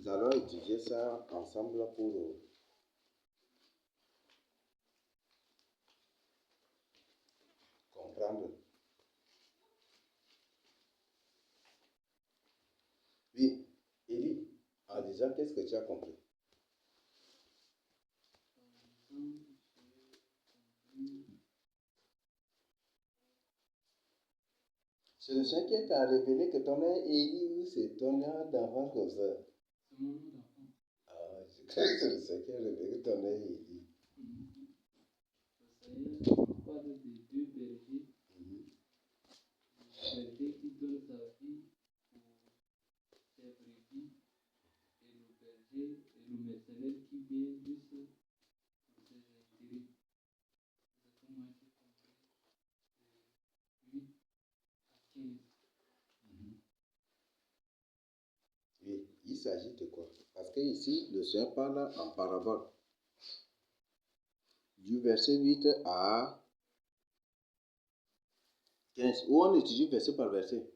Nous allons étudier ça ensemble pour comprendre. Oui, Élie, en disant, qu'est-ce que tu as compris? C'est le Seigneur qui t'a révélé que ton nom est Élie ou c'est ton nom d'enfant comme ça? C'est mon nom d'enfant. Ah, je crois que c'est le Seigneur qui a révélé que ton nom est Élie. Le Seigneur parle de deux bergers. Le berger qui donne sa vie pour ses brebis et le berger et le mercenaire qui vient juste pour ses intérêts. C'est comment j'ai compris. 8 à 15. Oui, il s'agit de quoi? Parce que ici, le Seigneur parle en parabole. Du verset 8 à 15. Où on étudie verset par verset?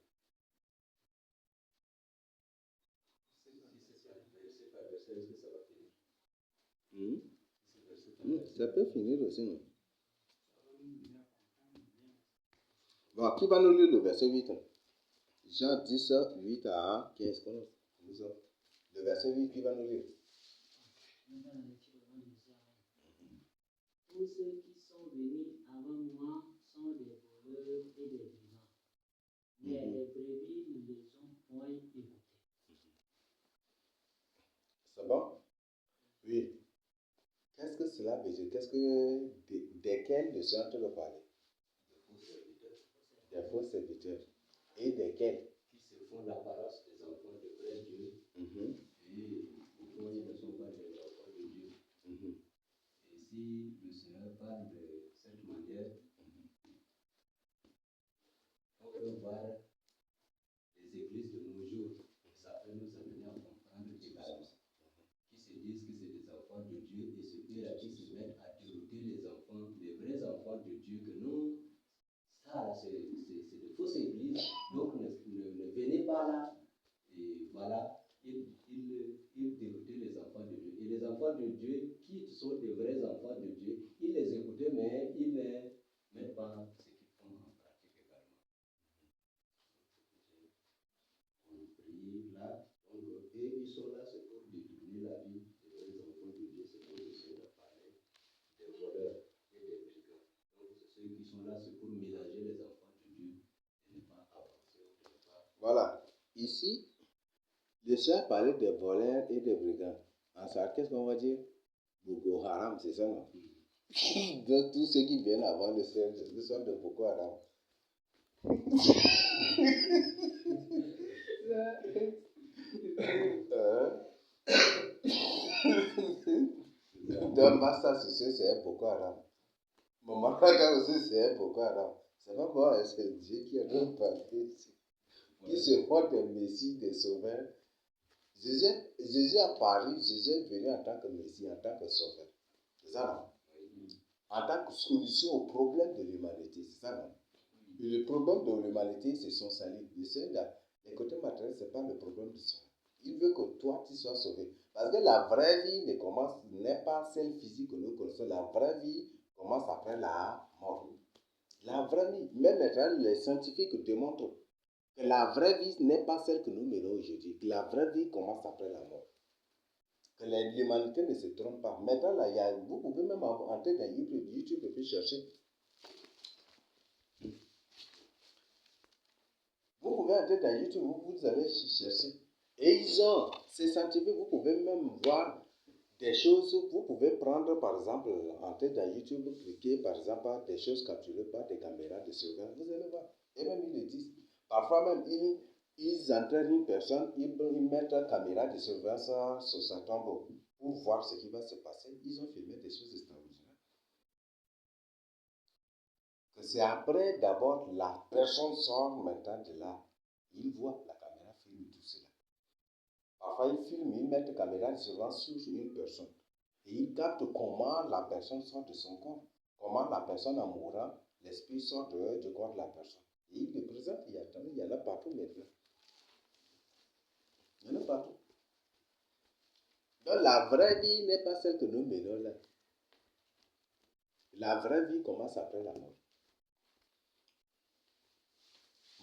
Ça peut finir aussi, non? Bon, qui va nous lire le verset 8? Jean 10, 8 à 15. Le verset 8, qui va nous lire? Tous ceux qui sont venus avant moi sont des voleurs et des brigands. Mais les brebis ne les ont point écoutés. C'est bon? Oui. Qu'est-ce que cela veut dire? Desquels le Seigneur te veut parler? Des faux serviteurs. Et desquels? Qui se font l'apparence des enfants de vrai Dieu. Et pourquoi ils ne sont pas des enfants de Dieu. Et si le Seigneur parle de cette manière, on peut voir les églises de nos jours. Ça peut nous amener à comprendre également. Qui se disent que c'est des enfants de Dieu et ceux-là qui se mettent à dérouter les enfants, les vrais enfants de Dieu, que non, ça c'est de fausses églises, donc ne venez pas là. Et voilà, ils déroutaient les enfants de Dieu. Et les enfants de Dieu, qui sont des vrais enfants de Dieu, ils les écoutaient, mais ils ne mettent pas ce qu'ils font en pratique également. Compris là, donc, et ils sont là, c'est pour détourner la vie des vrais enfants de Dieu, c'est pour essayer de parler des voleurs et des brigands. Donc, ceux qui sont là, c'est pour mélanger les enfants de Dieu et ne pas avancer, ne pas. Voilà. Ici, le Seigneur parlait des voleurs et des brigands. En ça, qu'est-ce qu'on va dire? Boko Haram, c'est ça, non? De tous ceux qui viennent avant le Seigneur, ce sont de Boko Haram. Don Basta, c'est un Boko Haram. Maman Kaka aussi, c'est un Boko Haram. C'est pas moi, c'est Dieu qui a nous parlé ici. Qui se font des messies, des sauveurs. Jésus a paru, Jésus est venu en tant que messie, en tant que sauveur. C'est ça, non? En tant que solution au problème de l'humanité. C'est ça, non? Et le problème de l'humanité, c'est son salut. Les côtés matériels, ce n'est pas le problème du Seigneur. Il veut que toi, tu sois sauvé. Parce que la vraie vie n'est pas celle physique que nous connaissons. La vraie vie commence après la mort. La vraie vie, même les scientifiques démontrent que la vraie vie n'est pas celle que nous menons aujourd'hui. Que la vraie vie commence après la mort. Que l'humanité ne se trompe pas. Maintenant, là, vous pouvez même entrer dans YouTube et puis chercher. Vous pouvez entrer dans YouTube, vous allez chercher. Et ces scientifiques, vous pouvez même voir des choses. Vous pouvez prendre, par exemple, entrer dans YouTube, cliquer, par exemple, des choses capturées par des caméras de surveillance. Vous allez voir. Et même, ils le disent. Parfois même, ils entraînent une personne, ils mettent une caméra de surveillance sur sa tombe pour voir ce qui va se passer. Ils ont filmé des choses extraordinaires. C'est après, d'abord, la personne sort maintenant de là. Il voit la caméra filme tout cela. Parfois, ils filment, ils mettent la caméra de surveillance sur une personne. Et ils captent comment la personne sort de son corps. Comment la personne en mourant, l'esprit sort du corps de la personne. Et ils le présentent, il y en a partout maintenant. Il y en a partout. Donc la vraie vie n'est pas celle que nous menons là. La vraie vie commence après la mort.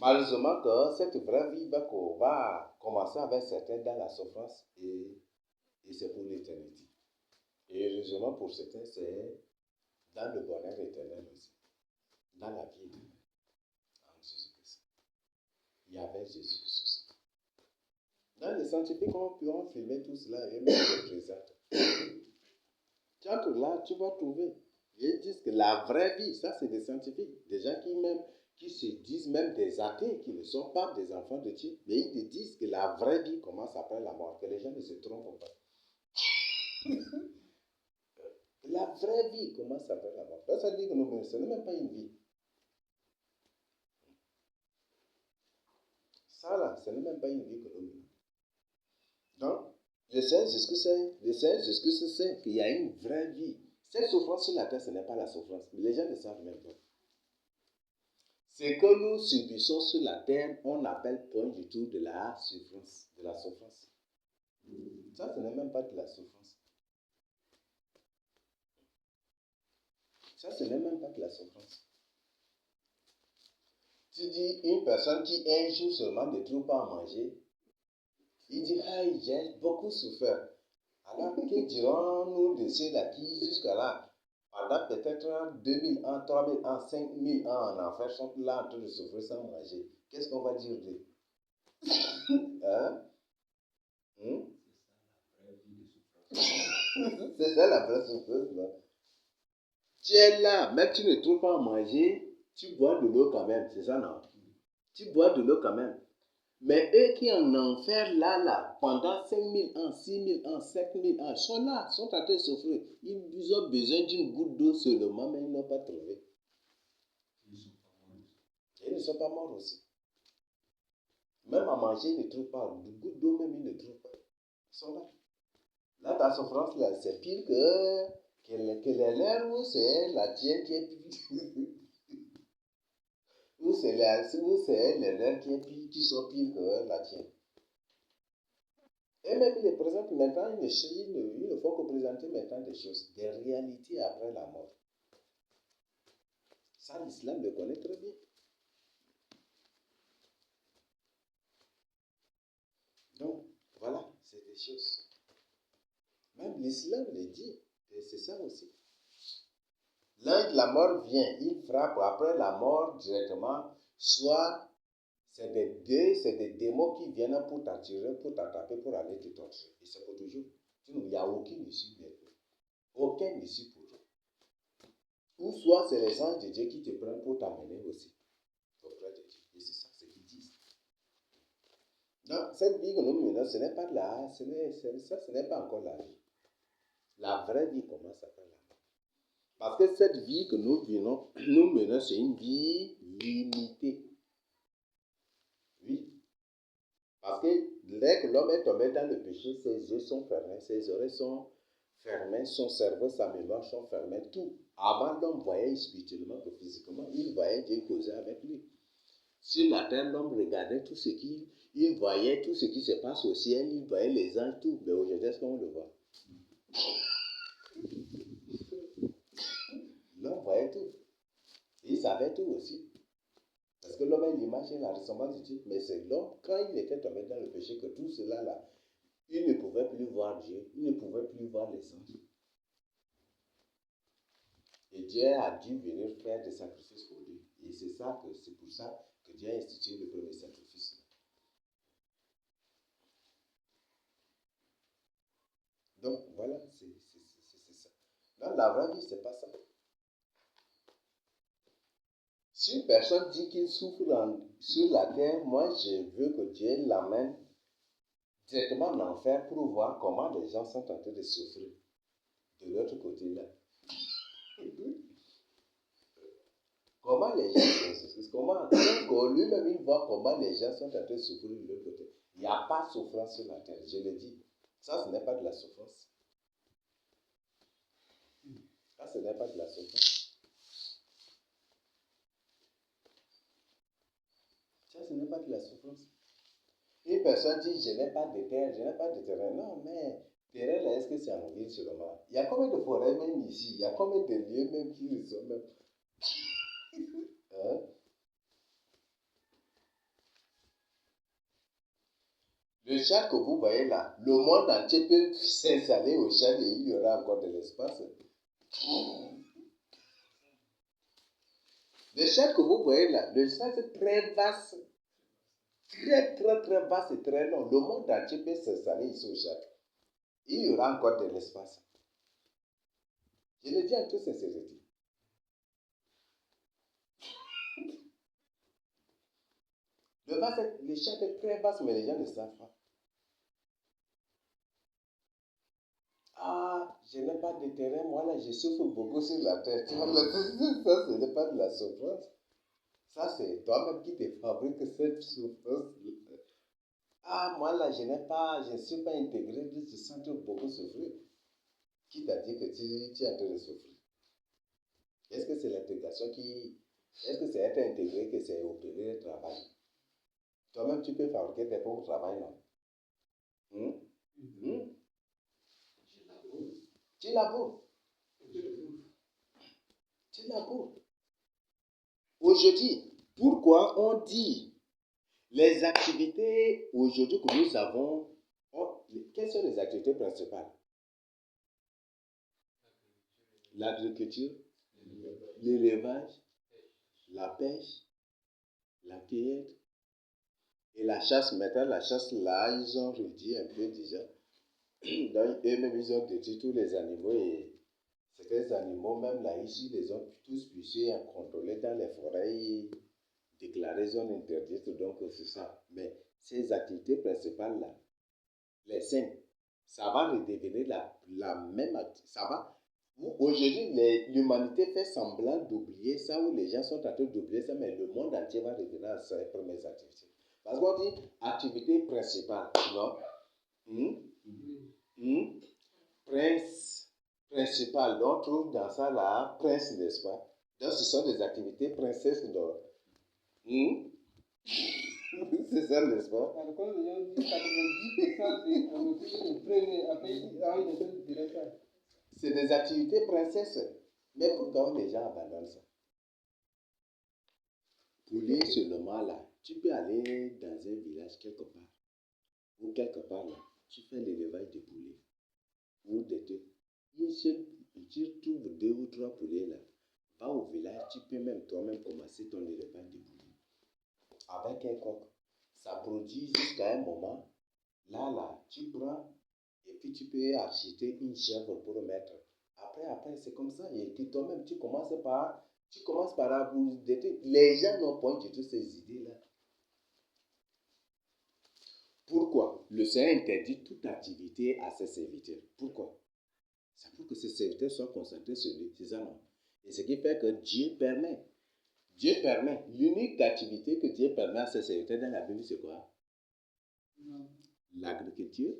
Malheureusement que cette vraie vie va commencer avec certains dans la souffrance et c'est pour l'éternité. Et heureusement pour certains, c'est dans le bonheur éternel aussi. Dans la vie éternelle. En Jésus-Christ. Il y avait Jésus-Christ aussi. Dans les scientifiques, on peut filmer tout cela et même le présenter. Tu entres là, tu vas trouver. Ils disent que la vraie vie, ça c'est des scientifiques, des gens qui se disent même des athées, qui ne sont pas des enfants de Dieu, mais ils te disent que la vraie vie commence après la mort, que les gens ne se trompent pas. La vraie vie commence après la mort. Ça dit que nous, ce n'est même pas une vie. Ça là, ce n'est même pas une vie que nous menons. Donc, le Seigneur Jésus-Christ sait qu'il y a une vraie vie. Cette souffrance sur la terre, ce n'est pas la souffrance. Les gens ne savent même pas. Ce que nous subissons sur la terre, on appelle point du tout de la souffrance. Ça, ce n'est même pas de la souffrance. Ça, ce n'est même pas de la souffrance. Tu dis une personne qui un jour seulement ne trouve pas à manger, il dit, j'ai beaucoup souffert. Alors, que dirons-nous de ceux-là qui, jusqu'à là, pendant peut-être 2000 ans, 3000 ans, 5000 ans en enfer, sont là en train de souffrir sans manger? Qu'est-ce qu'on va dire d'eux? Hein? C'est ça la vraie souffrance, là. Tu es là, mais tu ne trouves pas à manger, tu bois de l'eau quand même, c'est ça, non? Tu bois de l'eau quand même. Mais eux qui en enfer là, pendant 5000 ans, 6000 ans, 7000 ans, sont là, sont en train de souffrir. Ils ont besoin d'une goutte d'eau seulement, mais ils n'ont pas trouvé. Ils ne sont pas morts aussi. Même à manger, ils ne trouvent pas. Une goutte d'eau même, ils ne trouvent pas. Ils sont là. Là, ta souffrance, là, c'est pire que les leurs ou c'est la tienne qui est pire. Ou c'est les leurs qui sont pires que la tienne. Et même, ils les présentent maintenant, ils ne font que présenter maintenant des choses, des réalités après la mort. Ça, l'islam le connaît très bien. Donc, voilà, c'est des choses. Même l'islam le dit, et c'est ça aussi. L'ange de la mort vient, il frappe après la mort directement, soit c'est des démons qui viennent pour t'attirer, pour t'attraper, pour aller te torturer. Et c'est pour toujours. Sinon, il n'y a aucune issue maintenant. Aucune issue pour toi. Ou soit c'est les anges de Dieu qui te prennent pour t'amener aussi auprès de Dieu. Et c'est ça ce qu'ils disent. Donc, cette vie que nous menons, ce n'est pas ce n'est pas encore la vie. La vraie vie commence après la mort. Parce que cette vie que nous menons, c'est une vie limitée. Oui. Parce que dès que l'homme est tombé dans le péché, ses yeux sont fermés, ses oreilles sont fermées, son cerveau, sa mémoire sont fermées, tout. Avant, l'homme voyait spirituellement que physiquement, il voyait Dieu causer avec lui. Sur la terre, l'homme regardait tout ce il voyait tout ce qui se passe au ciel, il voyait les anges, tout. Mais aujourd'hui, est-ce qu'on le voit? L'homme voyait tout. Il savait tout aussi. Parce que l'homme est l'image et la ressemblance de Dieu. Mais c'est l'homme, quand il était tombé dans le péché, que tout cela là, il ne pouvait plus voir Dieu, il ne pouvait plus voir les anges. Et Dieu a dû venir faire des sacrifices pour lui. Et c'est pour ça que Dieu a institué le premier sacrifice. Donc voilà, c'est ça. Dans la vraie vie, c'est pas ça. Si une personne dit qu'il souffre sur la terre, moi je veux que Dieu l'amène directement en enfer pour voir comment les gens sont en train de souffrir de l'autre côté là. Comment les gens souffrent, comment lui-même il voit comment les gens sont en train de souffrir de l'autre côté. Il n'y a pas de souffrance sur la terre, je le dis. Ça, ce n'est pas de la souffrance. Ça, ce n'est pas de la souffrance. Ça, ce n'est pas de la souffrance. Une personne dit, je n'ai pas de terre, je n'ai pas de terrain. Non, mais terrain là, est-ce que c'est en ville seulement? Il y a combien de forêts même ici? Il y a combien de lieux même qui ne sont même... Hein? Le Tchad que vous voyez là, le monde entier peut s'installer au Tchad et il y aura encore de l'espace. Le Tchad que vous voyez là, le Tchad c'est très vaste, très très très vaste et très long. Le monde entier peut s'installer ici au Tchad. Il y aura encore de l'espace. Je le dis en toute sincérité. Le Tchad est très vaste, mais les gens ne savent pas. Ah, je n'ai pas de terrain, moi là, je souffre beaucoup sur la tête. Ça, ce n'est pas de la souffrance. Ça, c'est toi-même qui te fabrique cette souffrance. Ah, moi là, je ne suis pas intégré, je sens beaucoup souffrir. Qui t'a dit que tu es en train de souffrir? Est-ce que c'est l'intégration qui... Est-ce que c'est être intégré que c'est opérer le travail? Toi-même, tu peux fabriquer tes propres travail, non? Tu laboures. Tu laboures. Aujourd'hui, pourquoi on dit les activités aujourd'hui que nous avons, quelles sont les activités principales? L'agriculture, l'élevage, la pêche, la cueillette et la chasse. Maintenant, la chasse là, ils ont réduit un peu déjà. Donc, eux-mêmes, ils ont détruit tous les animaux et ces animaux, même là, ici, ils les ont tous puissés à contrôler dans les forêts, déclarées zones interdites. Donc, c'est ça. Mais ces activités principales-là, les 5, ça va redevenir la même activité. Ça va. Aujourd'hui, l'humanité fait semblant d'oublier ça, ou les gens sont en train d'oublier ça, mais le monde entier va revenir à ses premières activités. Parce qu'on dit activité principale, non? Principal, on trouve dans ça là, prince, n'est-ce pas? Donc ce sont des activités princesses, non? C'est ça, n'est-ce pas? Alors, comme les gens disent 90% c'est on occupe le premier, après ils ont des choses directes. C'est des activités princesses. Mais pourquoi les gens abandonnent ça? Poulet seulement là, tu peux aller dans un village quelque part, ou quelque part là, tu fais l'élevage de poulets, ou de deux. Tu trouves 2 ou 3 poulets là, va au village, tu peux même toi-même commencer ton élevage de poulets. Avec un coq, ça produit jusqu'à un moment, là, tu prends, et puis tu peux acheter une chèvre pour mettre. Après, c'est comme ça, et puis toi-même, tu commences par aboutir. Les gens n'ont pas du tout ces idées-là. Pourquoi? Le Seigneur interdit toute activité à ses serviteurs. Pourquoi? C'est pour que ses serviteurs soient concentrés sur lui. C'est ça, non? Et ce qui fait que Dieu permet. L'unique activité que Dieu permet à ses serviteurs dans la Bible, c'est quoi? L'agriculture.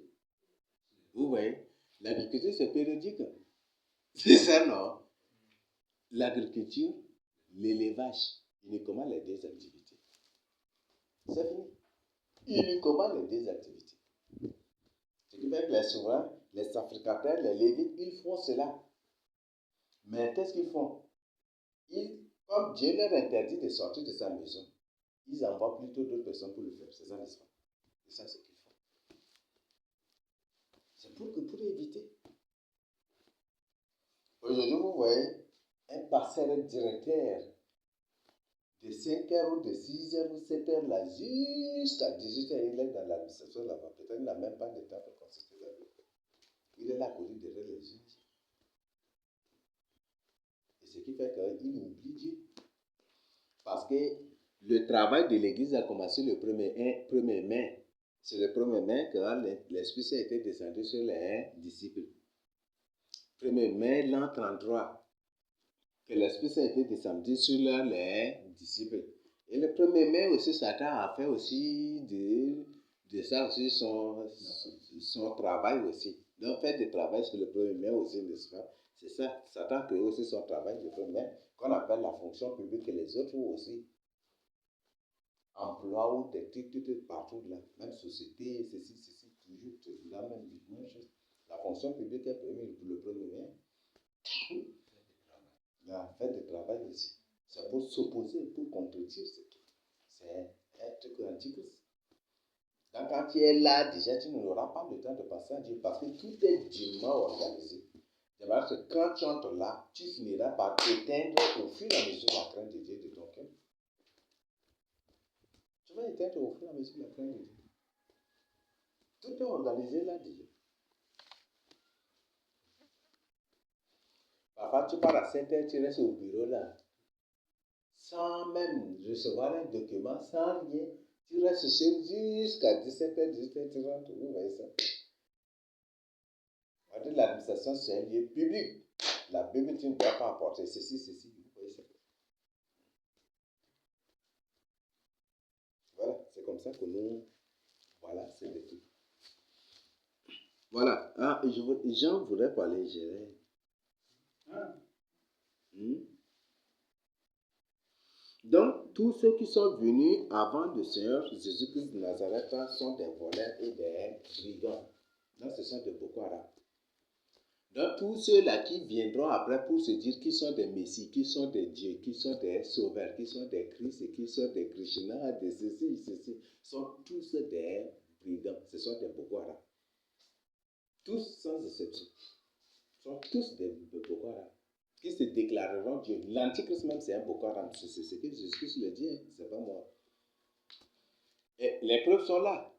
Vous voyez? L'agriculture, c'est périodique. C'est ça, non? L'agriculture, l'élevage, uniquement les 2 activités. C'est fini. Uniquement les 2 activités. Ce qui fait que les souverains, les sacrificateurs, les lévites, ils font cela. Mais qu'est-ce qu'ils font? Comme Dieu leur interdit de sortir de sa maison, ils envoient plutôt d'autres personnes pour le faire. C'est ça, n'est-ce pas? C'est ça ce qu'ils font. C'est pour éviter. Aujourd'hui, vous voyez, un pasteur directeur de 5h ou de 6h ou 7h là, jusqu'à 18h, il est dans l'administration là-bas. Peut-être qu'il n'a même pas de temps pour consulter la Bible. Il est là courir derrière les gens. Et ce qui fait qu'il oublie Dieu. Parce que le travail de l'Église a commencé le 1er mai. C'est le 1er mai que l'Esprit Saint était descendu sur les disciples. 1er mai, l'an 33, que l'Esprit Saint était descendu sur les disciples. Et le 1er mai aussi, Satan a fait aussi de ça aussi son travail aussi. Donc, faire du travail sur le 1er mai aussi, n'est-ce pas? C'est ça, Satan fait aussi son travail le 1er mai, qu'on appelle la fonction publique, et les autres aussi. Emploi ou des trucs partout là, même société, ceci, toujours la même chose. La fonction publique est le premier lien. La fête de travail ici. C'est pour s'opposer, pour contredire ce truc. C'est un truc antichrist. Donc quand tu es là, déjà, tu n'auras pas le temps de passer à Dieu parce que tout est dûment organisé. C'est-à-dire que quand tu entres là, tu finiras par éteindre au fur et à mesure la crainte de Dieu de ton cœur. Tu vas éteindre au fur et à mesure la crainte de Dieu. Tout est organisé là déjà. Parfois, tu pars à 7 heures, tu restes au bureau là. Sans même recevoir un document, sans rien. Tu restes seul jusqu'à 17h, 17h30. Vous voyez ça? L'administration, c'est un lieu public. La Bible, tu ne dois pas apporter ceci. Vous voyez ça? Voilà, c'est comme ça que nous... Voilà, c'est le tout. Voilà. Ah, Jean voudrait parler, Gérard. Donc, tous ceux qui sont venus avant le Seigneur Jésus-Christ de Nazareth sont des voleurs et des brigands. Donc, ce sont des Boko Haram. Donc, tous ceux-là qui viendront après pour se dire qu'ils sont des messies, qu'ils sont des dieux, qu'ils sont des sauveurs, qu'ils sont des Christ et qu'ils sont des Krishna, des ceci, sont tous des brigands. Ce sont des Boko Haram. Tous sans exception. Sont tous des Boko Haram. Qui se déclareront Dieu. L'Antichrist même, c'est un Boko Haram. C'est ce que Jésus-Christ le dit, hein. C'est pas moi. Et les preuves sont là.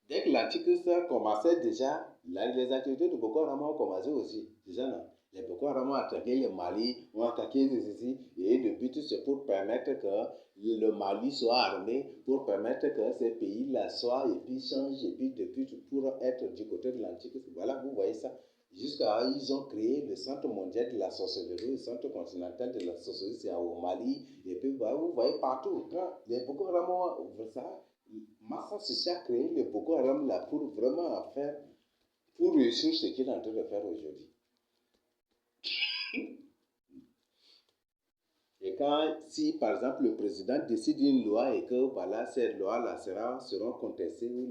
Dès que l'Antichrist commençait déjà, les activités de Boko Haram ont commencé aussi. Déjà, non. Les Boko Haram ont attaqué le Mali, ont attaqué ceci, et le but, c'est pour permettre que le Mali soit armé, pour permettre que ces pays-là soient, et puis changent, et puis depuis, pour être du côté de l'Antichrist. Voilà, vous voyez ça. Jusqu'à ils ont créé le centre mondial de la sorcellerie, le centre continental de la sorcellerie, c'est au Mali, et puis vous voyez partout. Quand les Boko Haram ont ça, Massa Sissi a créé le Boko Haram là pour vraiment faire, pour réussir ce qu'il est en train de faire aujourd'hui. Et quand, si par exemple le président décide une loi et que voilà, cette loi-là seront contestées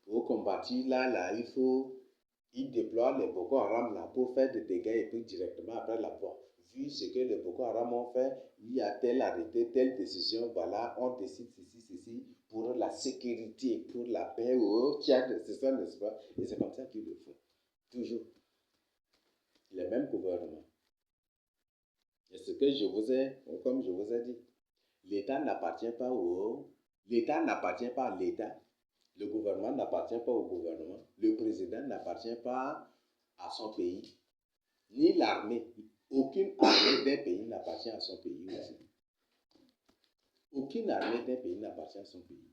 ou combattues, là, il déploie les Boko Haram là pour faire des dégâts et puis directement après la porte. Vu ce que les Boko Haram ont fait, il y a tel arrêté, telle décision, voilà, on décide ceci, pour la sécurité, pour la paix au Tchad, c'est ça, n'est-ce pas? Et c'est comme ça qu'ils le font. Toujours. Les mêmes gouvernements. Et ce que comme je vous ai dit, l'État n'appartient pas à l'État. Le gouvernement n'appartient pas au gouvernement. Le président n'appartient pas à son pays. Ni l'armée. Aucune armée d'un pays n'appartient à son pays aussi. Aucune armée d'un pays n'appartient à son pays.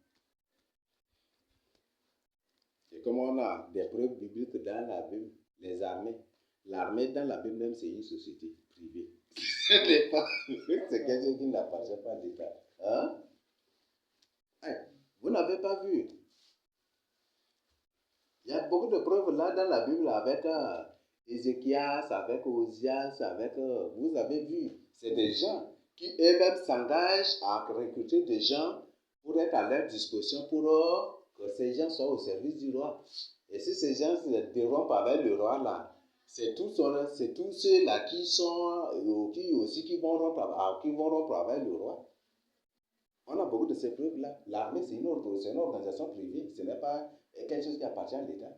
Et comme on a des preuves bibliques dans la Bible, les armées, l'armée dans la Bible même, c'est une société privée. C'est quelqu'un qui n'appartient pas à l'État. Hein? Vous n'avez pas vu? Il y a beaucoup de preuves là dans la Bible avec Ézéchias, avec Osias, vous avez vu, c'est des gens qui eux-mêmes s'engagent à recruter des gens pour être à leur disposition pour que ces gens soient au service du roi. Et si ces gens se dérompent avec le roi là, c'est tous ceux-là qui vont rompre avec le roi. On a beaucoup de ces preuves-là. L'armée, c'est une organisation privée. Ce n'est pas quelque chose qui appartient à l'État.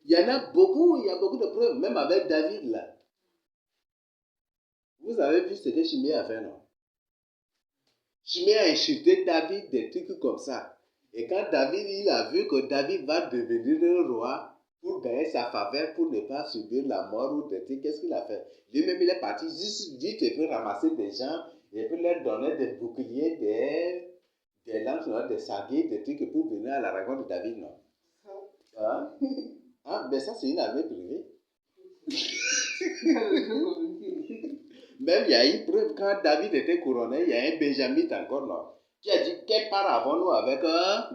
Il y a beaucoup de preuves, même avec David, là. Vous avez vu ce que Shimei a fait, non? Shimei a insulté David, des trucs comme ça. Et quand David, il a vu que David va devenir le roi, pour gagner sa faveur, pour ne pas subir la mort ou des trucs, qu'est-ce qu'il a fait? Lui-même, il est parti juste vite et puis ramasser des gens, et puis leur donner des boucliers, des lances, des saguets, des trucs pour venir à la rencontre de David, non? Hein? Mais ça, c'est une armée privée. Même il y a une preuve, quand David était couronné, il y a un Benjamite encore, non? Qui a dit, quelle part avons-nous avec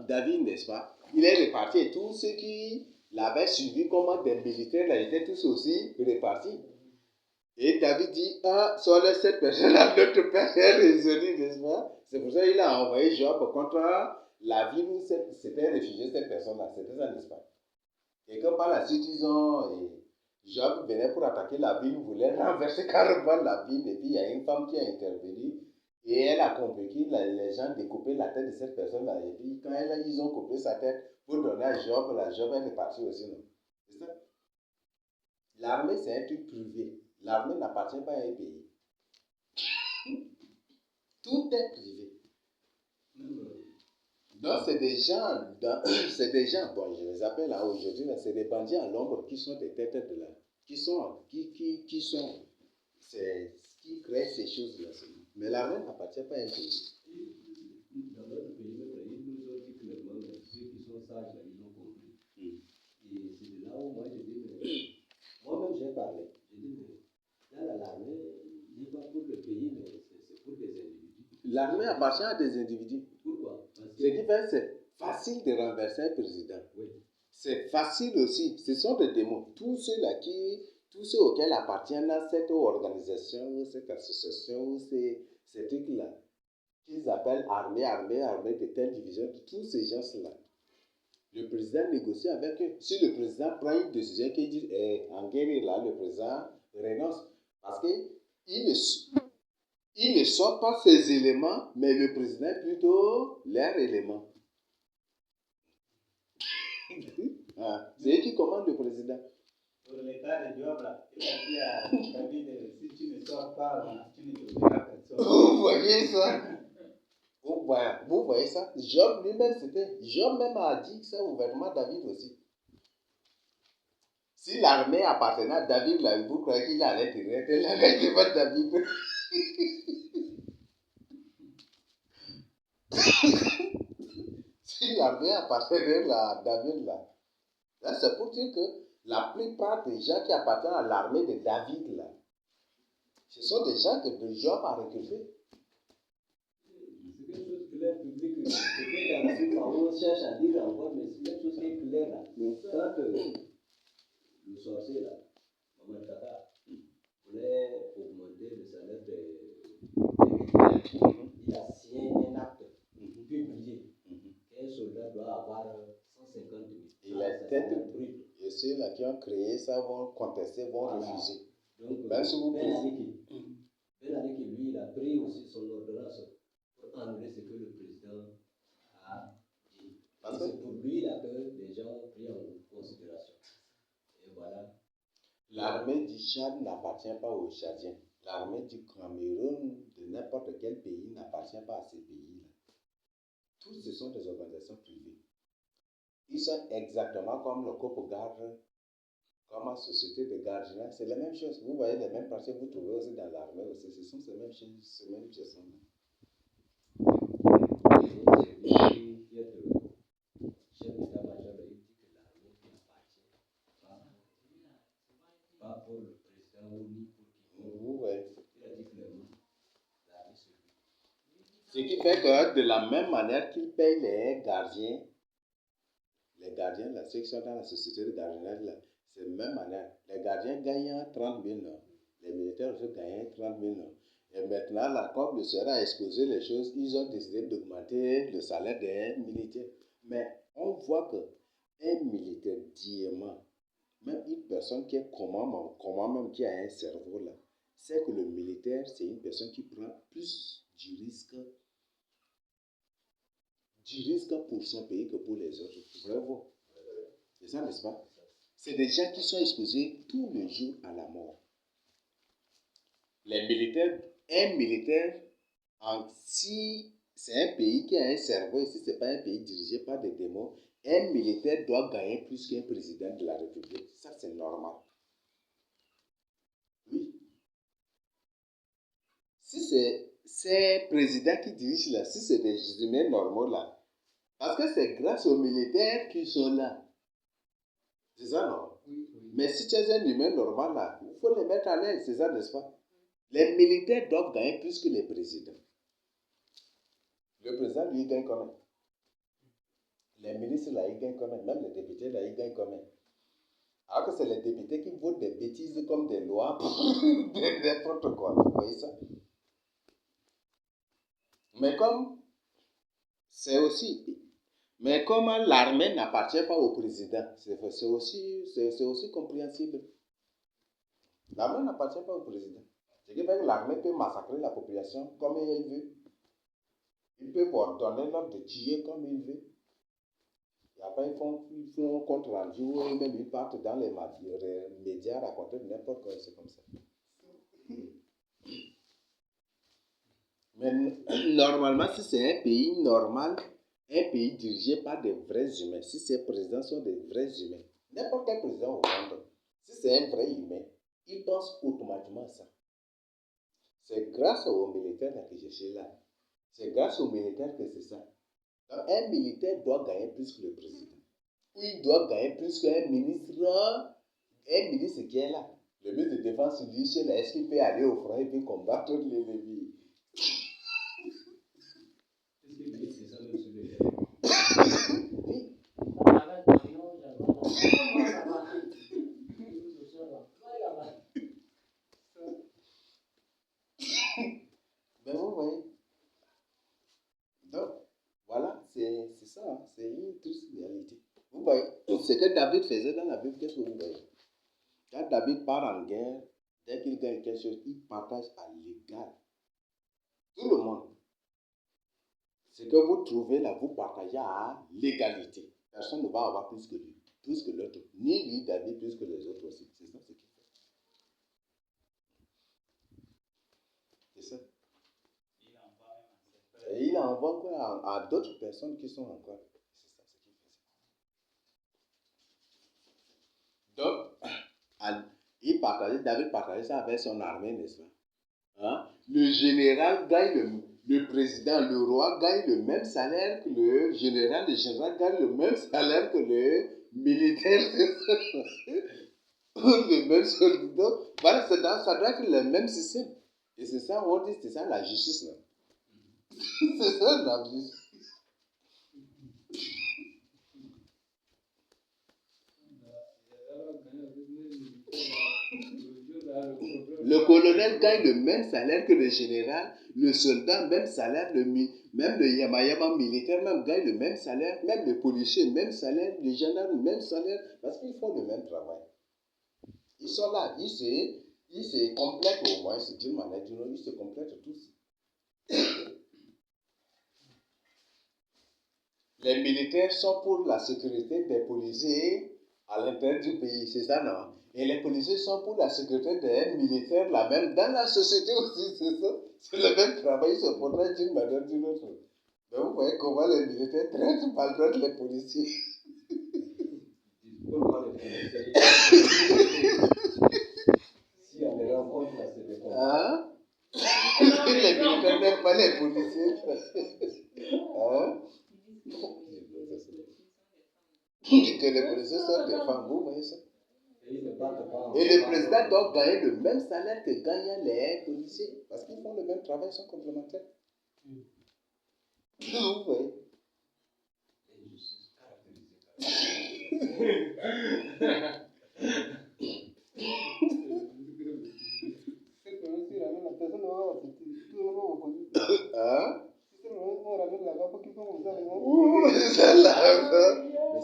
David, n'est-ce pas? Il est reparti et tous ceux qui l'avaient suivi comme des militaires, là, étaient tous aussi repartis. Et David dit, sur les 7 personnes-là, notre père est résolu, n'est-ce pas? C'est pour ça qu'il a envoyé Joab contre la ville où s'était réfugié cette personne-là. C'était ça, n'est-ce pas? Et que par la suite, Job venait pour attaquer la ville, voulait renverser carrément la ville, et puis il y a une femme qui a intervenu, et elle a convaincu les gens de couper la tête de cette personne-là, et puis quand ils ont coupé sa tête pour donner à Job, la Job elle est partie aussi, non? C'est ça? L'armée, c'est un truc privé. L'armée n'appartient pas à un pays. Tout est privé. Donc, c'est des gens, bon, je les appelle là aujourd'hui, c'est des bandits à l'ombre qui sont des têtes de là, c'est qui créent ces choses-là. Mais l'armée n'appartient pas à un pays. Dans notre pays, ils nous ont dit clairement, ceux qui sont sages, là, ils ont compris. Et c'est de là où moi je dis, mais moi-même j'ai parlé. Je dis, mais là, l'armée n'est pas pour le pays, mais c'est pour des individus. L'armée appartient à des individus. Pourquoi? Ce qui fait, c'est facile de renverser un président. Oui. C'est facile aussi. Ce sont des démons. Tous ceux auxquels appartiennent à cette organisation, cette association, ces trucs-là, qu'ils appellent armée de telle division, tous ces gens-là, le président négocie avec eux. Si le président prend une décision qui dit, en guerre, là, le président renonce. Parce qu'il ne sort pas ses éléments, mais le président est plutôt leur élément. C'est eux qui commandent le président. Pour le cas de Job, là, il a dit à David, si tu ne sors pas, tu ne trouveras personne. Vous voyez ça? Vous voyez ça? Job lui-même, Job même a dit ça ouvertement à David aussi. Si l'armée appartenait à David, là, vous croyez qu'il allait tirer l'armée devant David? Si l'armée appartenait à David, là, c'est pour dire que la plupart des gens qui appartiennent à l'armée de David, là, ce sont des gens que Job a recrutés. C'est quelque chose qui est public. C'est que dans la Bible, on cherche à dire encore, mais c'est quelque chose qui est clair là. Quand le sorcier là, Maman Tata, voulait augmenter le salaire des militaires, il a signé un acte publié qu'un soldat doit avoir 150 000. Et la tête brute. Et ceux-là qui ont créé ça vont contester, vont refuser. Donc, Ben Benariki, lui, il a pris aussi son ordonnance pour enlever ce que le président a dit. C'est pour lui là que les gens ont pris en considération. Et voilà. L'armée du Tchad n'appartient pas aux Tchadiens. L'armée du Cameroun, de n'importe quel pays, n'appartient pas à ces pays-là. Tous ce sont des organisations privées. Ils sont exactement comme le Copogarde, comme la société de gardiennage. C'est la même chose. Vous voyez les mêmes parties que vous trouvez aussi dans l'armée aussi. Ce sont ces mêmes choses, ces mêmes personnes. Chef d'état-major, il dit que l'armée qui appartient pas pour le président ou ni pour qui. Vous voyez. Il a dit clairement, l'armée c'est lui. Ce qui fait que de la même manière qu'ils payent les gardiens, là, ceux qui sont dans la société de gardiennage, là, c'est la même manière. Les gardiens gagnent 30 000 €. Les militaires aussi gagnent 30 000 €. Et maintenant, là, comme le Seigneur a exposé les choses, ils ont décidé d'augmenter le salaire des militaires. Mais on voit qu'un militaire, diamant, même une personne qui est comment même qui a un cerveau là, c'est que le militaire, c'est une personne qui prend plus du risque pour son pays que pour les autres. Bravo. C'est ça, n'est-ce pas? C'est des gens qui sont exposés tous les jours à la mort. Les militaires, un militaire, si c'est un pays qui a un cerveau, et si ce n'est pas un pays dirigé par des démons, un militaire doit gagner plus qu'un président de la République. Ça, c'est normal. Oui. Si c'est président qui dirige là, si c'est des humains normaux là, parce que c'est grâce aux militaires qu'ils sont là. C'est ça, non? Oui. Mais si tu es un humain normal là, il faut les mettre à l'aise, c'est ça, n'est-ce pas? Les militaires doivent gagner plus que les présidents. Le président, lui, il gagne quand même. Les ministres, là, ils gagnent quand même. Même les députés, là, ils gagnent quand même. Alors que c'est les députés qui votent des bêtises comme des lois, n'importe quoi. Vous voyez ça? Mais comme c'est aussi... Mais comment l'armée n'appartient pas au président, c'est aussi compréhensible. L'armée n'appartient pas au président. Ce qui fait que l'armée peut massacrer la population comme elle veut. Il peut donner l'ordre de tuer comme il veut. Et après, ils font compte rendu ou même ils partent dans les médias raconter n'importe quoi, c'est comme ça. Mais normalement, si c'est un pays normal, un pays dirigé par des vrais humains, si ces présidents sont des vrais humains, n'importe quel président au monde, si c'est un vrai humain, il pense automatiquement à ça. C'est grâce aux militaires que je suis là. C'est grâce aux militaires que c'est ça. Donc, un militaire doit gagner plus que le président. Ou il doit gagner plus qu'un ministre qui est là. Le ministre de Défense, lui, est-ce qu'il peut aller au front et puis combattre l'ennemi? C'est ça le sujet. Ben vous voyez. Donc, voilà, c'est ça, hein, c'est une triste réalité. Vous voyez, ce que David faisait dans la Bible, qu'est-ce que vous voyez? Quand David part en guerre, dès qu'il gagne quelque chose, il partage à l'égal. Tout le monde. Ce que vous trouvez là, vous partagez à l'égalité. Personne ne va avoir plus que lui, plus que l'autre. Ni lui, David, plus que les autres aussi. C'est ça ce qu'il fait. C'est ça. Et il envoie quoi à d'autres personnes qui sont encore. C'est ça ce qu'il fait. Donc, David partageait ça avec son armée, n'est-ce pas? Hein? Le général gagne le président, le roi gagne le même salaire que le général gagne le même salaire que le militaire. Le même soldat. Voilà, ça doit être le même système. Et c'est ça, on dit, c'est ça la justice. Là. C'est ça la justice. Le colonel gagne le même salaire que le général, le soldat, même salaire, même le yamayama militaire même gagne le même salaire, même le policier, même salaire, les gendarmes, même salaire, parce qu'ils font le même travail. Ils sont là, ils se complètent au moins, d'une manière d'une autre, ils se complètent tous. Les militaires sont pour la sécurité des policiers à l'intérieur du pays, c'est ça, non? Et les policiers sont pour la sécurité des militaires, la même, dans la société aussi, c'est ça. C'est le même travail, ils se protègent d'une manière d'une autre. Mais vous voyez comment les militaires maltraitent les policiers. Si on les rencontre, là, c'est des combats. Hein? Les militaires n'aiment pas les policiers. Hein? Que les policiers sont des femmes, vous voyez ça? Et le président doit gagner le même salaire que gagnent les policiers. Parce qu'ils font le même travail, ils sont complémentaires. Vous voyez? Hein?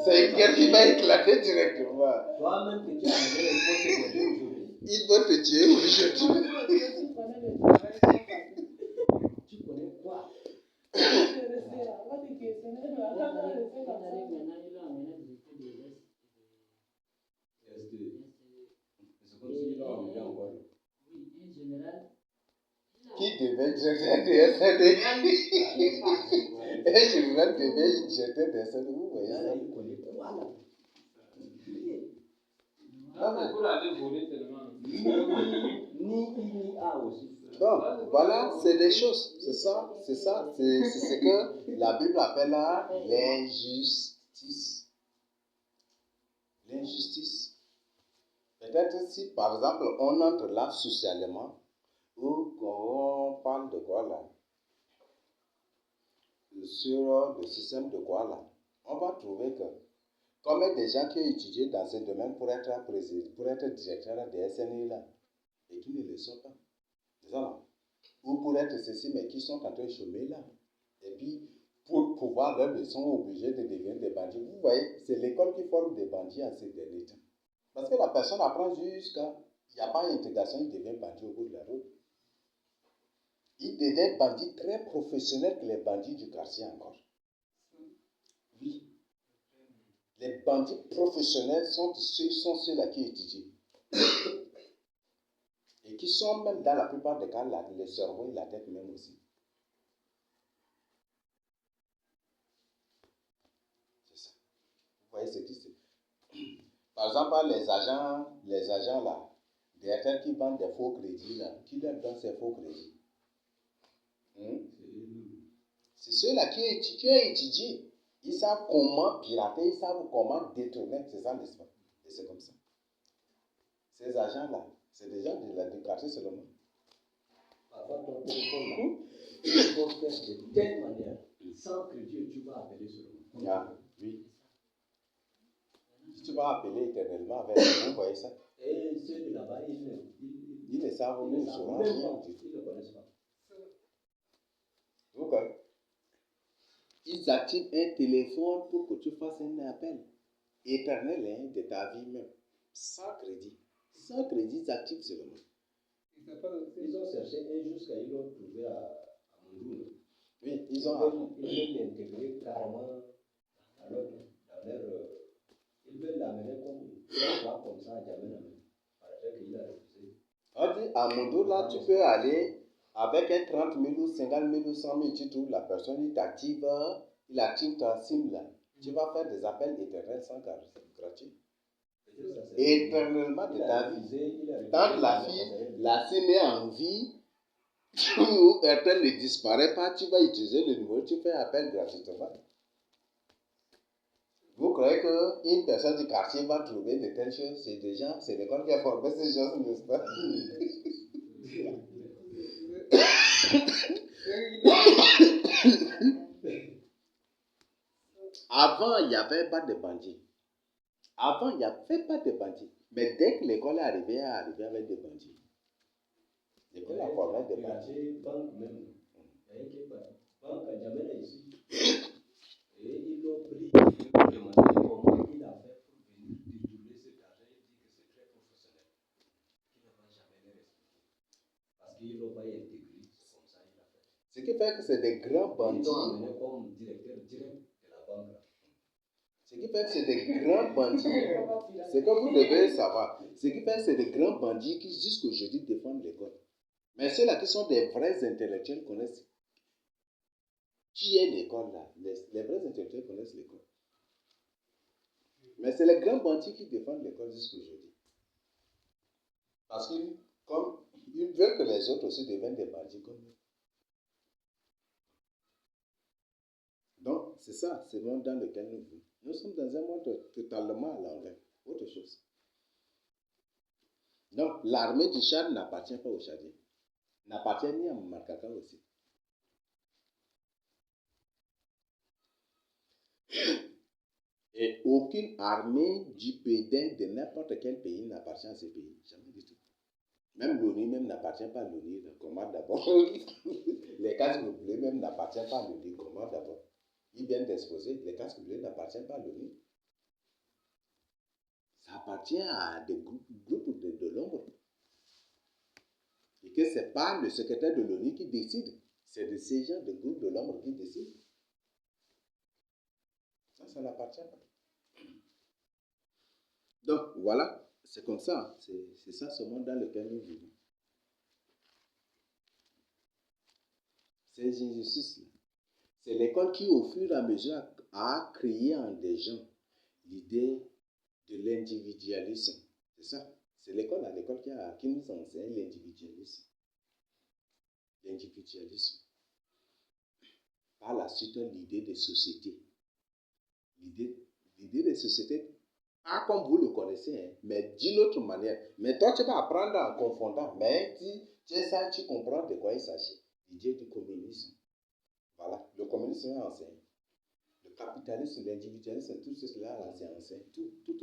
C'est une guerre qui va éclater directement. Toi-même que tu as amené les potes aujourd'hui. Il va te tuer aujourd'hui. Tu connais quoi? Qui devait jeter des SND? Et je devait jeter des SND. Vous voyez ça? Pour aller voler tellement. Ni A aussi. Donc, voilà, c'est des choses. C'est ça. C'est ce que la Bible appelle l'injustice. L'injustice. Peut-être si, par exemple, on entre là socialement, ou qu'on parle de quoi là, sur le système de quoi là, on va trouver que combien de gens qui ont étudié dans ce domaine pour être directeur des SNI là, et qui ne le sont pas. C'est ça, non? Ou pour être ceci, mais qui sont en train de chômer là. Et puis, pour pouvoir leur leçon, obligés de devenir des bandits. Vous voyez, c'est l'école qui forme des bandits en ces derniers temps. Parce que la personne apprend jusqu'à, il n'y a pas d'intégration, il devient bandit au bout de la route. Il devient bandit très professionnel que les bandits du quartier encore. Oui. Les bandits professionnels sont ceux-là qui étudient. Et qui sont même dans la plupart des cas, le cerveau et la tête même aussi. C'est ça. Vous voyez ce qui se... Par exemple, les agents là, des RTL qui vendent des faux crédits là, qui leur donnent ces faux crédits. C'est ceux-là qui ont étudié. Ils savent comment pirater, ils savent comment détourner, c'est ça, n'est-ce pas? Et c'est comme ça. Ces agents-là, c'est des gens du quartier seulement. Avoir ton téléphone, il faut faire de telle manière, sans que Dieu, tu vas appeler seulement. Ah, oui. Si tu vas appeler éternellement avec vous voyez ça? Et ceux de là-bas, ils ne savent où ils seront. Ils ne connaissent pas. Donc, ils activent un téléphone pour que tu fasses un appel éternel hein, de ta vie même. Sans crédit. Sans crédit, ils activent seulement. Ils ont cherché et jusqu'à ils l'ont trouvé à Mondoune. Oui, Ils veulent l'intégrer carrément dans leur... ils veulent l'amener comme ça à Djamena. Par exemple, il a refusé. On dit à Mondo, là, tu peux aller avec un 30 000 ou 50 000 ou 100 000, tu trouves la personne, il active ta SIM là. Tu vas faire des appels éternels sans gratuit. Éternellement de ta vie. Tant que la SIM est en vie, ou RTL ne disparaît pas, tu vas utiliser le numéro, tu fais appel gratuitement. Vous croyez qu'une personne du quartier va trouver de telles choses? C'est des gens, c'est l'école qui a formé ces choses, n'est-ce pas? Avant, il n'y avait pas de bandits. Avant, il n'y avait pas de bandits. Mais dès que l'école est arrivée avec des bandits. L'école a formé des bandits. Banque même. Banque à Djamena ici. Et ils l'ont pris. Ils l'ont demandé comment il a fait pour venir détourner cet argent. Il dit que c'est très professionnel. Il ne va jamais les respecter. Parce qu'ils l'ont pas intégré. C'est comme ça qu'il a fait. Ce qui fait que c'est des grands bandits. Ils l'ont amené comme directeur direct de la banque. Ce qui fait que c'est des grands bandits. C'est que vous devez savoir. Ce qui fait que c'est des grands bandits qui jusqu'aujourd'hui défendent l'école. Mais ceux-là qui sont des vrais intellectuels connaissent qui est l'école là. Les vrais intellectuels connaissent l'école. Mais c'est les grands bandits qui défendent l'école jusqu'aujourd'hui. Parce qu'ils veulent que les autres aussi deviennent des bandits comme eux. Donc, c'est ça, c'est le monde dans lequel nous vivons. Nous sommes dans un monde totalement à l'envers. Autre chose. Donc, l'armée du Tchad n'appartient pas aux Tchadiens. N'appartient ni à Makaka aussi. Et aucune armée du PDN de n'importe quel pays n'appartient à ce pays. Jamais du tout. Même l'ONU même n'appartient pas à l'ONU. Comment d'abord? Les casques bleus même n'appartiennent pas à l'ONU. Comment d'abord? Ils viennent d'exposer. Les casques bleus n'appartiennent pas à l'ONU. Ça appartient à des groupes de l'ombre. Et que ce n'est pas le secrétaire de l'ONU qui décide. C'est de ces gens de groupes de l'ombre qui décident. Ça n'appartient pas. Donc, voilà, c'est comme ça. C'est ça ce monde dans lequel nous vivons. Ces injustices-là. C'est l'école qui, au fur et à mesure, a créé en des gens l'idée de l'individualisme. C'est ça. C'est l'école qui nous enseigne l'individualisme. L'individualisme. Par la suite, l'idée de société. L'idée de société, pas comme vous le connaissez, hein, mais d'une autre manière. Mais toi, tu vas apprendre en confondant. Mais tu es ça, tu comprends de quoi il s'agit. L'idée du communisme. Voilà, le communisme est enseigné. Le capitalisme, l'individualisme, tout cela, c'est enseigné. Tout.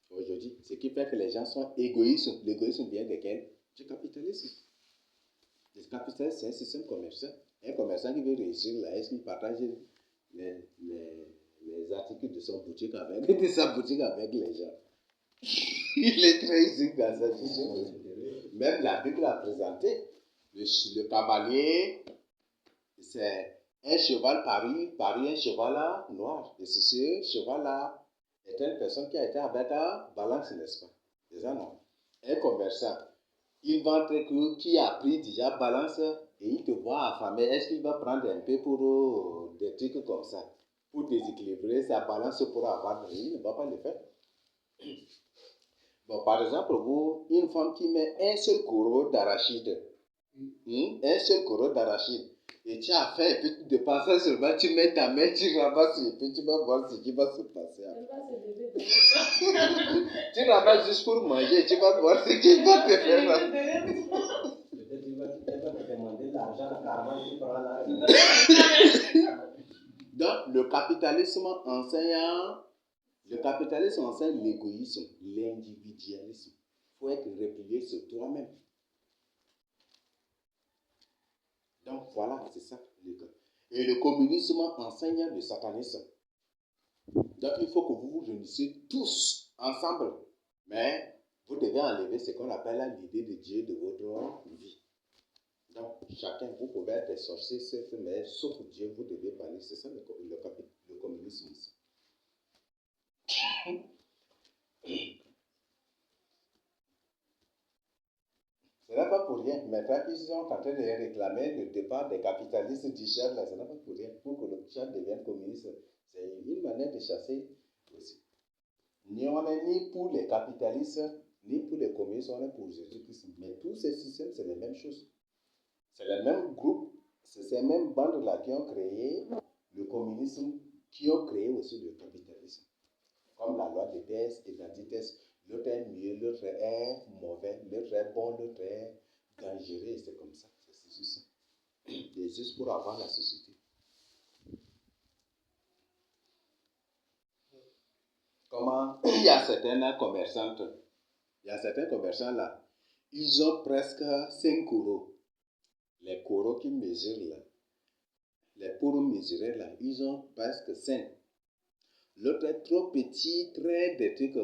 Aujourd'hui, ce qui fait que les gens sont égoïstes. L'égoïsme vient de quel? Du capitalisme. Le capitalisme, c'est un système commercial Un commerçant qui veut réussir là, est-ce qu'il partage les articles de son boutique de sa boutique avec les gens? Il est très easy dans sa vie. Même la Bible l'a présenté. Le cavalier, c'est un cheval pari un cheval là, noir. Et ce cheval-là est une personne qui a été avec un balance, n'est-ce pas? C'est ça, non? Un commerçant, il vend un truc qui a pris déjà balance et il te voit affamé. Est-ce qu'il va prendre un peu pour des trucs comme ça? Pour déséquilibrer sa balance pour avoir, il ne va pas le faire. Bon, par exemple, vous, une femme qui met un seul gros d'arachide, et tu as fait un petit dépassage seulement, tu mets ta main, tu ramasses et puis tu vas voir ce qui va se passer. Tu ramasses juste pour manger, tu vas voir ce qui va te faire. Peut-être il va te demander de l'argent, carrément, tu prends là. Donc, le capitalisme enseigne l'égoïsme, l'individualisme. Il faut être replié sur toi-même. Donc, voilà, c'est ça. Et le communisme enseigne le satanisme. Donc, il faut que vous vous réunissiez tous ensemble. Mais vous devez enlever ce qu'on appelle l'idée de Dieu de votre vie. Donc, chacun, vous pouvez être des sorciers, mais sauf Dieu, vous devez bannir. C'est ça le communisme aussi. Ce n'est pas pour rien. Maintenant qu'ils sont en train de réclamer le départ des capitalistes du Tchad, ce n'est pas pour rien. Pour que le Tchad devienne communiste, c'est une manière de chasser aussi. On n'est ni pour les capitalistes, ni pour les communistes, on est pour Jésus-Christ. Mais tous ces systèmes, c'est les mêmes choses. C'est les mêmes groupes, c'est ces mêmes bandes-là qui ont créé le communisme, qui ont créé aussi le capitalisme. Comme la loi de thèse et d'antithèse. L'autre est mieux, l'autre est mauvais, l'autre est bon, l'autre est dangereux, et c'est comme ça. C'est juste ça. C'est juste pour avoir la société. Comment il y a certains commerçants là, ils ont presque 5 coraux. Les coraux qui mesurent là, les pour mesurer là, ils ont presque 5. L'autre est trop petit, très des trucs.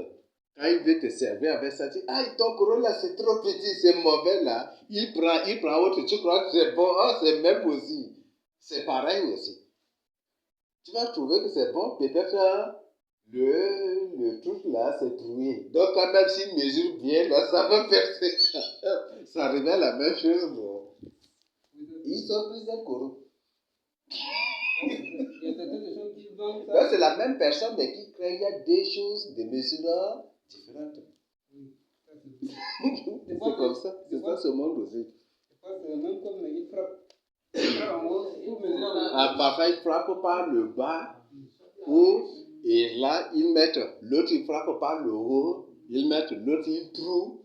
Quand il veut te servir avec ça, tu dis, ah, ton coraux là, c'est trop petit, c'est mauvais là. Il prend autre, tu crois que c'est bon, ah, c'est même aussi. C'est pareil aussi. Tu vas trouver que c'est bon, peut-être le truc là, c'est troué. Donc, quand même s'il mesure bien, là, ça va percer. Ça revient la même chose, bon. Ils sont plusieurs coraux. Donc, c'est la même personne, mais qui crée, il y a des choses, des mesures différentes. C'est comme ça. C'est ça ce monde aussi. C'est même comme il frappe. Parfois, ils frappent par le bas, haut, et là, ils mettent, l'autre, il frappe par le haut, ils mettent, l'autre, il trouve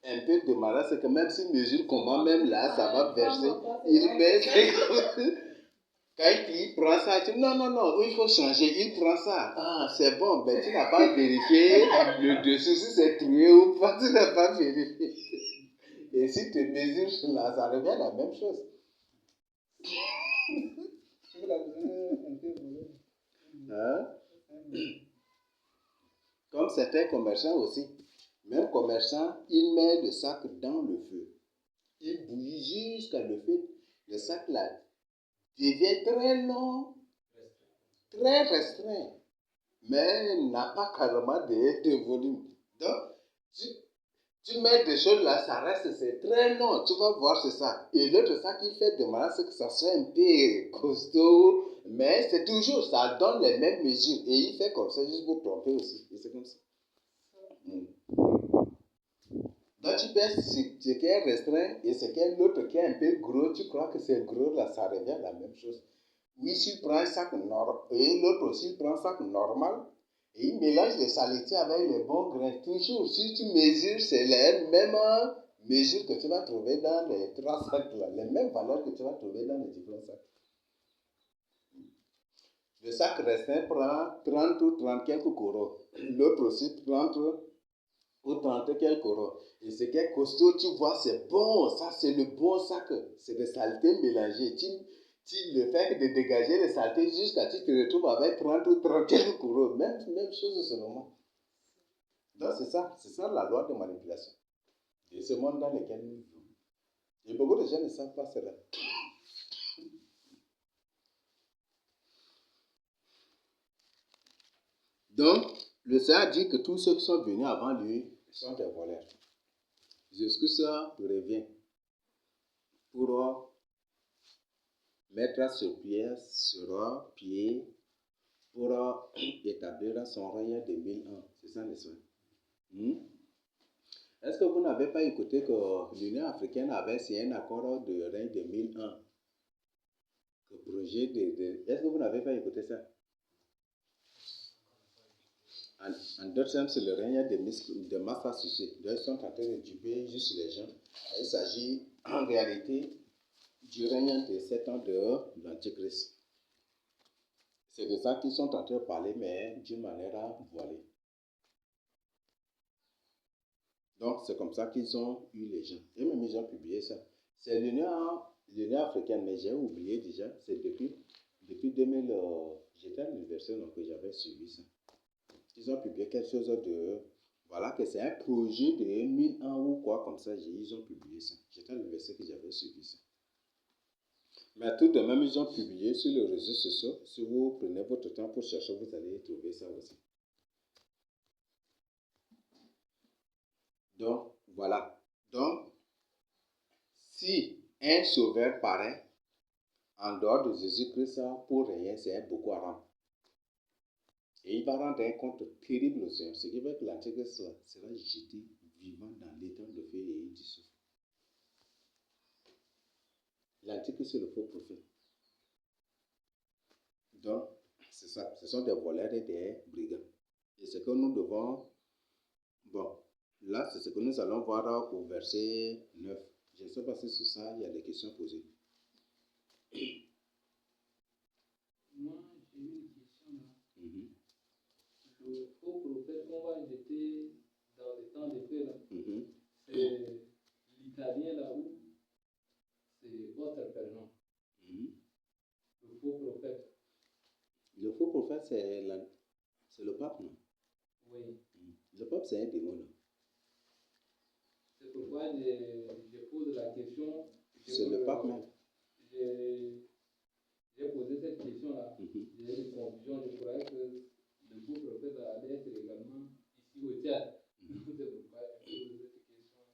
un peu de malade, c'est que même s'il mesure comment, même là, ça va verser, il met, quand il prend ça, il dit non, il faut changer, il prend ça, ah, c'est bon, ben tu n'as pas vérifié le dessus, si c'est troué ou pas, tu n'as pas vérifié. Et si tu mesures là, ça revient la même chose. Hein? Comme certains commerçants aussi. Même commerçant, il met le sac dans le feu. Il bouillit jusqu'à le feu. Le sac là devient très long, très restreint, mais n'a pas carrément de volume. Donc, tu mets des choses là, ça reste, c'est très long, tu vas voir, c'est ça. Et l'autre sac, il fait de malade, c'est que ça soit un peu costaud, mais c'est toujours, ça donne les mêmes mesures. Et il fait comme ça, juste pour tromper aussi. Et c'est comme ça. Donc tu pèses ce qui est restreint et ce qui est l'autre qui est un peu gros, tu crois que c'est gros, là, ça revient la même chose. Oui, s'il prend un sac normal, et l'autre aussi prend un sac normal, et il mélange les saletés avec les bons grains. Toujours, si tu mesures, c'est les mêmes mesures que tu vas trouver dans les 3 sacs là, les mêmes valeurs que tu vas trouver dans les différents sacs. Le sac restreint prend 30 ou 30 quelques coraux. L'autre aussi 30 ou 30 quelques euros. Et ce qui est costaud, tu vois, c'est bon. Ça, c'est le bon sac. C'est des saletés mélangées. Tu le fais de dégager les saletés jusqu'à ce que tu te retrouves avec 30 ou 30 quelques euros. Même chose en ce moment. Donc, c'est ça la loi de manipulation. Et ce monde dans lequel nous vivons. Et beaucoup de gens ne savent pas cela. Donc, le Seigneur dit que tous ceux qui sont venus avant lui sont des voleurs. Jusqu'à ça revient pour mettre sur pied pour établir son règne de 1000 ans. C'est ça le soin. Est-ce que vous n'avez pas écouté que l'Union africaine avait signé un accord de règne de 1000 ans? Est-ce que vous n'avez pas écouté ça? En d'autres termes, c'est le règne de Massachusetts. Ils sont en train de duper juste les gens. Il s'agit en réalité du règne de 7 ans de l'Antichrist. C'est de ça qu'ils sont en train de parler, mais d'une manière voilée. Donc, c'est comme ça qu'ils ont eu les gens. Et même ils ont publié ça. C'est l'Union africaine, mais j'ai oublié déjà. C'est depuis 2000, j'étais à l'université, donc j'avais suivi ça. Ils ont publié quelque chose de... Voilà, que c'est un projet de 1000 ans ou quoi comme ça. Ils ont publié ça. J'étais à l'université que j'avais suivi ça. Mais tout de même, ils ont publié sur les réseaux sociaux. Si vous prenez votre temps pour chercher, vous allez trouver ça aussi. Donc, voilà. Donc, si un sauveur paraît en dehors de Jésus-Christ pour rien, c'est un Boko Haram. Et il va rendre un compte terrible au Seigneur. Ce qui veut que l'Antichrist sera jeté vivant dans l'étang de feu et du souffle. L'Antichrist, c'est le faux prophète. Donc, c'est ça. Ce sont des voleurs et des brigands. Et ce que nous devons... Bon, là, c'est ce que nous allons voir au verset 9. Je ne sais pas si sur ça, il y a des questions posées. Moi, j'ai une question là. Le faux prophète qu'on va jeter dans le temps de feu là, c'est l'italien là où c'est votre prénom. Le faux prophète. Le faux prophète, c'est le pape, non? Oui. Le pape, c'est un démon, non? C'est pourquoi je pose la question. C'est le pape même. J'ai posé cette question-là. J'ai eu une confusion. Je croyais que le faux prophète allait être également ici au théâtre. C'est pourquoi j'ai posé cette question.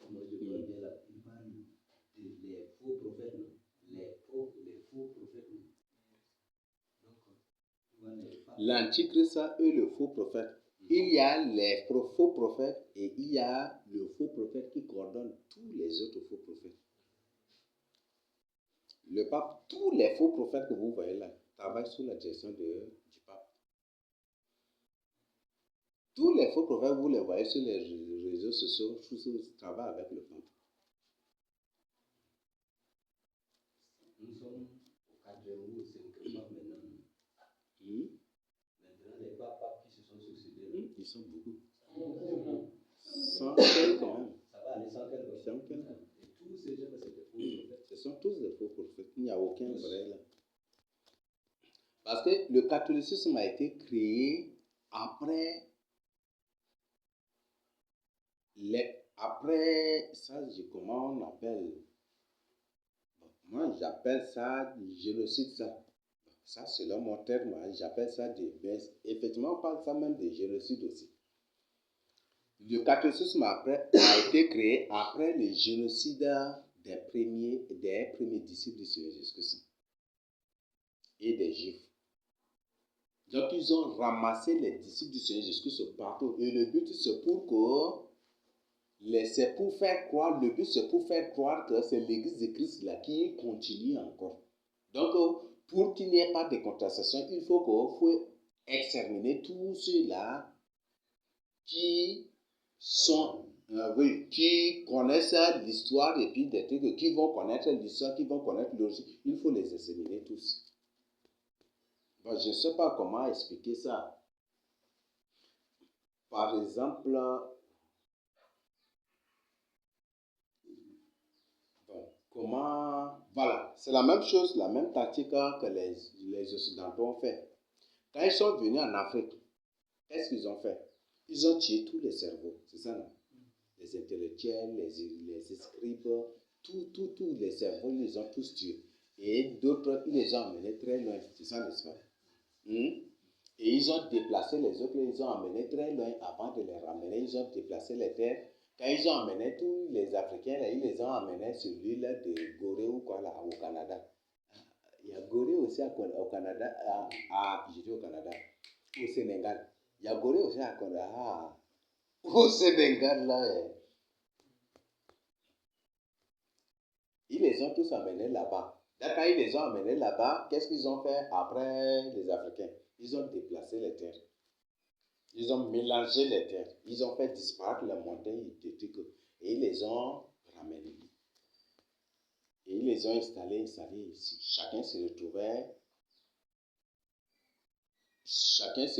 Moi, je vois bien là. Il parle des faux prophètes, non? Les faux prophètes, non? Donc, l'Antichrist est le faux prophète. Il y a les faux prophètes et il y a le faux prophète qui coordonne tous les autres faux prophètes. Le pape, tous les faux prophètes que vous voyez là, travaillent sous la direction du pape. Tous les faux prophètes, vous les voyez sur les réseaux sociaux, travaillent avec le pape. nous sommes au 4e ou au 5e pape maintenant. Maintenant, les papes qui se sont succédés, ils sont beaucoup. 100 quand même. Ça va aller 100 quelques. Et tous ces gens, c'est des faux prophètes. Ce sont tous des faux prophètes. Il n'y a aucun vrai là. Parce que le catholicisme a été créé après ça, comment on appelle? Moi, j'appelle ça génocide, ça. Ça, c'est là mon terme, j'appelle ça effectivement, on parle ça même de génocide aussi. Le catholicisme a été créé après le génocide des premiers disciples du Seigneur Jésus-Christ et des Juifs. Donc, ils ont ramassé les disciples du Seigneur Jésus-Christ partout. Et le but, c'est pour faire croire que c'est l'Église de Christ là qui continue encore. Donc, pour qu'il n'y ait pas de contestation, il faut exterminer tous ceux-là qui qui connaissent l'histoire et puis des trucs, qui vont connaître l'histoire, qui vont connaître l'origine. Il faut les exterminer tous. Bon, je ne sais pas comment expliquer ça. par exemple, voilà, c'est la même chose, la même tactique que les Occidentaux ont fait. Quand ils sont venus en Afrique, qu'est-ce qu'ils ont fait? Ils ont tué tous les cerveaux, c'est ça, non? Les intellectuels, les scribes, tous les cerveaux, ils les ont tous tués. Et d'autres, ils les ont emmenés très loin, c'est ça, n'est-ce pas? Et ils ont déplacé les autres, ils ont emmenés très loin avant de les ramener, ils ont déplacé les terres. Quand ils ont emmené tous les Africains, là, ils les ont emmenés sur l'île de Gorée ou quoi, là, au Canada. Il y a Gorée aussi au Canada, je dis au Canada, au Sénégal. Il y a Gorée aussi à Canada, au Sénégal, là. Ils les ont tous emmenés là-bas. Là, quand ils les ont emmenés là-bas, qu'est-ce qu'ils ont fait après les Africains? Ils ont déplacé les terres. Ils ont mélangé les terres. Ils ont fait disparaître les montagnes et ils les ont ramenés. Et ils les ont installés ici. Chacun se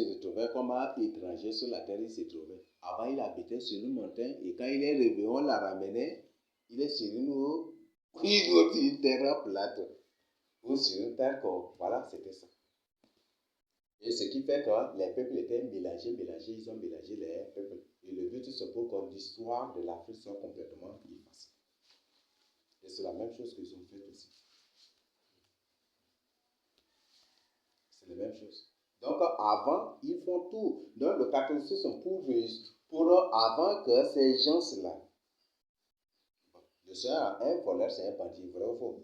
retrouvait comme un étranger sur la terre, il se trouvait. Avant, il habitait sur une montagne et quand il est revenu, on l'a ramené. Il est sur une terre plate. Ou sur une terre comme, voilà, c'était ça. Et ce qui fait que les peuples étaient mélangés, ils ont mélangé les peuples. Et le but, c'est pour que l'histoire de l'Afrique soit complètement effacée. Et c'est la même chose qu'ils ont fait aussi. C'est la même chose. Donc, avant, ils font tout. Donc, le catholicisme, avant que ces gens-là, le Seigneur, un voleur, c'est un bandit, vrai ou faux?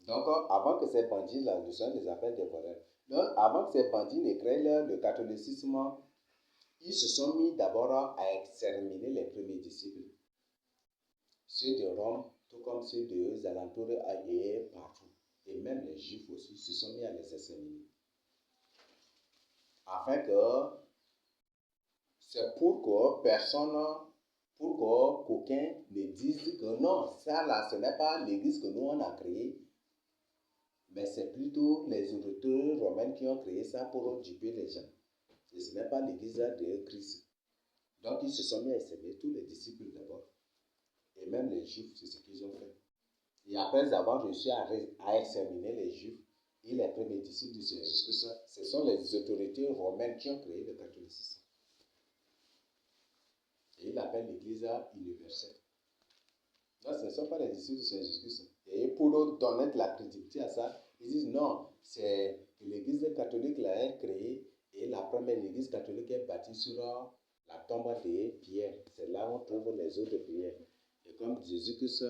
Donc, avant que ces bandits-là, le Seigneur les appelle des voleurs. Donc, avant que ces bandits ne créent le catholicisme, ils se sont mis d'abord à exterminer les premiers disciples. Ceux de Rome, tout comme ceux des alentours et partout. Et même les Juifs aussi se sont mis à les exterminer. Afin que, c'est pour qu'aucun ne dise que non, ça là, ce n'est pas l'église que nous on a créée, mais c'est plutôt les autorités romaines qui ont créé ça pour duper les gens. Et ce n'est pas l'église de Christ. Donc ils se sont mis à exterminer tous les disciples d'abord. Et même les Juifs, c'est ce qu'ils ont fait. Et après avoir réussi à exterminer les Juifs et les premiers disciples du Seigneur Jésus-Christ, ce sont les autorités romaines qui ont créé le catholicisme. Et ils l'appellent l'église universelle. Non, ce ne sont pas les disciples du Seigneur Jésus-Christ. Et pour donner de la crédibilité à ça, ils disent non, c'est l'église catholique l'a créée et la première église catholique est bâtie sur la tombe de Pierre. C'est là où on trouve les autres prières. Et comme Jésus-Christ,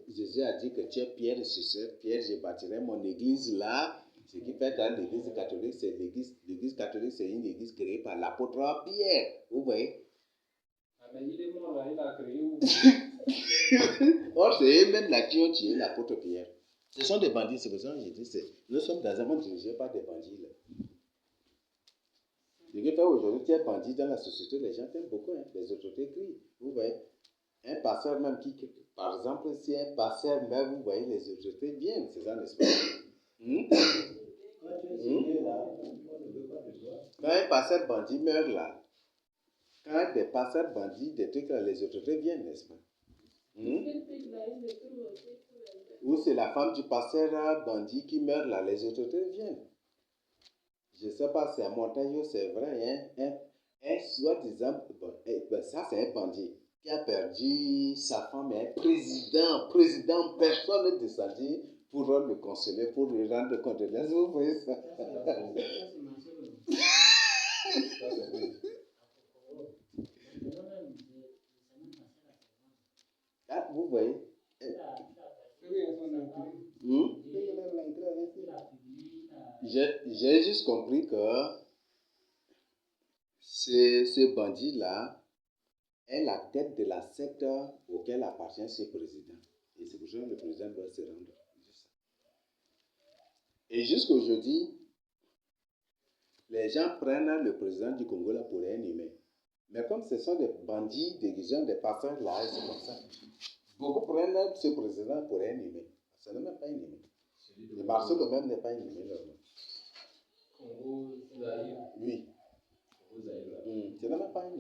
Jésus a dit que tu es Pierre, sur cette pierre, je bâtirai mon église là. Ce qui fait que l'église catholique, c'est l'église catholique, c'est une église créée par l'apôtre Pierre. Vous voyez? Mais il est mort là, il a créé où? Or, c'est eux-mêmes là qui ont tué l'apôtre Pierre. Ce sont des bandits, c'est pour ça que je dis, nous sommes dans un monde dirigé par des bandits là. Ce qui fait aujourd'hui, tu es bandit dans la société, les gens t'aiment beaucoup, hein, les autorités crient. Vous voyez? Un pasteur même par exemple, si un pasteur meurt, vous voyez, les autorités viennent, c'est ça, n'est-ce pas? Quand un pasteur bandit meurt là, quand des pasteurs bandits, des trucs là, les autorités viennent, n'est-ce pas? Ou c'est la femme du pasteur bandit qui meurt là, les autorités viennent. Je ne sais pas si à Montaigne c'est vrai, hein? Un soi-disant, ça c'est un bandit qui a perdu sa femme, un président, personne n'est descendu pour le consoler, pour lui rendre compte. Vous voyez ça? Ah, vous voyez? J'ai juste compris que ce bandit-là est la tête de la secte auquel appartient ce président. Et c'est pour ça que le président doit se rendre. Et jusqu'aujourd'hui, les gens prennent le président du Congo là pour un humain. Mais comme ce sont des bandits déguisés, des pasteurs là, c'est comme ça. Beaucoup prennent ce président pour un humain. Ce n'est même pas un humain. Le Marcelo même n'est pas un humain. Congo, Zaïre. Oui. Ce n'est même pas un humain.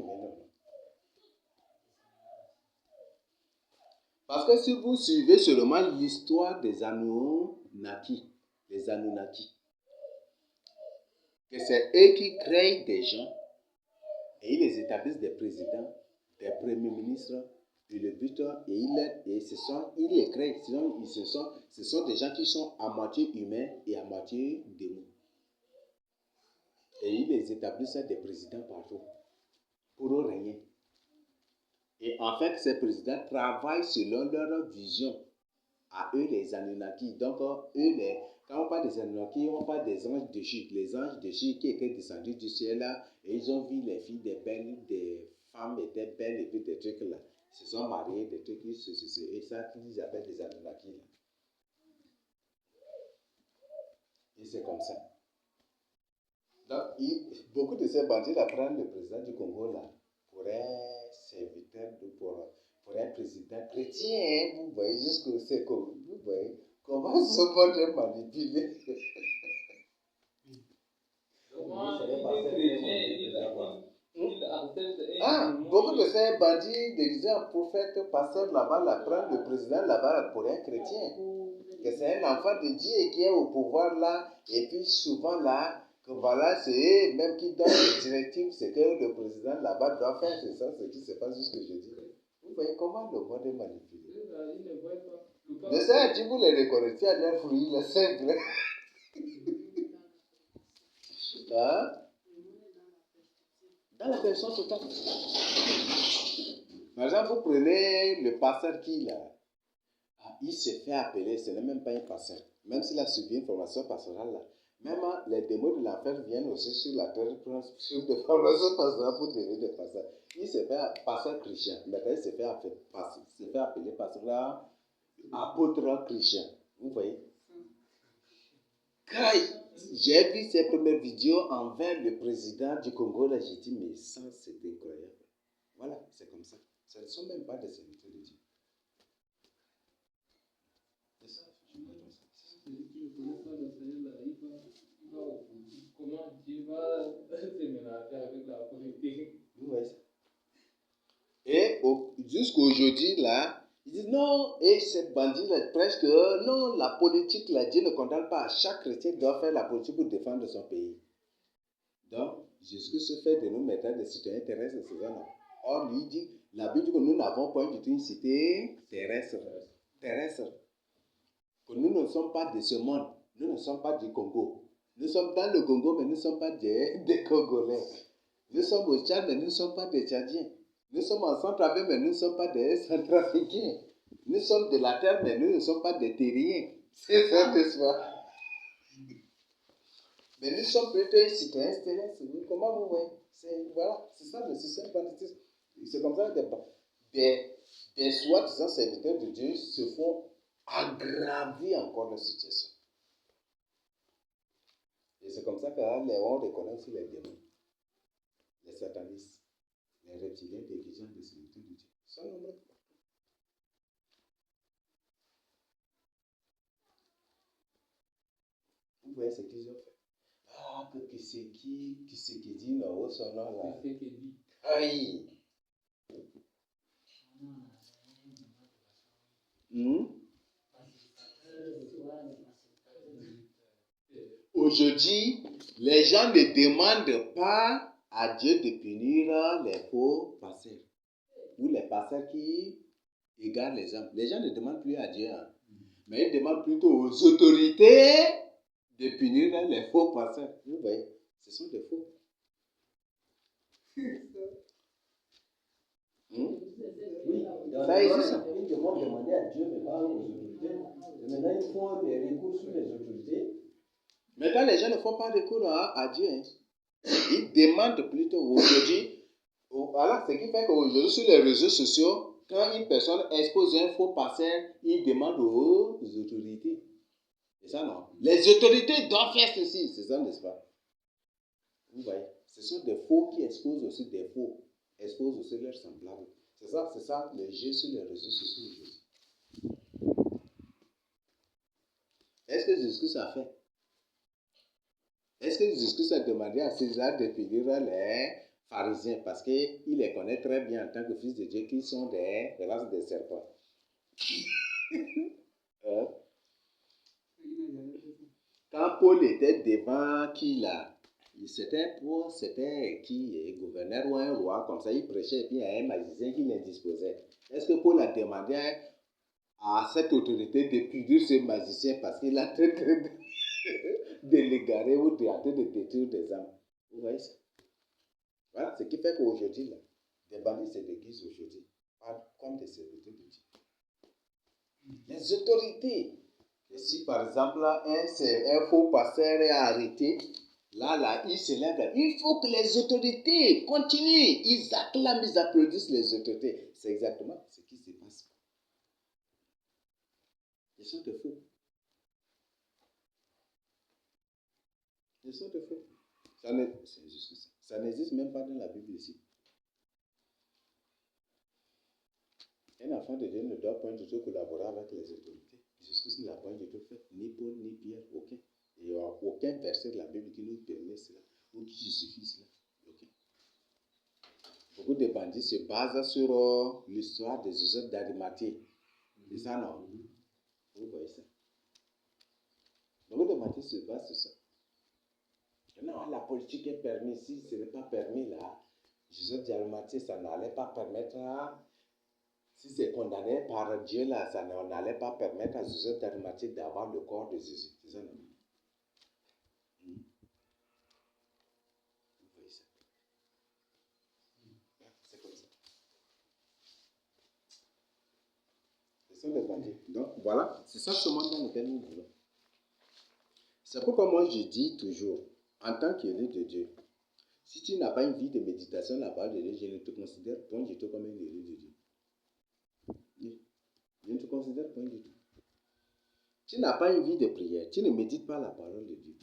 Parce que si vous suivez seulement l'histoire des Anunnaki, les Anunnaki, que c'est eux qui créent des gens et ils les établissent des présidents, des premiers ministres, et le but, ils les créent. Ce sont des gens qui sont à moitié humains et à moitié démons. Et ils les établissent des présidents partout pour régner. Et en fait, ces présidents travaillent selon leur vision. À eux, les Anunnaki. Donc, quand on parle des Anunnaki, on parle des anges déchus. Les anges déchus qui étaient descendus du ciel, et ils ont vu les filles des femmes étaient belles, et puis des trucs là. Ils se sont mariés, des trucs, et ça qu'ils appellent des Anunnaki. Là. Et c'est comme ça. Donc, beaucoup de ces bandits là prennent le président du Congo là pour un serviteur, pour un président chrétien. Vous voyez jusqu'où c'est que vous voyez comment ce monde est manipulé. Comment il est chrétien, il accepte beaucoup de ces bandits déguisés en prophètes, pasteurs là-bas, là, prennent le président là-bas pour un chrétien. Que c'est un enfant de Dieu qui est au pouvoir là, et puis souvent là, que voilà, c'est eux même qui donnent les directives, c'est que le président là-bas doit faire, c'est ça, ce qui se passe, juste que je dis. Vous voyez comment le monde est manipulé. Il ne voit pas. De ça, tu vous les reconnaissez à leurs fruits, le simple. Hein? Dans la personne totale. Par exemple, vous prenez le pasteur qui là, il se fait appeler, ce n'est même pas un pasteur. Même s'il a suivi une formation pastorale là, même les démons de l'enfer viennent aussi sur la terre pour suivre des formations pastorales pour devenir des pasteurs. Il se fait pasteur chrétien. Maintenant, il se fait appeler pasteur apôtre chrétien. Vous voyez? Quand j'ai vu ces premières vidéos envers le président du Congo, là, j'ai dit, mais ça, c'est incroyable. Voilà, c'est comme ça. Ce ne sont même pas des serviteurs de Dieu. C'est ça, je crois comme ça. Celui qui ne connaît pas le Seigneur, là, il va opposer. Comment Dieu va se mélanger avec la politique? Vous voyez ça? Et jusqu'aujourd'hui, là, ils disent non, et ces bandits-là, presque, non, la politique, là, Dieu ne condamne pas. Chaque chrétien doit faire la politique pour défendre son pays. Donc, Jésus se fait de nous mettre des citoyens terrestres, c'est ça, non? Or, lui dit, la Bible dit que nous n'avons pas du tout une cité terrestre. Que nous ne sommes pas de ce monde. Nous ne sommes pas du Congo. Nous sommes dans le Congo, mais nous ne sommes pas des Congolais. Nous sommes au Tchad, mais nous ne sommes pas des Tchadiens. Nous sommes en Centrafrique, mais nous ne sommes pas des Centrafricains. Nous sommes de la terre, mais nous ne sommes pas des terriens. C'est ça, n'est-ce pas? Mais nous sommes plutôt des citoyens terrestres. Comment vous voyez? Voilà, c'est ça le système banditisme. C'est comme ça que des soi-disant serviteurs de Dieu se font aggraver encore la situation. Et c'est comme ça qu'on reconnaît aussi les démons, les satanistes, les reptiliens déguisés des serviteurs de Dieu. Ils sont nombreux partout. Vous voyez ce qu'ils ont fait? Ah, que c'est qui dit non, son nom là. C'est ce qu'il dit. Aïe! Aujourd'hui, les gens ne demandent pas à Dieu de punir les faux pasteurs ou les pasteurs qui égarent les hommes. Les gens ne demandent plus à Dieu, hein, mais ils demandent plutôt aux autorités de punir les faux pasteurs. Vous voyez, ce sont des faux. Oui, dans Ça le existe. Ils demandent demander à Dieu, mais pas aux autorités. Et maintenant, ils font des recours sur les autorités. Maintenant, les gens ne font pas recours à Dieu. Hein. Ils demandent plutôt aujourd'hui. Voilà, ce qui fait qu'aujourd'hui, sur les réseaux sociaux, quand une personne expose un faux pasteur, il demande aux autorités. C'est ça, non? Les autorités doivent faire ceci. C'est ça, n'est-ce pas? Vous voyez, ce sont des faux qui exposent aussi des faux, exposent aussi leurs semblables. C'est ça, le jeu sur les réseaux sociaux aujourd'hui. Est-ce que Jésus a fait? Est-ce que Jésus a demandé à César de punir les pharisiens parce qu'il les connaît très bien en tant que fils de Dieu qui sont des races de serpents? Hein? Il n'a jamais fait ça. Quand Paul était devant qui là, c'était qui, gouverneur ou un roi, comme ça, il prêchait, et puis il y a un magicien qui l'indisposait. Est-ce que Paul a demandé à cette autorité de punir ce magicien parce qu'il a traité de l'égarer ou de détruire des âmes? Vous voyez ça? Voilà, ce qui fait qu'aujourd'hui, là, des bandits se déguisent aujourd'hui comme des serviteurs de Dieu. Les autorités. Et si par exemple un faux pasteur est arrêté, là, il se lève. Il faut que les autorités continuent. Ils acclament, ils applaudissent les autorités. C'est exactement ce qui se passe. Ils sont de faux. Ils sont de faux. Ça n'existe même pas dans la Bible ici. Un enfant de Dieu ne doit point du tout collaborer avec les autorités. Jésus-Christ n'a point du tout fait, ni Paul, ni Pierre, aucun. Et il n'y a aucun verset de la Bible qui nous permet cela, ou qui justifie cela. Okay. Beaucoup de bandits se basent sur l'histoire des Joseph d'Arimathie. C'est ça, non? Vous voyez ça? Beaucoup de bandits se basent sur ça. Non, la politique est permise. Si ce n'est pas permis, là, Joseph d'Arimathie, ça n'allait pas permettre à... Si c'est condamné par Dieu, là, ça n'allait pas permettre à Joseph d'Arimathie d'avoir le corps de Jésus. C'est ça, non? Vous voyez ça? C'est comme ça. Ce sont des bandits. Donc, voilà, c'est ça ce monde dans lequel nous vivons. C'est pourquoi moi je dis toujours, en tant qu'élu de Dieu, si tu n'as pas une vie de méditation de la parole de Dieu, je ne te considère point du tout comme un élu de Dieu. Je ne te considère point du tout. Tu n'as pas une vie de prière, tu ne médites pas la parole de Dieu.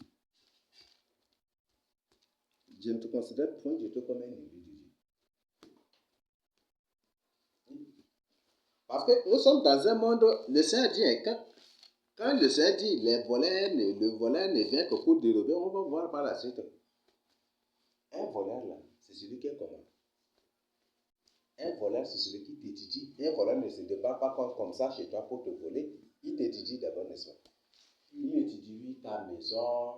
Je ne te considère point du tout comme un élu de Dieu. Parce que nous sommes dans un monde, le Seigneur dit, quand le Seigneur dit, le voleur ne vient que pour dérober, on va voir par la suite. Un voleur là, c'est celui qui est comment? Un voleur, c'est celui qui t'étudie. Un voleur ne se débat pas comme ça chez toi pour te voler. Il t'étudie d'abord, n'est-ce pas? Il étudie ta maison,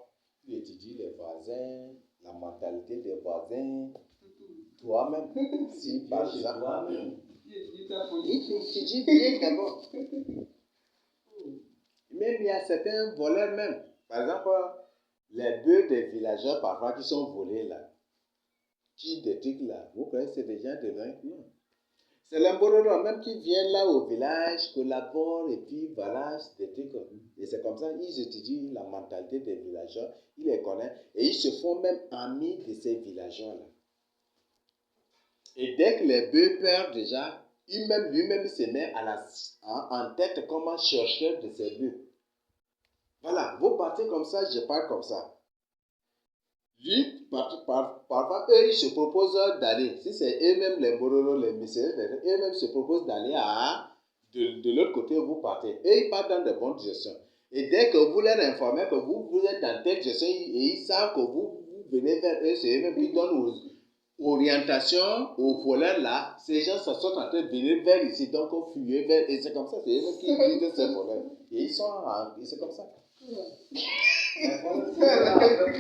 il étudie les voisins, la mentalité des voisins, toi-même. Si par exemple, toi-même. Il t'étudie bien d'abord. Même il y a certains voleurs même. Par exemple, les bœufs des villageois parfois qui sont volés là, qui détruisent là. Vous croyez que c'est des gens de loin? Non. C'est l'Ambororo même qui vient là au village, collabore et puis voilà, des trucs. Et c'est comme ça, ils étudient la mentalité des villageois, ils les connaissent et ils se font même amis de ces villageois-là. Et dès que les bœufs perdent déjà, lui-même se met en tête comment chercher de ces bœufs. Voilà, vous partez comme ça, je pars comme ça. Lui, parfois, eux, ils se proposent d'aller. Si c'est eux-mêmes les Bororo, les missionnaires, eux-mêmes se proposent d'aller de l'autre côté, vous partez. Et ils partent dans de bonnes directions. Et dès que vous leur informez que vous êtes dans telle direction, et ils savent que vous venez vers eux, c'est eux-mêmes qui donnent orientation aux voleurs là. Ces gens sont en train de venir vers ici, donc on fuit vers. Et c'est comme ça, c'est eux-mêmes qui guident ces voleurs. Et c'est comme ça.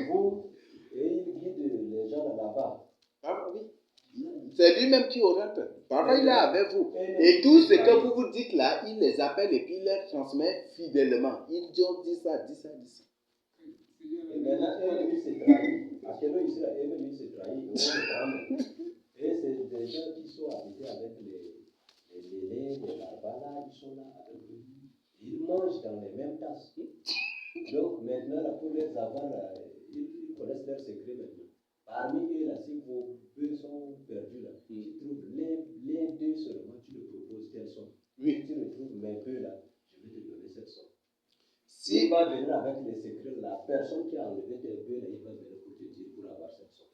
Vous, et il guide les gens là-bas. Ah oui. C'est lui-même qui oriente. Parfois, il est avec vous. Et tout ce que vous vous dites là, il les appelle et puis il les transmet fidèlement. Il dit ça. Et maintenant, eux-mêmes, ils se trahissent. Actuellement, ici, eux-mêmes, ils se trahissent. Et c'est des gens qui sont habités avec les laits, les barbala, ils sont là avec eux. Ils mangent dans les mêmes tasses. Donc, maintenant, là, pour les avoir, ils connaissent leurs secrets maintenant. Parmi eux, là, si vos bœufs sont perdus, là, tu trouves l'un d'eux seulement, tu le proposes telle somme. Oui. Si tu retrouves mes bœufs, là, je vais te donner cette somme. Si Il va venir avec les secrets, la personne qui a enlevé tes bœufs, là, il va venir pour te dire pour avoir cette somme.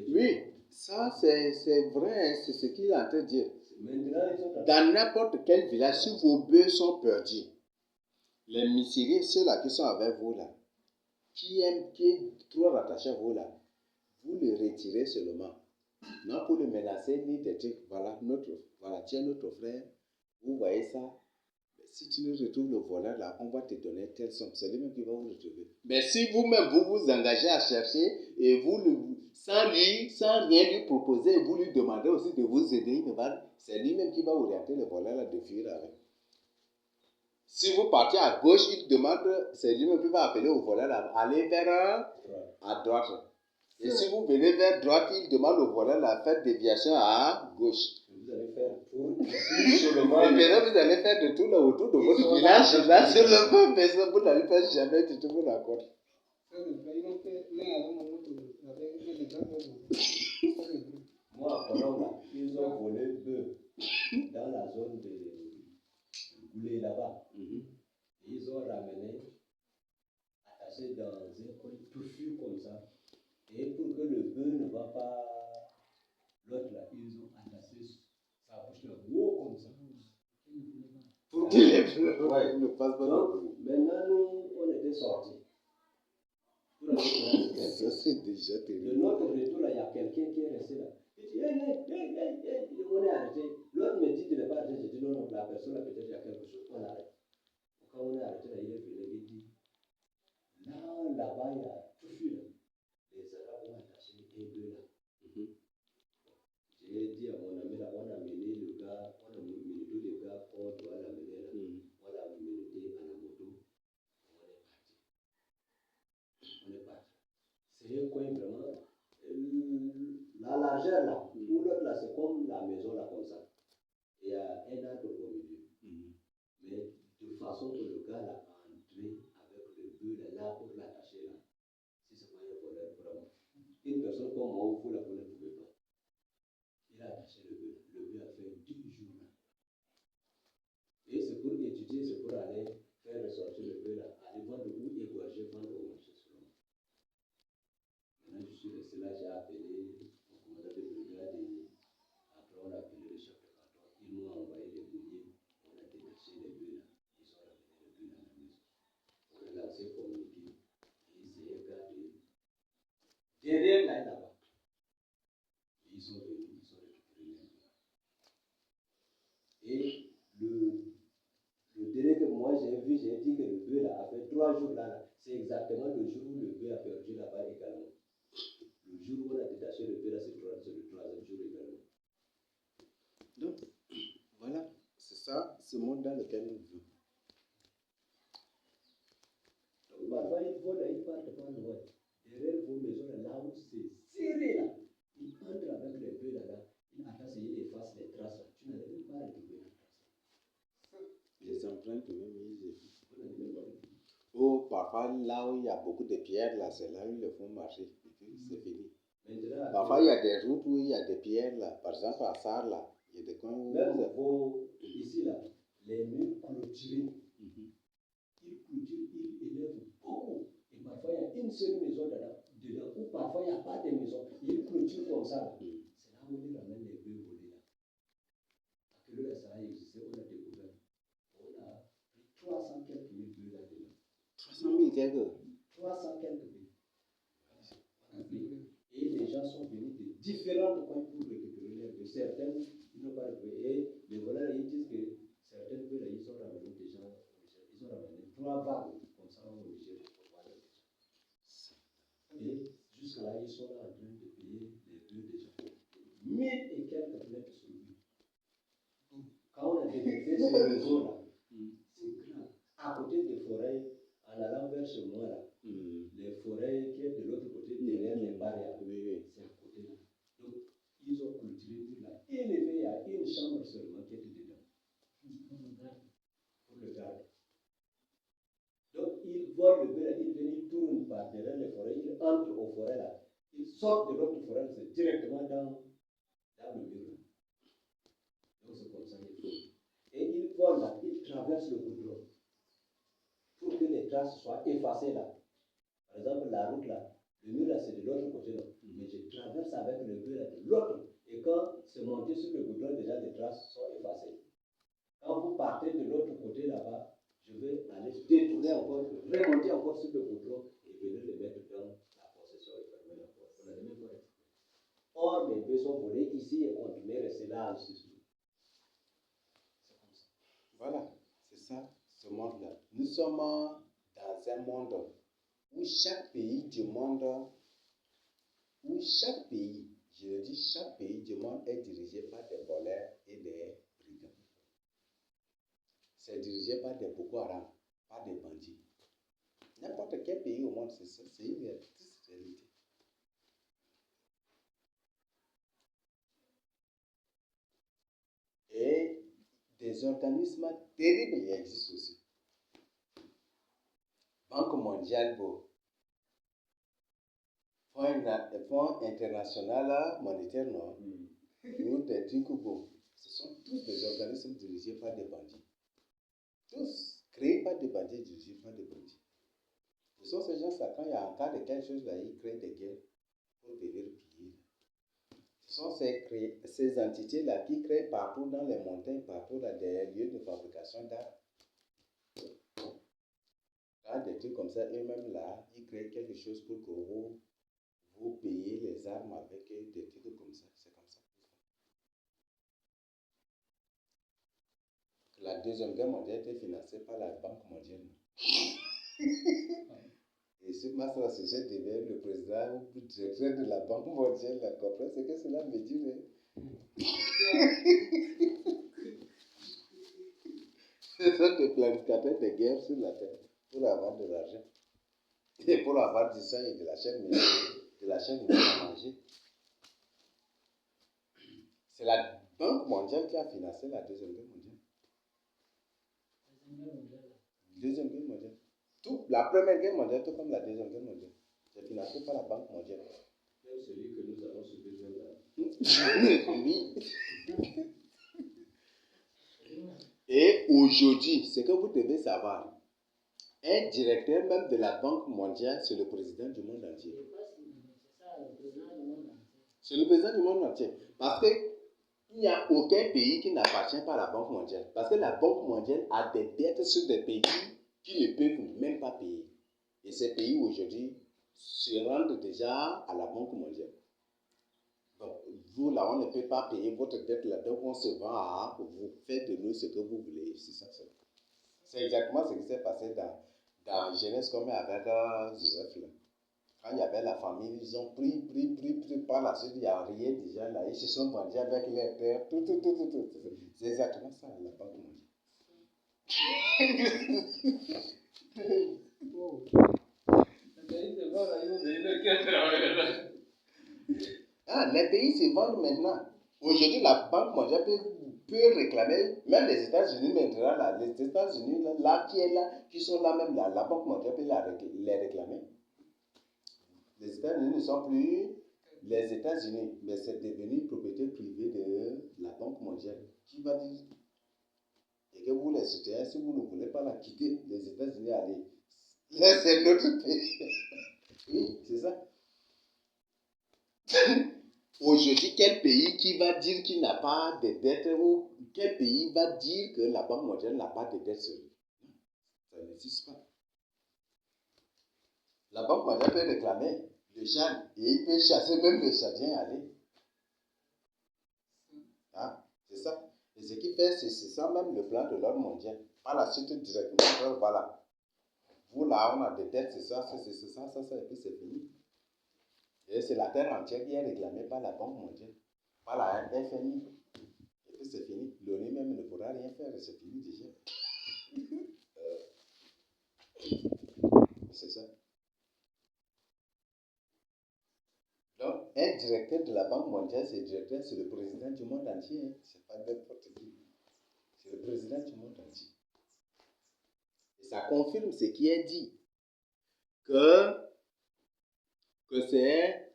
Oui, ça c'est vrai, c'est ce qu'il est en train de dire. Maintenant, Dans n'importe quel village, si vos bœufs sont perdus, les misérieux, ceux-là qui sont avec vous là, qui est trop rattaché à vous là, vous le retirez seulement. Non pour le menacer ni des trucs. Voilà, tiens notre frère, Vous voyez ça? Si tu ne retrouves le voleur là, on va te donner telle somme. C'est lui-même qui va vous retrouver. Mais si vous-même, vous vous engagez à chercher et sans rien lui proposer, et vous lui demandez aussi de vous aider, c'est lui-même qui va orienter le voleur là de fuir avec. Si vous partez à gauche, il demande, c'est lui-même qui va appeler au voleur là, allez vers à droite. Et si vous venez vers droite, il demande au voleur la fête déviation à gauche. Vous allez faire tour ici sur le Et monde. maintenant, vous allez faire de tout là autour de votre village, là sur le pont, mais ça, vous n'allez pas jamais du tout vous raconter. Moi, à Colombe, ils ont volé bœufs dans la zone de Goulé là-bas. Ils ont ramené, attaché dans un coin touffu comme ça. Et pour que le bœuf ne va pas l'autre là, ils ont attaché sa bouche là, haut comme ça. Pour qu'il ne passe pas Donc, de bruit. maintenant, nous, on était sortis. Pour aller dans la Ça, c'est déjà De terrible. notre retour, là, il y a quelqu'un qui est resté là. Il dit, hey, on est arrêté. L'autre me dit de ne pas arrêter. Je dis, non, la personne là, peut-être il y a quelque chose. On arrête. Quand on est arrêté, là, il est venu, il dit, là-bas, il y a tout fui là. Les Arabes ont attaché un deux là. J'ai dit à mon ami là, on a amené le gars, on a amené tous les gars qu'on doit l'amener là. On l'a amené à la moto. On est parti. C'est un coin vraiment. La largeur là, où l'autre là, c'est comme la maison là, comme ça. Il y a un arbre au milieu. Mais de façon que le gars là a entré avec le bœuf là pour l'attacher là. Si c'est pas un voleur, vraiment. Une personne comme moi, vous là, vous ne pouvez pas. Il a attaché le bœuf. Le bœuf a fait 2 jours là. Et c'est pour étudier, c'est pour aller faire ressortir le bœuf là, aller vendre ou égorger, vendre au marché seulement. Maintenant, je suis resté là, j'ai appelé mon commandant de brigade et après on a appelé le chef de canton. Ils m'ont envoyé des bouliers, on a détaché les bœufs là, ils ont ramené le bœuf dans la maison. On a lancé communiqué et ils s'est gardé derrière là-bas. Ils sont venus, ils ont récupéré les bœufs. Et le délai que moi j'ai vu, j'ai dit que le bœuf là a fait 3 jours là, c'est exactement le jour où le bœuf a perdu là-bas également. Le jour où on a détaché le bœuf là, c'est le 3e jour également. Donc, voilà, c'est ça, ce monde dans lequel on vit. Donc, parfois, ils volent et ils partent pas loin. Derrière vos maisons, là où c'est serré, là, ils entrent avec les bœufs là, ils attachent et ils effacent les traces là. Tu n'allais même pas retrouver les traces. Les empreintes même, ou parfois là où il y a beaucoup de pierres, là, c'est là où ils le font marcher. Et puis, c'est fini. Maintenant, Parfois, il y a des routes où il y a des pierres, là. Par exemple, à Sarre, là, il y a des coins où... même ici, là, les murs clôturés, ils clôturent, ils élèvent beaucoup. Et parfois, il y a une seule maison dedans, ou parfois, il n'y a pas de maison. Ils clôturent comme ça. Là. C'est là où ils ramènent les bœufs volés. Là. À quelle heure ça a existé, on a découvert. On a pris 300 quelques mille bœufs là-dedans. 300 000 quelques. 300 quelques bœufs. On a pris. Et les gens sont venus de différents coins pour récupérer les bœufs. Certains, ils n'ont pas récupéré. Et les voleurs, ils disent que certains bœufs, là, ils ont ramené des gens au Niger. Ils ont ramené 3 vagues comme ça au Niger pour voir les gens. Et jusqu'à là, ils sont là en train de payer les bœufs des gens. 1000 et quelques plaintes sur lui. Quand on a détecté ce réseau-là, c'est grave. À côté des forêts, en allant vers ce mois-là, les forêts qui est de l'autre côté, derrière les barrières, c'est à côté là. Donc, ils ont clôturé tout là. Élevé, il y a une chambre seulement qui était dedans. Pour le garder. Donc, ils volent le bœuf, ils viennent, ils tournent par derrière les forêts, ils entrent aux forêts là. Ils sortent de l'autre forêt, c'est directement dans le mur là. Donc, c'est comme ça qu'ils font. Et ils volent là, ils traversent le goudron pour que les traces soient effacées là. Par exemple, la route là, le mur là, c'est de l'autre côté là. Mais je traverse avec le bœuf là de l'autre. Et quand c'est monté sur le goudron, déjà les traces sont effacées. Quand vous partez de l'autre côté là-bas, je vais aller détourner encore, remonter encore sur le goudron et venir le mettre dans la possession et fermer la porte. On n'allait même pas être. Or, mes bœufs sont volés ici et continuer à rester là en Suisse. C'est comme ça. ça, ce monde-là. Nous sommes dans un monde où chaque pays du monde, je le dis, chaque pays du monde est dirigé par des voleurs et des brigands. C'est dirigé par des Boko Haram, par des bandits. N'importe quel pays au monde, c'est ça, c'est une réalité. Et des organismes terribles existent aussi. Banque mondiale, Fonds international monétaire, non? Ou des trucs beaux. Ce sont tous des organismes dirigés par des bandits. Tous créés par des bandits, dirigés par des bandits. Ce sont ces gens-là, quand il y a un cas de quelque chose, là, ils créent des guerres pour venir piller. Ce sont ces entités-là qui créent partout dans les montagnes, partout dans des lieux de fabrication d'armes. Quand des trucs comme ça, eux-mêmes là, ils créent quelque chose pour que vous payez les armes avec des trucs comme ça. C'est comme ça. La Deuxième Guerre mondiale était financée par la Banque mondiale. Et sur ma stratégie devient le président ou le directeur de la Banque mondiale. La comprenez ce que cela veut dire? Ce sont des planificateurs de guerre sur la terre pour avoir de l'argent. Et pour avoir du sang et de la chair à manger. C'est la Banque mondiale qui a financé la Deuxième Guerre mondiale. Deuxième Guerre mondiale. La Première Guerre mondiale, tout comme la Deuxième Guerre mondiale, c'est financé par la Banque mondiale. Même celui que nous avons subi là. Oui. Et aujourd'hui, ce que vous devez savoir, un directeur même de la Banque mondiale, c'est le président du monde entier. C'est le président du monde entier. Parce qu'il n'y a aucun pays qui n'appartient pas à la Banque mondiale. Parce que la Banque mondiale a des dettes sur des pays qui ne peuvent même pas payer. Et ces pays aujourd'hui se rendent déjà à la Banque mondiale. Donc, vous là, on ne peut pas payer votre dette là, donc on se vend à vous faites de nous ce que vous voulez. C'est ça. C'est exactement ce qui s'est passé dans Genèse comme avec Joseph là. Quand il y avait la famille, ils ont pris par la suite, il n'y a rien déjà là, ils se sont vendus avec les terres, tout. C'est exactement ça, la Banque mondiale. Les pays se vendent maintenant. Aujourd'hui, la Banque mondiale peut réclamer, même les États-Unis maintenant, là, les États-Unis là, qui sont là même, là, la Banque mondiale peut les réclamer. Les États-Unis ne sont plus les États-Unis, mais c'est devenu propriété privée de la Banque mondiale. Qui va dire et que vous, les citoyens, si vous ne voulez pas la quitter, les États-Unis, allez. Là, c'est notre pays. Oui, c'est ça. Aujourd'hui, quel pays qui va dire qu'il n'a pas de dette ou quel pays va dire que la Banque mondiale n'a pas de dette sur lui? Ça n'existe pas. La Banque mondiale peut réclamer le Tchad et il peut chasser même les Tchadiens aller. C'est ça. Et ce qui fait, c'est ça même le plan de l'ordre mondial. Par la suite, directement, voilà. Vous là, on a des dettes, c'est ça, et puis c'est fini. Et c'est la terre entière qui est réclamée par la Banque mondiale, par la FMI. Et puis c'est fini. L'ONU même ne pourra rien faire, c'est fini déjà. C'est ça. Donc, un directeur de la Banque mondiale, c'est le président du monde entier. Hein. C'est pas n'importe qui. C'est le président du monde entier. Et ça confirme ce qui est dit. Que c'est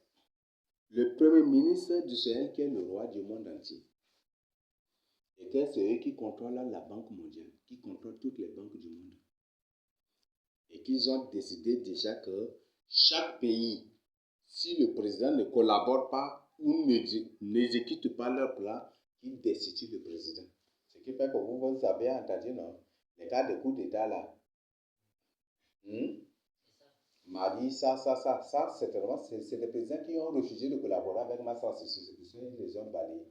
le premier ministre d'Israël qui est le roi du monde entier. Et que c'est eux qui contrôlent la Banque mondiale, qui contrôlent toutes les banques du monde. Et qu'ils ont décidé déjà que chaque pays, si le président ne collabore pas ou n'exécute pas leur plan, qu'ils destituent le président. Ce qui fait que vous avez entendu, non? Les cas de coup d'État là. Mali, ça, certainement, c'est les présidents qui ont refusé de collaborer avec Massa Sissoco. Ils les ont balayés,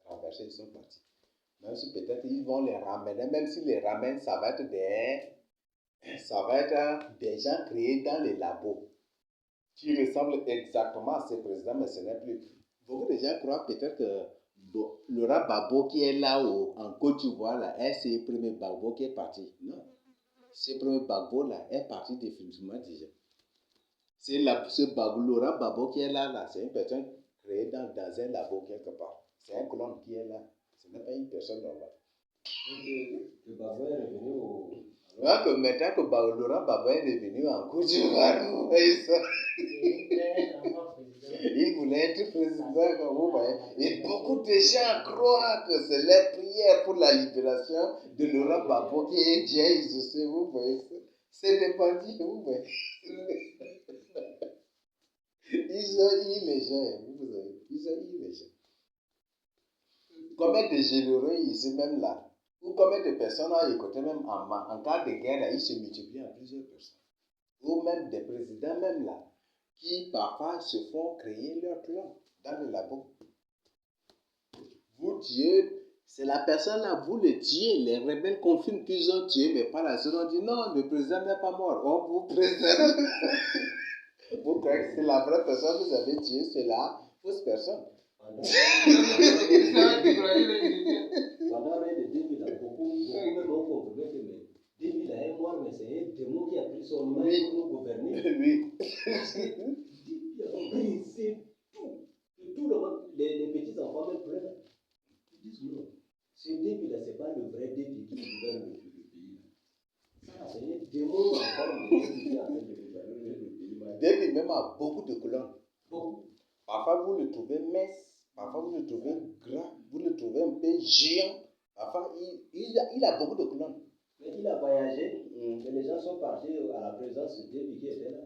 renversés, ils sont partis. Même si peut-être ils vont les ramener, même s'ils les ramènent, ça va être des gens créés dans les labos qui ressemblent exactement à ces présidents, mais ce n'est plus. Beaucoup de gens croient peut-être que Laurent Gbagbo qui est là en Côte d'Ivoire, là, c'est le premier Gbagbo qui est parti. Non. Ce premier Gbagbo là est parti définitivement déjà. C'est Laurent Gbagbo qui est là, c'est une personne créée dans un labo quelque part. C'est un clone qui est là. Ce n'est pas une personne normale. Le Gbagbo est revenu au... Alors que maintenant que Laurent Gbagbo est revenu en Côte d'Ivoire, vous voyez ça. Il voulait être président, comme vous voyez. Et beaucoup de gens croient que c'est la prière pour la libération de Laurent Gbagbo qui est Dieu, vous voyez ça. C'est des bandits, vous voyez. Ils ont eu les gens, vous voyez. Ils ont eu les gens. Combien de généraux ici, même là, ou combien de personnes ont écouté, même en cas de guerre, là, ils se multiplient en plusieurs personnes. Ou même des présidents, même là, qui parfois se font créer leur clan dans le labo. Vous tuez, c'est la personne là, vous le tuez, les rebelles confirment qu'ils ont tué, mais par la suite on dit non, le président n'est pas mort, on vous présente. Vous croyez que c'est la vraie personne que vous avez tuée, c'est la fausse personne. Pendant l'année de 2000, beaucoup même ont compris que 2000 est mort, mais c'est un démon qui a pris son image pour nous gouverner. Oui. Il a brisé tout. Tout le monde, les petits enfants même pleurent. Ils disent non, ce début-là, ce n'est pas le vrai début qui gouverne le pays. Ça, c'est un démon en forme de début qui est en train de gouverner le pays. David même a beaucoup de colonnes. Beaucoup. Parfois vous le trouvez mince, parfois vous le trouvez gras, vous le trouvez un peu géant. Parfois il a beaucoup de colonnes. Mais il a voyagé, mais les gens sont partis à la présence de David qui était là.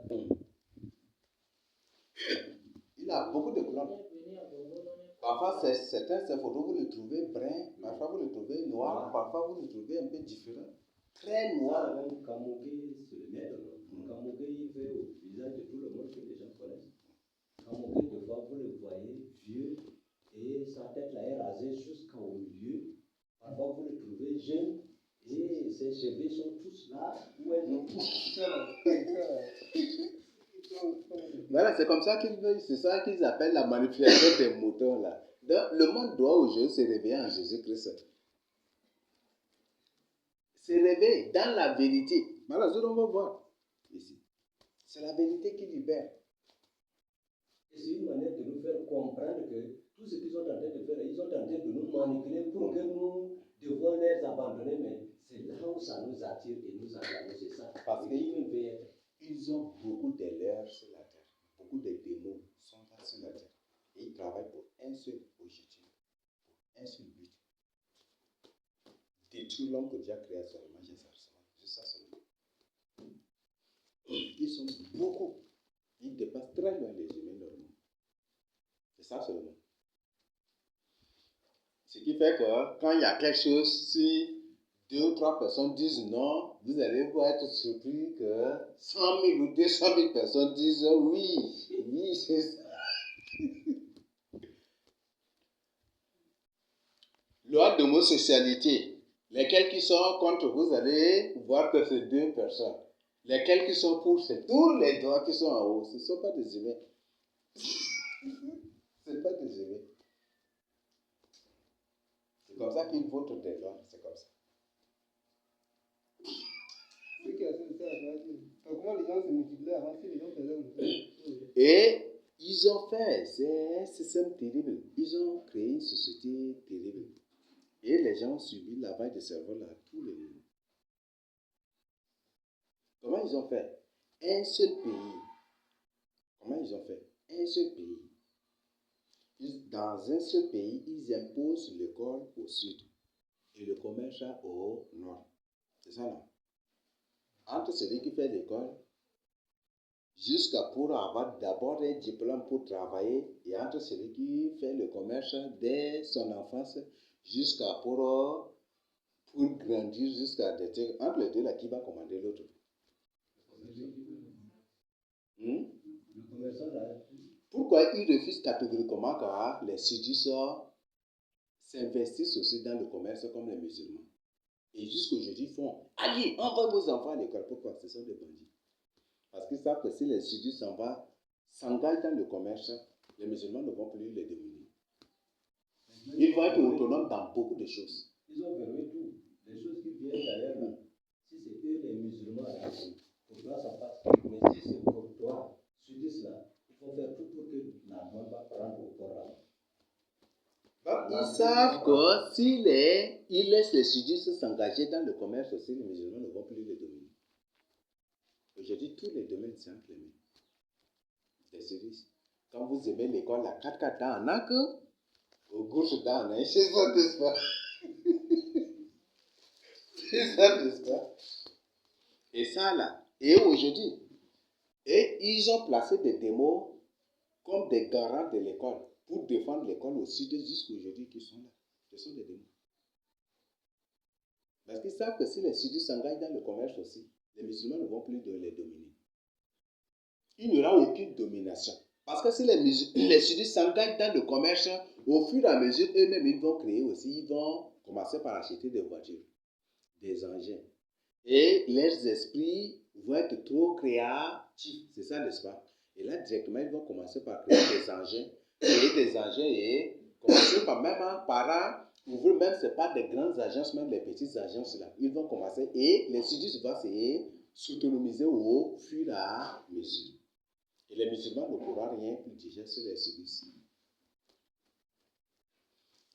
Il a beaucoup de colonnes. Parfois certains photos vous le trouvez brun, parfois vous le trouvez noir, parfois vous le trouvez un peu différent. Très noir. Même Kamogé, c'est le maître. Kamogé, il fait au visage de tout le monde que les gens connaissent. Kamogé, des fois, vous le voyez vieux et sa tête là est rasée jusqu'au milieu. Parfois, vous le trouvez jeune et ses cheveux sont tous là. Où est-ce Voilà, c'est comme ça c'est ça qu'ils appellent la manipulation des moutons là. Donc, le monde doit aujourd'hui se réveiller en Jésus-Christ. Se réveiller dans la vérité. Voilà ce qu'on va voir ici. C'est la vérité qui libère. Et c'est une manière de nous faire comprendre que tout ce qu'ils sont en train de faire, ils sont en train de nous manipuler pour que nous devons les abandonner. Mais c'est là où ça nous attire et nous acclame. C'est ça. Parce qu'ils ont beaucoup d'erreurs sur la terre. Beaucoup de démons sont là sur la terre. Et ils travaillent pour un seul objectif, pour un seul but. Détruire l'homme que Dieu a créé à son image et sa ressemblance. C'est ça seulement. Ils sont beaucoup. Ils dépassent très loin les humains normaux. C'est ça seulement. Ce qui fait que quand il y a quelque chose, si 2 ou 3 personnes disent non, vous allez être surpris que 100 000 ou 200 000 personnes disent oui, c'est ça. Loi d'homosexualité. Lesquels qui sont contre, vous allez voir que c'est 2 personnes. Lesquels qui sont pour, c'est tous les droits qui sont en haut. Ce ne sont pas des humains. Ce n'est pas des humains. C'est comme ça qu'ils votent des lois. C'est comme ça. Comment les gens se multiplient avant si les gens faisaient. Et ils ont fait, c'est un système terrible. Ils ont créé une société terrible. Et les gens ont subi la lavage de cerveau là à tous les niveaux. Comment ils ont fait? Un seul pays. Comment ils ont fait? Un seul pays. Dans un seul pays, ils imposent l'école au sud et le commerce au nord. C'est ça là. Entre celui qui fait l'école, jusqu'à pour avoir d'abord un diplôme pour travailler, et entre celui qui fait le commerce dès son enfance, jusqu'à pour grandir jusqu'à des trucs. Entre les deux là, qui va commander l'autre? le commerçant là. Pourquoi ils refusent catégoriquement que les sudistes s'investissent aussi dans le commerce comme les musulmans. Et jusqu'aujourd'hui, ils font « Allez, envoyez vos enfants à l'école. » Pourquoi? Ce sont des bandits. Parce qu'ils savent que si les sudistes s'engagent dans le commerce, les musulmans ne vont plus les dominer. Ils vont être autonomes dans beaucoup de choses. Ils ont verrouillé tout. Les choses qui viennent d'ailleurs, là, si c'est eux les musulmans, là, pour toi ça passe. Mais si c'est pour toi, sudistes là, il faut faire tout pour que l'argent va prendre au corps. Ils savent que s'ils laissent les sudistes s'engager dans le commerce aussi, les musulmans ne vont plus les dominer. Aujourd'hui, tous les domaines sont entre les mains des sudistes. Quand vous aimez l'école, la 4-4 dans un acte, au gauche dans un c'est ça, n'est-ce pas? C'est ça, n'est-ce pas? Et ça là, et aujourd'hui, et ils ont placé des démos comme des garants de l'école pour défendre l'école au sud jusqu'à aujourd'hui qui sont là. Ce sont des démos. Parce qu'ils savent que si les sudistes s'engagent dans le commerce aussi, les musulmans ne vont plus les dominer. Il n'y aura aucune domination. Parce que si les sudistes s'engagent dans le commerce, au fur et à mesure, eux-mêmes, ils vont créer aussi, ils vont commencer par acheter des voitures, des engins. Et leurs esprits vont être trop créatifs, c'est ça, n'est-ce pas? Et là, directement, ils vont commencer par créer des engins et commencer par même par ouvrir, même ce n'est pas des grandes agences, même les petites agences là. Ils vont commencer et les sudistes vont s'autonomiser au fur et à mesure. Et les musulmans ne pourront rien plus dire sur les sudistes.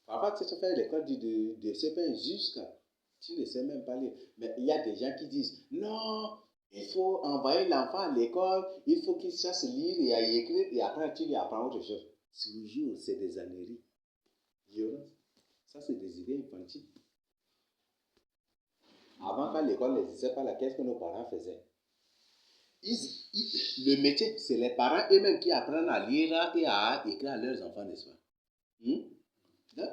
Parfois, tu fais l'école de CP jusqu'à, tu ne sais même pas lire. Mais il y a des gens qui disent, non, il faut envoyer l'enfant à l'école, il faut qu'il sache lire et à écrire, et après tu lui apprends autre chose. Toujours, c'est des âneries. Violence. Ça, c'est des idées infantiles. Avant, quand l'école n'existait pas, qu'est-ce que nos parents faisaient? Le métier, c'est les parents eux-mêmes qui apprennent à lire et à écrire à leurs enfants, n'est-ce pas?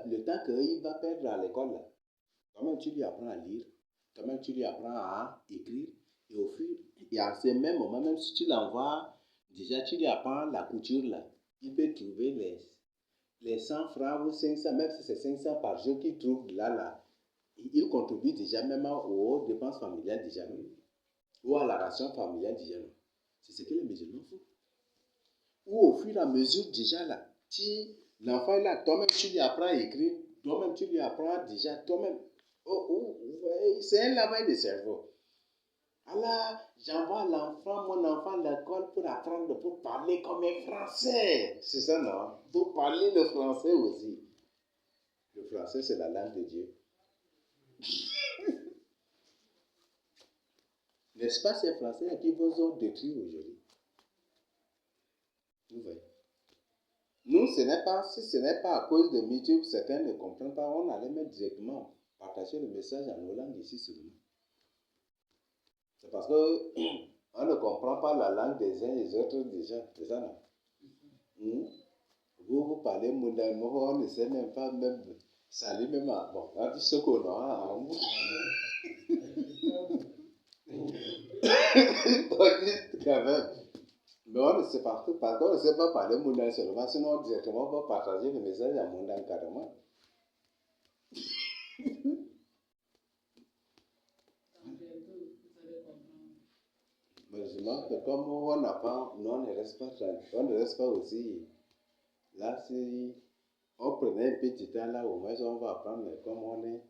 Le temps qu'il va perdre à l'école, là, quand même tu lui apprends à lire, quand même tu lui apprends à écrire, et au fur et à ce même moment, même si tu l'envoies, déjà tu lui apprends la couture, là, il peut trouver les 100 francs ou 500, même si c'est 500 par jour qu'il trouve là, il contribue déjà même aux dépenses familiales déjà, ou à la ration familiale déjà. C'est ce que les musulmans font. Ou au fur et à mesure déjà là, l'enfant là, toi-même tu lui apprends à écrire, toi-même tu lui apprends déjà, toi-même. C'est un lavage de cerveau. Alors, j'envoie mon enfant à l'école pour apprendre, pour parler comme un Français. C'est ça, non? Pour parler le français aussi. Le français, c'est la langue de Dieu. N'est-ce pas ces Français qui vous ont détruit aujourd'hui? Vous voyez? Nous, si ce n'est pas à cause de YouTube, certains ne comprennent pas, on allait mettre directement partager le message en nos langues ici seulement. C'est parce qu'on ne comprend pas la langue des uns et des autres déjà. C'est ça, non? Vous parlez mondialement, on ne sait même pas, même salut, même à. Bon, on dit ce qu'on a. On dit quand même. Mais on ne sait pas, parce qu'on ne sait pas parler mondial seulement, sinon directement on va partager le message en mondial carrément. Malheureusement, comme on n'a pas, nous, on ne reste pas aussi. Là, si on prenait un petit temps là, au moins on va apprendre, mais comme on est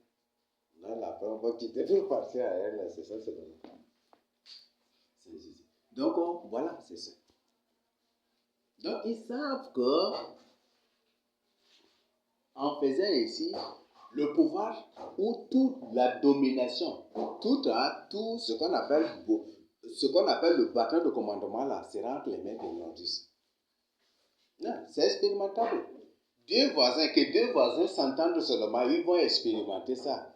là, après on va quitter pour partir à elle, c'est ça, c'est bon. Donc, voilà, c'est ça. Donc, ils savent que, en faisant ainsi, le pouvoir ou toute la domination, tout ce qu'on appelle le bâton de commandement là, sera entre les mains des nordistes. Non, c'est expérimentable. Que deux voisins s'entendent seulement, ils vont expérimenter ça.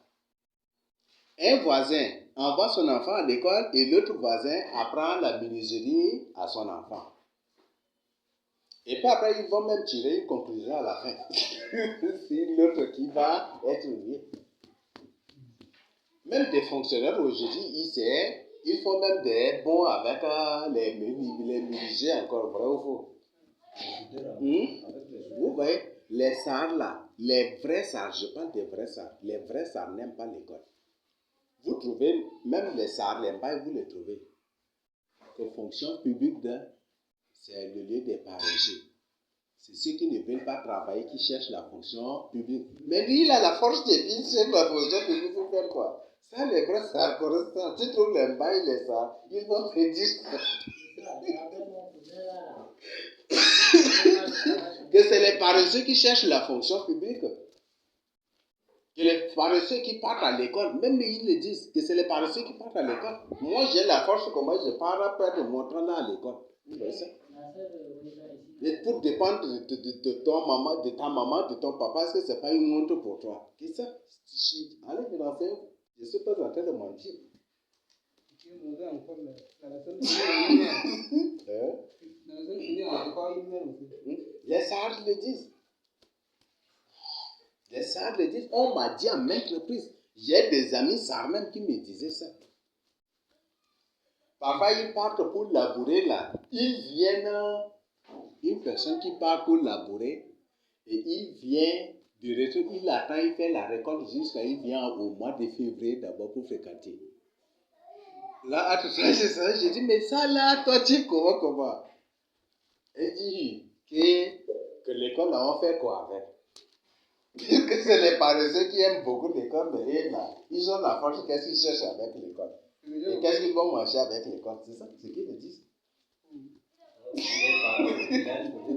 Un voisin envoie son enfant à l'école et l'autre voisin apprend la menuiserie à son enfant. Et puis après, ils vont même tirer une conclusion à la fin. C'est l'autre qui va être lié. Même des fonctionnaires aujourd'hui, ils font même des bons avec les menuisiers encore, vrai ou faux? Vous voyez, les SAR là, les vrais SAR, je parle des vrais SAR, les vrais SAR n'aiment pas l'école. Vous trouvez, même les SAR, les bails, vous les trouvez. Que fonction publique, c'est le lieu des paresseux. C'est ceux qui ne veulent pas travailler, qui cherchent la fonction publique. Mais lui, il a la force des pieds, c'est la fonction publique, pour faire quoi? Ça, les vrais SAR correspondent. Tu trouves les bails, les SAR, ils vont te dire que c'est les paresseux qui cherchent la fonction publique. Que les paresseux qui partent à l'école, même ils le disent, que c'est les paresseux qui partent à l'école. Moi, j'ai la force, comment je pars après de mon temps là à l'école. Vous voyez ça? Et pour dépendre de ton maman, de ta maman, de ton papa, est-ce que ce n'est pas une honte pour toi? Qu'est-ce que c'est? Allez, je ne suis pas en train de mentir. Tu nous as encore la leçon finie. La leçon finie, on n'a pas une même aussi. Les SAR le disent. Les SAR le disent. On m'a dit à maintes reprises. J'ai des amis SAR même qui me disaient ça. Parfois, ils partent pour labourer là. Ils viennent, une personne qui part pour labourer, et il vient de retour, il attend, il fait la récolte jusqu'à il vient au mois de février d'abord pour fréquenter. Là, à tout ça, j'ai dit, mais ça là, toi, tu comment? Il dit que l'école là, on fait quoi avec? Que c'est les paresseux qui aiment beaucoup l'école, mais là, ils ont la force, qu'est-ce qu'ils cherchent avec l'école? Et qu'est-ce qu'ils vont manger avec l'école? C'est ça, c'est ce qu'ils me disent. Mes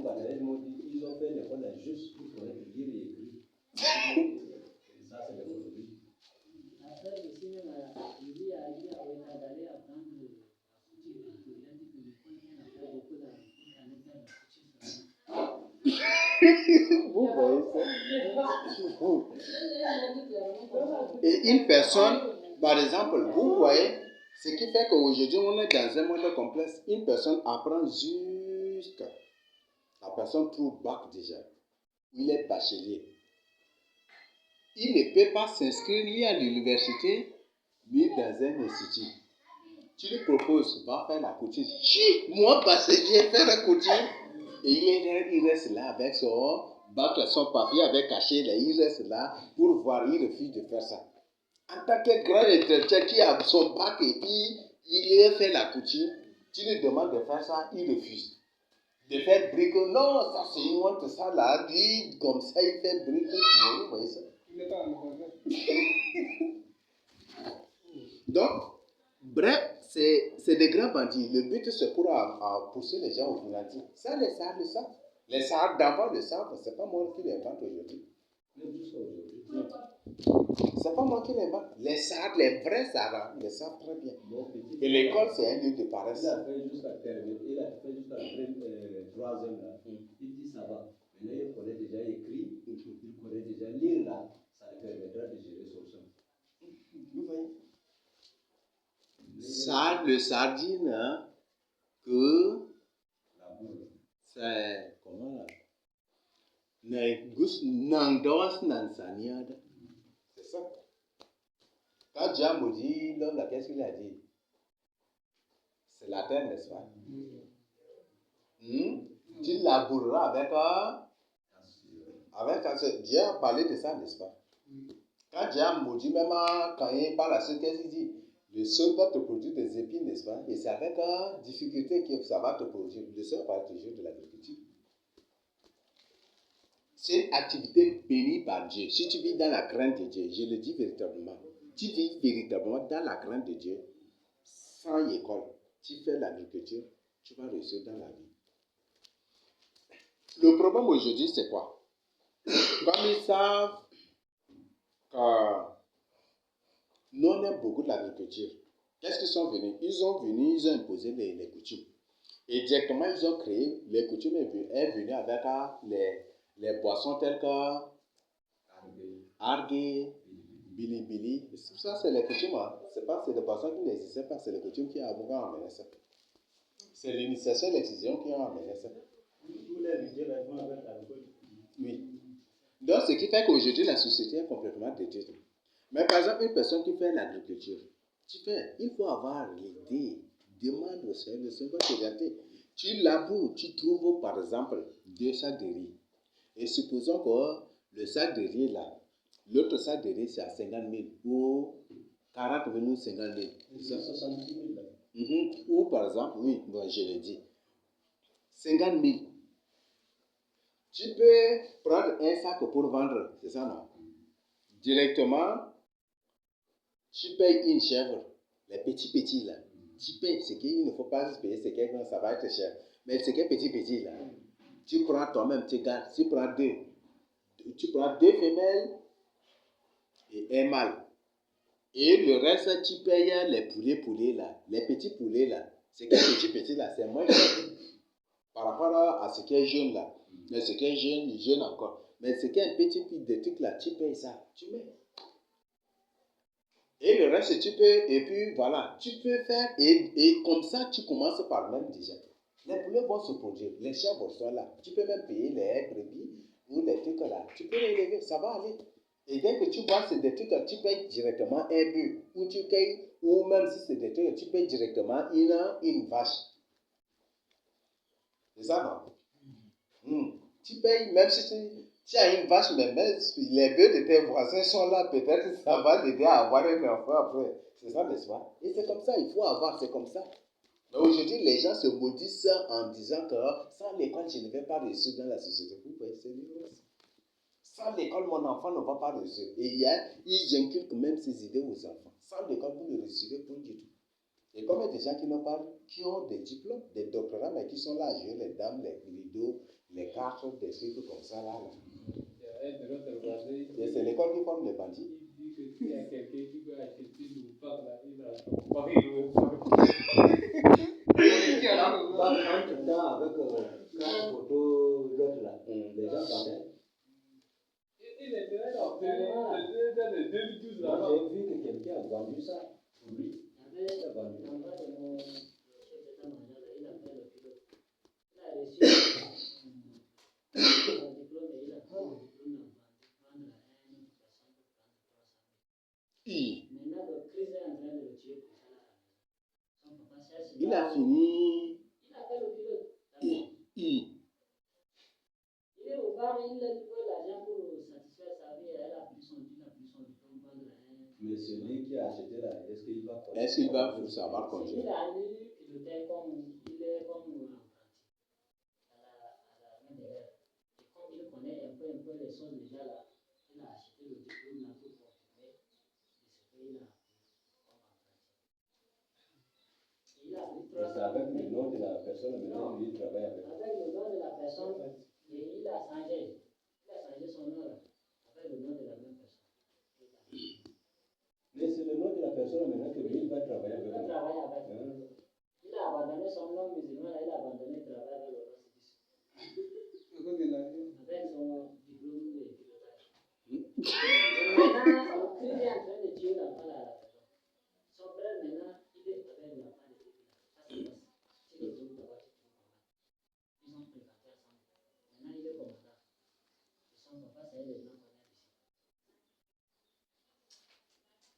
parents, ils ont fait l'école juste pour connaître lire et écrire. Et ça, c'est l'économie. La sœur aussi, même, il dit à lui d'aller apprendre la couture. Il a dit que l'école vient à faire beaucoup d'argent pour aller faire la couture. Vous voyez ça? Et une personne, par exemple, vous voyez, ce qui fait qu'aujourd'hui, on est dans un monde complexe. Une personne apprend juste. La personne trouve bac déjà. Il est bachelier. Il ne peut pas s'inscrire ni à l'université, ni dans un institut. Tu lui proposes, va faire la couture. Moi, bachelier, faire la couture. Et il reste là avec son bac, son papier avec caché. Là, il reste là pour voir. Il refuse de faire ça. En tant que grand intellectuel qui a son bac et puis il a fait la couture, tu lui demandes de faire ça, il refuse. De faire brique, non, ça c'est une honte, ça là, lui, comme ça, il fait brique, vous voyez ça? Il n'est pas en Donc, bref, c'est des grands bandits. Le but, c'est pour pousser les gens au financier. Ça, les SAR le savent. Les SAR d'avant le savent, c'est pas moi qui l'invente aujourd'hui. Même jusqu'à aujourd'hui. C'est pas moi qui l'invente. Les SAR, les vrais SAR, ils le savent très bien. Et l'école, c'est un lieu de paresse. Il a fait jusqu'à terminer, il a fait jusqu'à la troisième là. Il dit ça va. Maintenant, il connaît déjà écrit, il connaît déjà lire là. Ça lui permettra de gérer son champ. Vous voyez? Ça, le sardine, hein, que La boule. c'est, comment là? Nandos nansaniade. C'est ça. Quand Dieu me dit, l'homme là, qu'est-ce qu'il a dit? C'est la terre, n'est-ce pas? Tu laboureras avec un. Dieu a parlé de ça, n'est-ce pas? Quand Dieu me dit, même quand il parle à ceux, qu'est-ce qu'il dit? Le sol va te produire des épines, n'est-ce pas? Et c'est avec difficulté que ça va te produire. Le sol parle toujours de l'agriculture. C'est une activité bénie par Dieu. Si tu vis dans la crainte de Dieu, je le dis véritablement, tu vis véritablement dans la crainte de Dieu, sans école, tu fais l'agriculture, tu vas réussir dans la vie. Le problème aujourd'hui, c'est quoi? Comme ils savent que nous, on aime beaucoup de l'agriculture. Qu'est-ce qu'ils sont venus? Ils ont imposé les coutumes. Et directement, ils ont créé, les coutumes est venu avec les boissons telles que Argué, Bilibili. Ça, c'est les coutumes. Hein. C'est des boissons qui n'existaient pas, c'est les coutumes qui ont amené ça. C'est l'initiation et l'excision qui ont amené ça. Tous les religieux là vont avec l'alcool. Oui. Donc, ce qui fait qu'aujourd'hui, la société est complètement détruite. Mais par exemple, une personne qui fait l'agriculture, il faut avoir l'idée. Demande au Seigneur, le Seigneur va t'orienter. Tu laboures, tu trouves par exemple 2 sacs de riz. Et supposons que le sac de riz là, l'autre sac de riz c'est à 50 000 ou 40 000 ou 50 000. C'est 70 000 là. Ou par exemple, oui, bon, je l'ai dit, 50 000. Tu peux prendre un sac pour vendre, c'est ça non? Directement, tu payes une chèvre, les petits là. Tu payes ce qu'il ne faut pas payer, c'est que ça va être cher. Mais ce qui est petit là, tu prends toi-même, tu gardes, tu prends deux femelles et un mâle. Et le reste, tu payes les poulets là, les petits poulets là. Ce qui est petit là, c'est moins cher par rapport à ce qui est jeune là. Mais ce qui est jeune encore. Mais ce qui est un petit peu de trucs là, tu payes ça, tu mets. Et le reste, tu peux, et puis voilà, tu peux faire, et comme ça, tu commences par même déjà. Les poulets vont se produire, les chèvres sont là. Tu peux même payer les brebis ou les trucs là. Tu peux les lever, ça va aller. Et dès que tu vois, c'est des trucs, tu payes directement un but. Ou tu payes, ou même si c'est des trucs, tu payes directement une vache. C'est ça, non? Tu payes, même si tu as une vache, mais même les bœufs de tes voisins sont là, peut-être ça va t'aider à avoir un enfant après. C'est ça, n'est-ce pas? Et c'est comme ça, il faut avoir, c'est comme ça. Mais aujourd'hui, les gens se maudissent en disant que sans l'école, je ne vais pas réussir dans la société. Vous voyez, c'est l'ignorance. Sans l'école, mon enfant ne va pas réussir. Et ils inculquent même ces idées aux enfants. Sans l'école, vous ne réussirez pas du tout. Et comme il y a des gens qui ont des diplômes, des doctorats, mais qui sont là à jouer les dames, les rideaux, les cartes, des trucs comme ça là. Et c'est l'école qui forme les bandits. Il dit que s'il y a quelqu'un qui veut acheter le bac là, il a pas eu En tout temps, avec 4 photos, l'autre là, les gens vendaient. Il était dans le 2012 là. Moi, j'ai vu que quelqu'un a vendu ça pour lui. Il a vendu. Maintenant, le crise est en train de le tuer pour ça. Son papa cherche. Il a fini. Il a fait le pilote. Il est au bar, il veut l'argent pour satisfaire sa vie. Elle a pris son diplôme, vendre un. Mais celui qui a acheté là, est-ce qu'il va continuer? Est-ce qu'il va savoir continuer? Il a lui piloté comme il est comme apprenti à la main de l'air. Et comme il connaît un peu les choses déjà là, il a acheté le diplôme là pour confirmer ce qu'il a appris comme apprenti. Il a pris 3 ans. C'est avec le nom de la personne, maintenant lui il travaille avec. Avec le nom de la personne, et il a changé son nom là, avec le nom de la même personne. Mais c'est le nom de la personne maintenant que lui il va travailler avec. Il va travailler avec. Il a abandonné son nom musulman, il a abandonné le travail avec le prostitution. Avec son diplôme de pilotage. Maintenant, le crise est en train de tuer l'enfant là à la maison. Son frère maintenant, il est avec l'enfant de depuis là. Ça se passe. Si les autres là-bas, ils ont fréquenté ensemble. Maintenant, il est commandant. Et son papa, c'est les gens qu'on a ici.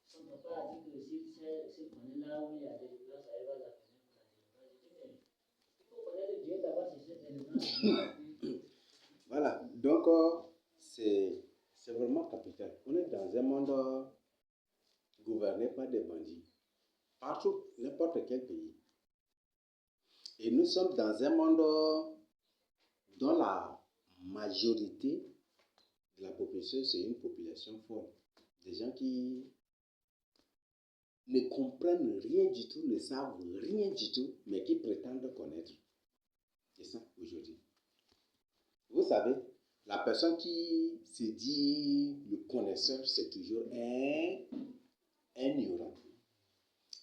Son papa a dit que s'il connaît là où il y a des délivrance, il va l'appeler pour la délivrance. Il faut connaître Dieu d'abord, c'est cette délivrance. Voilà, donc c'est vraiment capital. On est dans un monde gouverné par des bandits. Partout, n'importe quel pays. Et nous sommes dans un monde dont la majorité de la population, c'est une population folle. Des gens qui ne comprennent rien du tout, ne savent rien du tout, mais qui prétendent connaître. C'est ça aujourd'hui. Vous savez, la personne qui se dit le connaisseur, c'est toujours un ignorant.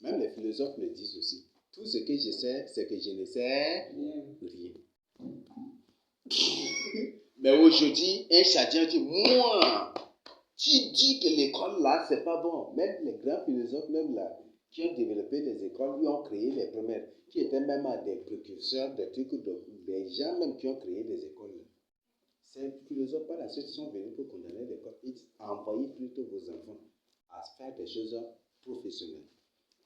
Même les philosophes le disent aussi. Tout ce que je sais, c'est que je ne sais rien. Mais aujourd'hui, un chadien dit, moi, tu dis que l'école là, c'est pas bon. Même les grands philosophes, même là, qui ont développé des écoles, qui ont créé les premières, qui étaient même des précurseurs, des trucs, des gens même qui ont créé des écoles là. Ces philosophes par la suite sont venus pour condamner l'école. Ils envoyez plutôt vos enfants à faire des choses professionnelles.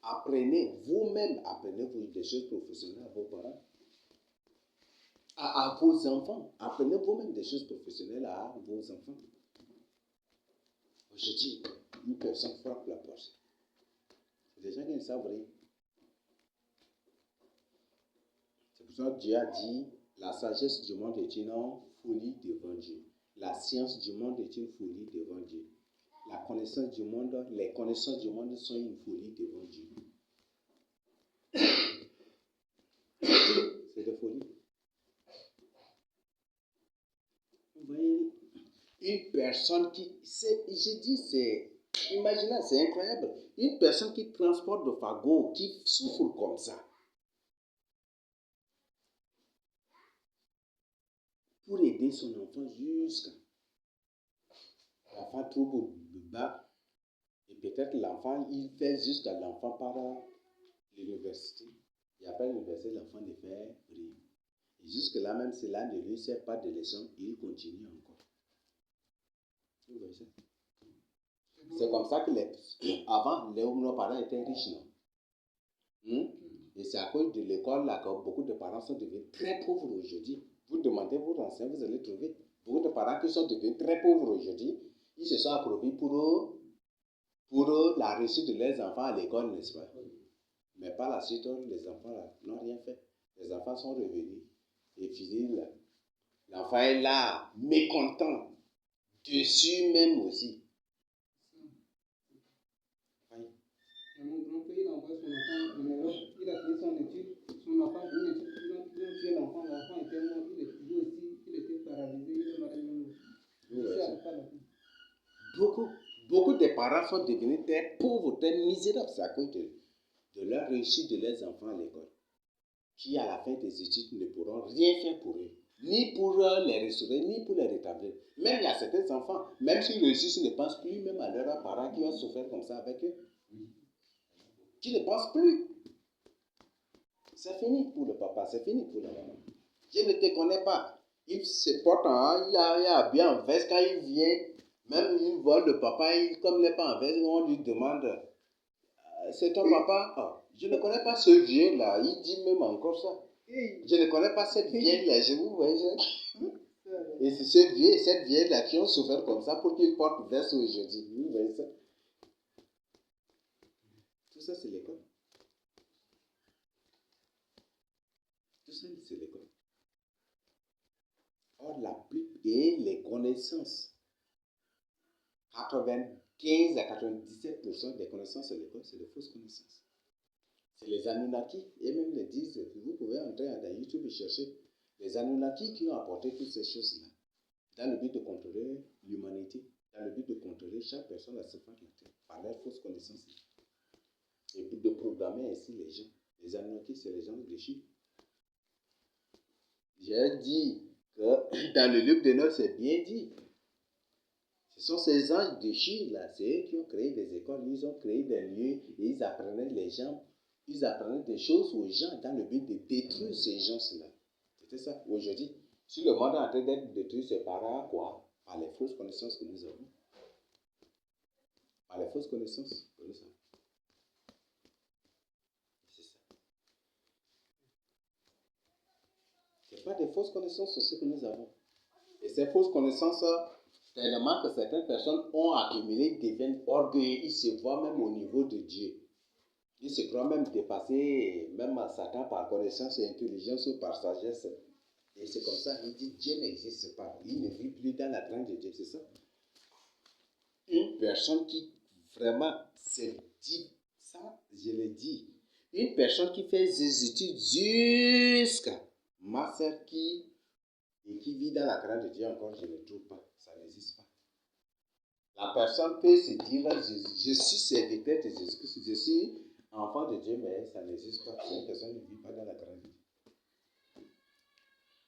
Apprenez, vous-même, apprenez des choses professionnelles à vos parents. à vos enfants. Apprenez vous-même des choses professionnelles à vos enfants. Aujourd'hui, une personne frappe la porte. C'est des gens qui ne savent rien. C'est pour ça que Dieu a dit, la sagesse du monde est une folie devant Dieu. La science du monde est une folie devant Dieu. La connaissance du monde, les connaissances du monde sont une folie devant Dieu. C'est de folie. Vous voyez, une personne qui, j'ai dit, imaginez, c'est incroyable. Une personne qui transporte de fagot, qui souffre comme ça, pour aider son enfant jusqu'à l'enfant trouve le bac, et peut-être l'enfant, il fait jusqu'à l'enfant par l'université. Et après l'université, l'enfant ne fait rien. Et jusque-là, même si l'un ne lui sert pas de leçon, il continue encore. Vous voyez ça? C'est comme ça que avant, nos parents étaient riches, non? Et c'est à cause de l'école là que beaucoup de parents sont devenus très pauvres aujourd'hui. Vous demandez vos renseignants, vous allez trouver beaucoup de parents qui sont devenus très pauvres aujourd'hui. Ils se sont appropriés pour la réussite de leurs enfants à l'école, n'est-ce pas? Mais par la suite, les enfants n'ont rien fait. Les enfants sont revenus. Et puis l'enfant est là, mécontent, dessus même aussi. Dans mon grand pays, il envoie son enfant en Europe, il a fini son étude, son enfant, une étude, ils ont tué l'enfant était mort, lui aussi, il était paralysé, il est malade. Beaucoup de parents sont devenus très pauvres, très misérables, c'est à cause de leur réussite de leurs enfants à l'école, qui à la fin des études ne pourront rien faire pour eux, ni pour les restaurer, ni pour les rétablir. Même il y a certains enfants, même s'ils réussissent, ils ne pensent plus même à leurs parents qui ont souffert comme ça avec eux. Qui ne pensent plus. C'est fini pour le papa, c'est fini pour la maman. Je ne te connais pas. Il se porte il a bien en veste quand il vient. Même il voit le papa, comme il n'est pas en veste, on lui demande c'est ton papa? Oh, je ne connais pas ce vieux là. Il dit même encore ça. Je ne connais pas cette vieille là. Je vous vois. Et c'est ce vieux et cette vieille là qui ont souffert comme ça pour qu'ils portent veste aujourd'hui. Vous voyez ça? Tout ça, c'est l'école. Tout ça, c'est l'école. Or, et les connaissances, 95 à 97% des connaissances à l'école, c'est de fausses connaissances. C'est les Anunnaki, et même les disent, vous pouvez entrer dans YouTube et chercher les Anunnaki qui ont apporté toutes ces choses-là, dans le but de contrôler l'humanité, dans le but de contrôler chaque personne à ce point de la terre, par leurs fausses connaissances. Et de programmer ainsi les gens. Les Anunnaki, c'est les gens déchus. J'ai dit que dans le livre de Noël, c'est bien dit. Ce sont ces anges déchus là, c'est eux qui ont créé des écoles, ils ont créé des lieux et ils apprenaient les gens, ils apprenaient des choses aux gens dans le but de détruire ces gens-là. C'était ça. Aujourd'hui, si le monde est en train d'être détruit, c'est par quoi? Par les fausses connaissances que nous avons. Par les fausses connaissances que nous avons. C'est ça. Ce n'est pas des fausses connaissances aussi que nous avons. Et ces fausses connaissances, tellement que certaines personnes ont accumulé, deviennent orgueilleux, ils se voient même au niveau de Dieu. Ils se croient même dépasser même à Satan par connaissance et intelligence ou par sagesse. Et c'est comme ça, il dit Dieu n'existe pas. Il ne vit plus dans la crainte de Dieu, c'est ça. Une personne qui vraiment se dit ça, je le dis. Une personne qui fait ses études jusqu'à master qui vit dans la crainte de Dieu encore, je ne trouve pas. Ça n'existe pas. La personne peut se dire, je suis serviteur de Jésus-Christ, je suis enfant de Dieu, mais ça n'existe pas. Une personne ne vit pas dans la crainte de Dieu.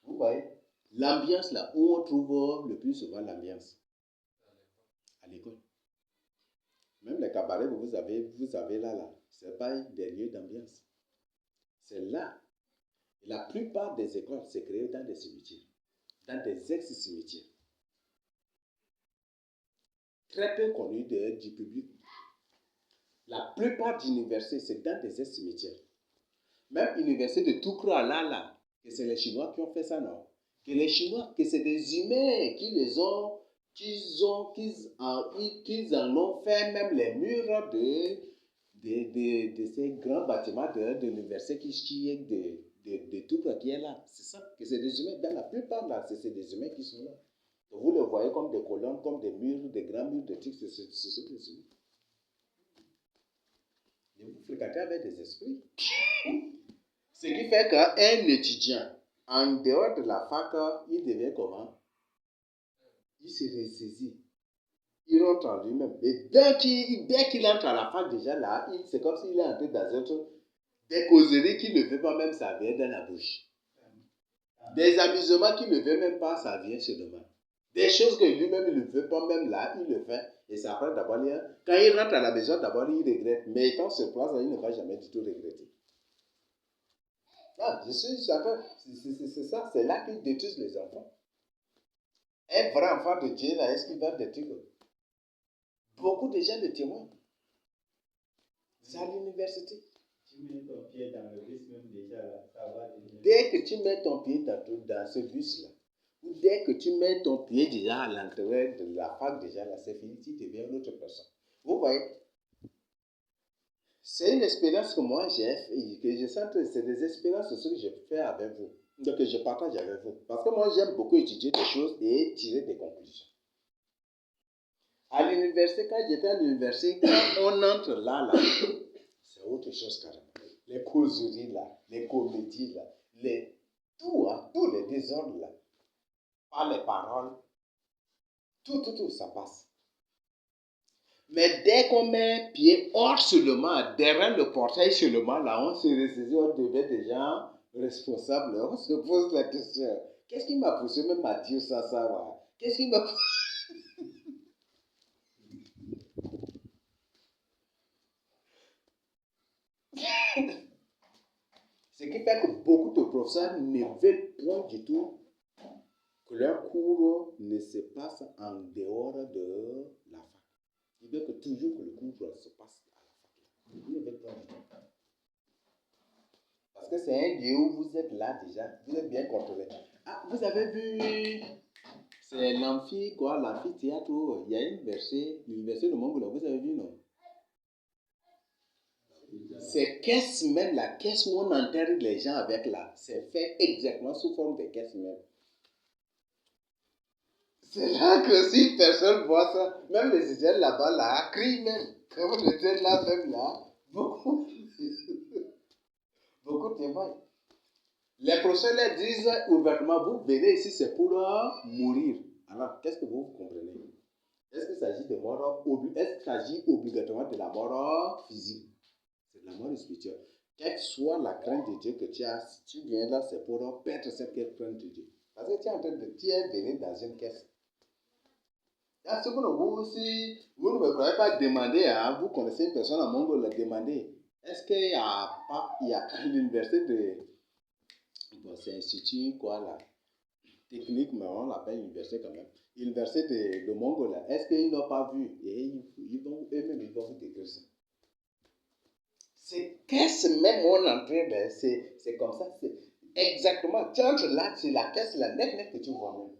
Vous voyez, l'ambiance là, où on trouve le plus souvent l'ambiance? À l'école. Même les cabarets que vous avez là, ce n'est pas des lieux d'ambiance. C'est là. Et la plupart des écoles se créent dans des cimetières, dans des ex-cimetières. Très peu connus du public. La plupart des universités, c'est dans des ex-cimetières. Même l'université de Toukra, là, que c'est les Chinois qui ont fait ça, non? Que les Chinois, que c'est des humains qui les ont, qu'ils en ont fait même les murs de ces grands bâtiments de l'université qui est de tout qui est là. C'est ça, que c'est des humains. Dans la plupart, là, c'est des humains qui sont là. Vous les voyez comme des colonnes, comme des murs, des grands murs de trucs, ce sont des humains. Et vous fréquentez avec des esprits. Ce qui fait qu'un étudiant, en dehors de la fac, il devient comment? Il se ressaisit. Il rentre en lui-même. Et dès qu'il entre à la fac, déjà là, c'est comme s'il est entré dans des causeries qu'il ne veut pas même, ça vient dans la bouche. Des amusements qu'il ne veut même pas, ça vient seulement. Des choses que lui-même il ne veut pas même là, il le fait. Et ça après d'abord, quand il rentre à la maison, d'abord il regrette. Mais quand sur place, il ne va jamais du tout regretter. Ah, je suis certain, c'est ça, c'est là qu'ils détruisent les enfants. Un vrai enfant de Dieu, là, est-ce qu'il va détruire? Beaucoup de gens le témoignent. C'est à l'université. Tu mets ton pied dans le bus, même déjà, là, ça va déjà. Dès que tu mets ton pied dans ce bus-là, ou dès que tu mets ton pied déjà à l'entrée de la fac, déjà là, c'est fini, tu deviens une autre personne. Vous voyez? C'est une expérience que moi j'ai, que je sens que c'est des expériences que je fais avec vous, donc que je partage avec vous. Parce que moi j'aime beaucoup étudier des choses et tirer des conclusions. À l'université, quand j'étais à l'université, quand on entre là, c'est autre chose carrément. Les causeries là, les comédies là, tous les désordres là, par les paroles, tout, ça passe. Mais dès qu'on met pied hors seulement, derrière le portail seulement, là, on se ressaisit, on devient des gens responsables. On se pose la question, qu'est-ce qui m'a poussé même à dire ça, ouais? Qu'est-ce qui m'a poussé? Ce qui fait que beaucoup de professeurs ne veulent point du tout que leur cours ne se passe en dehors de la fac. Ils veulent que toujours que le cours se passe à la fac. Ils ne veulent pas du tout. Parce que c'est un lieu où vous êtes là déjà, vous êtes bien contrôlé. Ah, vous avez vu, c'est l'amphithéâtre où il y a l'université de Mongola, vous avez vu, non? C'est caisse même, la caisse où on enterre les gens avec là, c'est fait exactement sous forme de caisse même. C'est là que si personne voit ça, même les étudiants là-bas là, crient même. Comme les étudiants là même là, beaucoup témoignent. Les professeurs leur disent ouvertement, vous venez ici, c'est pour mourir. Alors, qu'est-ce que vous comprenez? Est-ce qu'il s'agit de mort, est-ce qu'il s'agit obligatoirement de la mort physique? C'est de la mort spirituelle. Quelle soit la crainte de Dieu que tu as, si tu viens là, c'est pour perdre cette crainte de Dieu. Parce que tu es venu dans une caisse. Ah, ce que vous aussi, vous ne me croyez pas demander, hein, vous connaissez une personne à Mongo, la demander. Est-ce qu'il y a l'université de... Bon, c'est institut, quoi, là. Technique, mais on l'appelle université quand même. Université de Mongo, là. Est-ce qu'ils n'ont pas vu? Et eux-mêmes, ils vont vous décrire ça. C'est caisse même on est en train de... C'est comme ça. C'est exactement. Tu entres là, c'est la caisse, la net que tu vois même.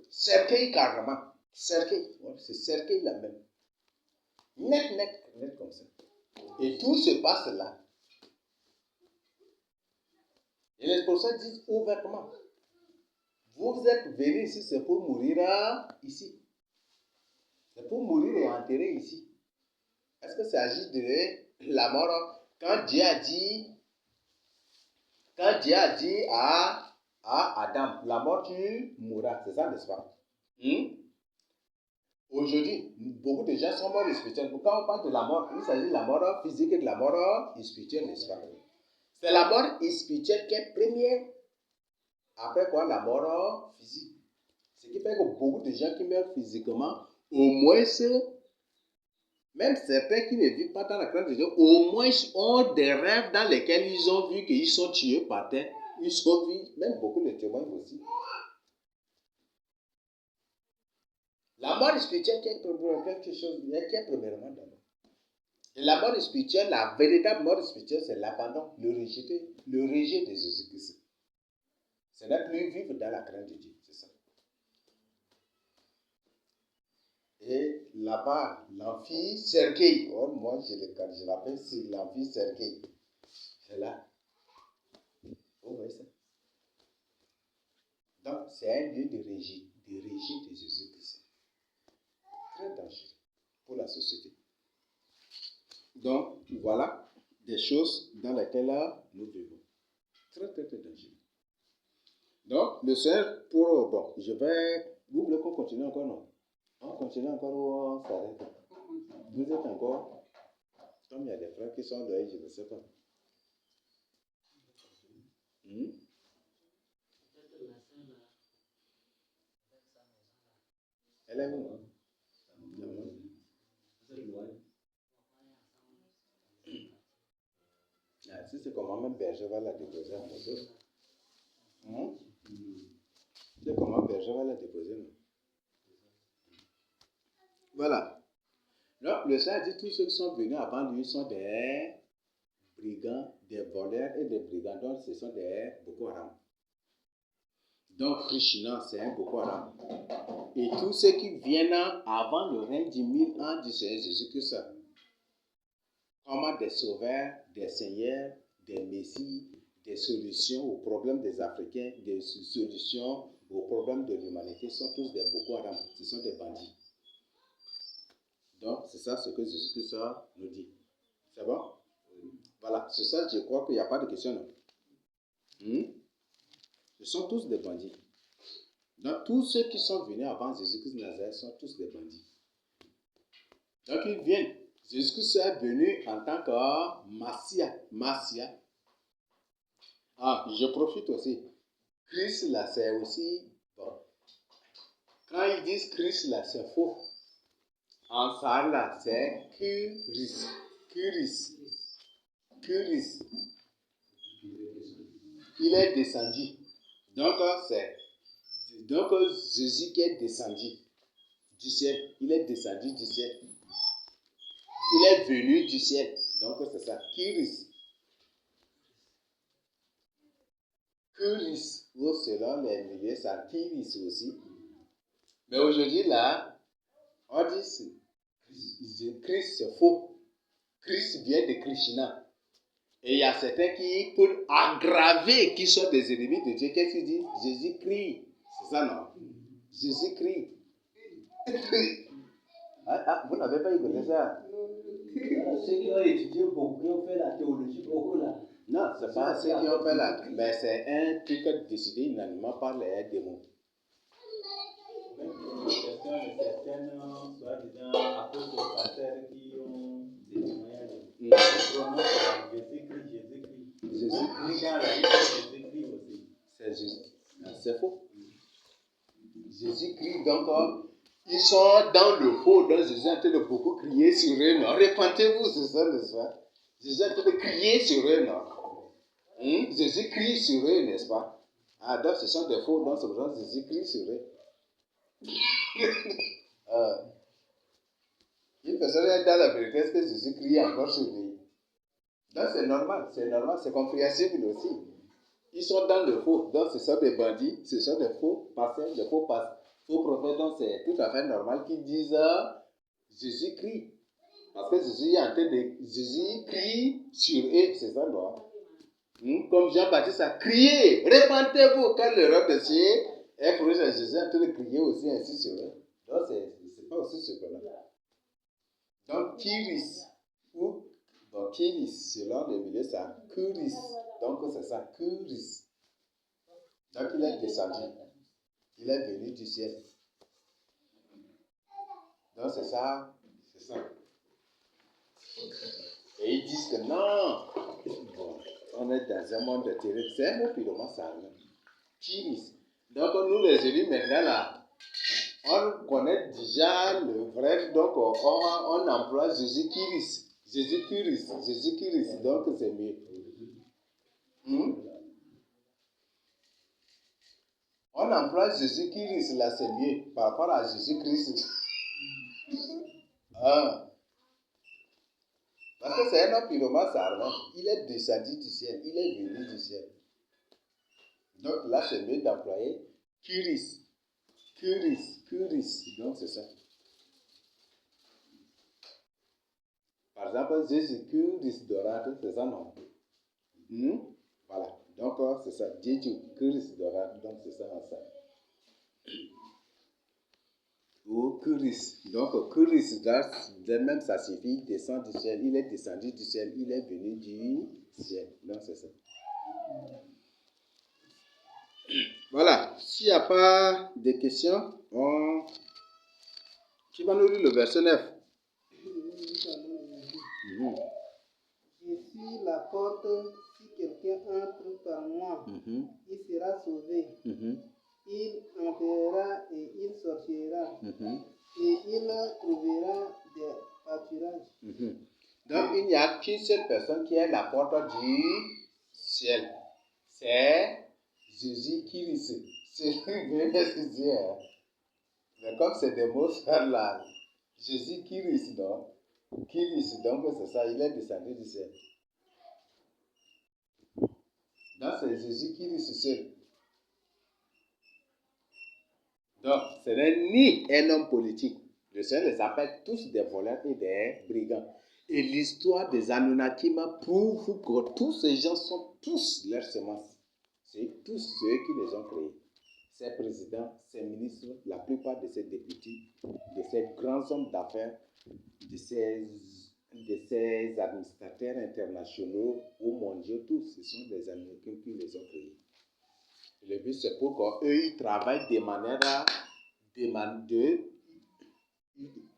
Cercueil carrément. Cercueil. Ouais, c'est cercueil là même. Net comme ça. Et tout se passe là. Et les professeurs disent ouvertement, vous êtes venus ici, c'est pour mourir ici. C'est pour mourir et enterrer ici. Est-ce que ça agit de la mort? Quand Dieu a dit à Adam, la mort tu mourras, c'est ça, n'est-ce pas? Aujourd'hui, beaucoup de gens sont morts spirituels. Quand on parle de la mort, il s'agit de la mort physique et de la mort spirituelle, n'est-ce pas? C'est la mort spirituelle qui est première. Après quoi, la mort physique. Ce qui fait que beaucoup de gens qui meurent physiquement, au moins, même certains qui ne vivent pas dans la crainte de Dieu, au moins ont des rêves dans lesquels ils ont vu qu'ils sont tués par terre. Ils sont vus, même beaucoup le témoignent aussi. La mort spirituelle qui est quelque chose, qui est premièrement d'abord. Et la mort spirituelle, la véritable mort spirituelle, c'est l'abandon, le rejet de Jésus-Christ. Ce n'est plus vivre dans la crainte de Dieu, c'est ça. Et là-bas, l'amphi-cercueil, moi je l'appelle c'est l'amphi-cercueil. C'est là. Vous voyez ça? Donc, c'est un lieu de rejet de Jésus-Christ. Très dangereux pour la société. Donc, voilà des choses dans lesquelles nous vivons. Très, très, très dangereux. Donc, le Seigneur, vous voulez qu'on continue encore, non? On continue encore ou on s'arrête? Vous êtes encore, comme il y a des frères qui sont dehors, je ne sais pas. Elle est où? Si c'est comment même Berger va la déposer en moto. C'est comment Berger va la déposer, non? Voilà. Donc, le Seigneur dit tous ceux qui sont venus avant lui sont des brigands, des voleurs et des brigands. Donc, ce sont des Boko Haram. Donc, Krishna, c'est un Boko Haram. Et tous ceux qui viennent avant le règne du 1000 ans du Seigneur Jésus-Christ, comme des sauveurs, des seigneurs, des messies, des solutions aux problèmes des Africains, des solutions aux problèmes de l'humanité, sont tous des Boko Haram. Ce sont des bandits. Donc, c'est ça ce que Jésus-Christ nous dit. C'est bon? Voilà, c'est ça, je crois qu'il n'y a pas de question, non? Ce sont tous des bandits. Donc, tous ceux qui sont venus avant Jésus-Christ de Nazareth sont tous des bandits. Donc, ils viennent. Jésus-Christ est venu en tant que Messia. Ah, je profite aussi. Christ, là, c'est aussi... Bon. Quand ils disent Christ, là, c'est faux. En ça, là, c'est Kyris. Il est descendu. Donc, Jésus qui est descendu du ciel. Il est descendu du ciel. Il est venu du ciel. Donc, c'est ça. Kyris. Ou selon les milieux, ça Kyris aussi. Mais aujourd'hui, là, on dit Christ, c'est faux. Christ vient de Krishna. Et il y a certains qui, pour aggraver, qui sont des ennemis de Dieu, qu'est-ce qu'ils disent? Jésus crie. C'est ça, non? Jésus crie. Vous n'avez pas écouté ça? Ceux qui ont étudié beaucoup, qui ont fait la théologie beaucoup là. Non, ce n'est pas ceux qui ont fait la... Mais c'est un truc décidé unanimement par les démons. Même une question de certaines, soi-disant, apôtres pasteurs qui ont des témoignages. Ils prononcent Jésus-Christ. Quand la Jésus-Christ aussi. C'est Jésus. C'est faux. Jésus-Christ, donc, ils sont dans le faux, donc Jésus est en train de beaucoup crier sur eux, non? Repentez-vous, c'est ça, n'est-ce pas? Jésus est en train de crier sur eux, non? Jésus crie sur eux, n'est-ce pas? Ah, donc ce sont des faux, donc c'est pour ça que Jésus crie sur eux. Une personne est dans la vérité, est-ce que Jésus crie encore sur lui? Donc c'est normal, c'est compréhensible aussi. Ils sont dans le faux, donc ce sont des bandits, ce sont des faux pasteurs, des faux prophètes, donc c'est tout à fait normal qu'ils disent Jésus crie. Parce que Jésus crie sur eux, c'est ça, non? Comme Jean-Baptiste a crié, repentez-vous quand le roi de ciel est proche à Jésus, en train de crier aussi ainsi sur eux. Donc c'est pas aussi surprenant. Donc Kyris, selon les milieux, c'est Kyris. Donc c'est ça, Kyris. Donc il est descendu. Il est venu du ciel. Donc c'est ça. Et ils disent que non. Bon, on est dans un monde de terrible. C'est un mot purement ça. Kyris. Donc nous les élus maintenant là, on connaît déjà le vrai, donc on emploie Jésus Kyris. Donc c'est mieux. On emploie Jésus Kyris là, c'est mieux par rapport à Jésus Christ. Parce que c'est un homme purement sarment. Il est descendu du ciel. Il est venu du ciel. Donc là, c'est mieux d'employer Kyris. Kyris. Donc c'est ça. Par exemple, Jésus Kyris Dorate, c'est ça non? Voilà. Donc c'est ça. Jésus Kyris Dorate, donc c'est ça en ça. Ou Kyris. Donc Kyris, même ça signifie descend du ciel. Il est descendu du ciel. Il est venu du ciel. Donc c'est ça. Voilà. S'il n'y a pas de questions, tu vas nous lire le verset 9. Je suis la porte, si quelqu'un entre par moi, il sera sauvé. Il entrera et il sortira, et il trouvera des pâturages. Donc il n'y a qu'une seule personne qui est la porte du ciel. C'est Jésus Christ. C'est lui qui dit. Mais comme c'est des mots là, Jésus Christ, non? Christ, donc c'est ça, il est descendu du ciel. Donc c'est Jésus Christ seul. Donc ce n'est ni un homme politique. Le Seigneur les appelle tous des voleurs et des brigands. Et l'histoire des Anunnakim prouve que tous ces gens sont tous leurs semences. C'est tous ceux qui les ont créés. Ces présidents, ces ministres, la plupart de ces députés, de ces grands hommes d'affaires, de ces administrateurs internationaux ou mondiaux, tous, ce sont des Américains qui les ont créés. Le but, c'est pour qu'eux, ils travaillent de manière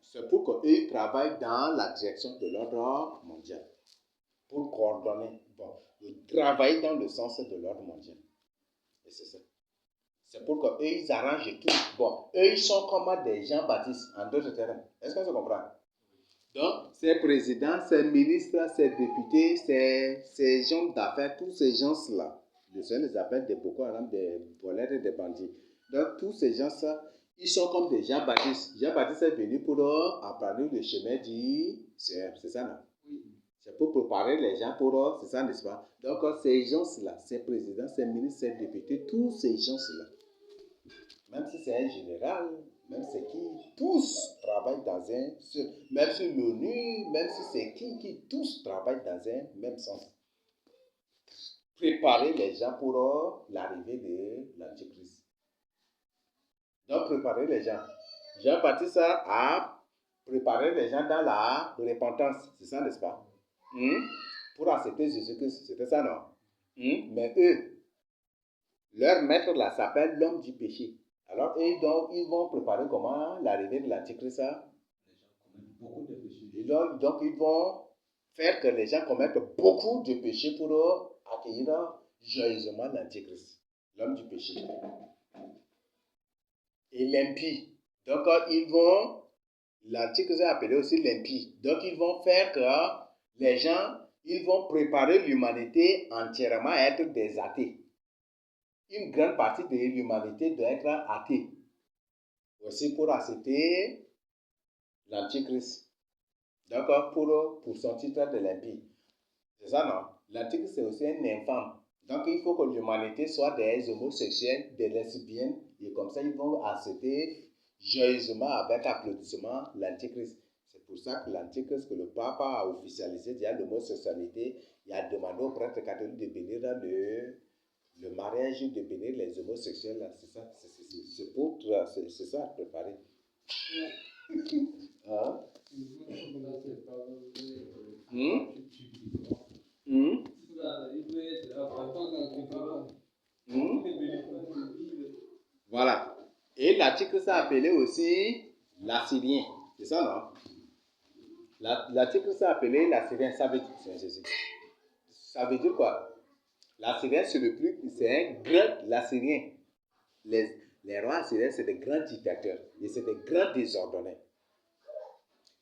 c'est pour qu'eux, ils travaillent dans la direction de l'ordre mondial. Pour coordonner. Bon, ils travaillent dans le sens de l'ordre mondial. Et c'est ça. C'est pour qu'eux, ils arrangent tout. Bon, eux, ils sont comme des Jean-Baptiste, en d'autres termes. Est-ce que ça comprend? Donc, ces présidents, ces ministres, ces députés, ces gens d'affaires, tous ces gens-là, le Seigneur les appelle des Boko Haram, des voleurs et des bandits. Donc, tous ces gens-là, ils sont comme des Jean-Baptiste. Jean-Baptiste est venu pour apprendre le chemin du Seigneur. C'est ça, non? Oui. C'est pour préparer les gens pour... C'est ça, n'est-ce pas? Donc, ces gens-là, ces présidents, ces ministres, ces députés, tous ces gens-là, même si c'est un général, même si c'est qui, tous travaillent dans un seul, même si l'ONU, même si c'est qui, tous travaillent dans un même sens. Préparer les gens pour l'arrivée de l'Antichrist. Donc, préparer les gens. Jean-Baptiste a préparé les gens dans la repentance, c'est ça, n'est-ce pas? Pour accepter Jésus-Christ, c'était ça, non? Mais eux, leur maître là s'appelle l'homme du péché. Alors, ils vont préparer comment l'arrivée de l'Antichrist. Donc, ils vont faire que les gens commettent beaucoup de péchés pour accueillir joyeusement l'Antichrist, l'homme du péché. Et l'impie. Donc, l'Antichrist est appelé aussi l'impie. Donc, ils vont faire que les gens, ils vont préparer l'humanité entièrement à être des athées. Une grande partie de l'humanité doit être athée. Aussi pour accepter l'Antichrist. Donc, pour son titre de l'impie. C'est ça, non? L'Antichrist, c'est aussi un infâme. Donc, il faut que l'humanité soit des homosexuels, des lesbiennes, et comme ça, ils vont accepter joyeusement, avec applaudissement, l'Antichrist. C'est pour ça que l'Antichrist, que le pape a officialisé, il y a l'homosexualité, il a demandé aux prêtres catholiques de bénir le mariage, de bénir les homosexuels. Là. C'est ça, c'est ça à préparer. Hein? Voilà. Et l'Antichrist a appelé aussi l'Assyrien. C'est ça, non? L'Antichrist a appelé l'Assyrien. Ça veut dire quoi? L'Assyrien, c'est un grand l'Assyrien. Les rois assyriens, c'est des grands dictateurs. Et c'est des grands désordonnés.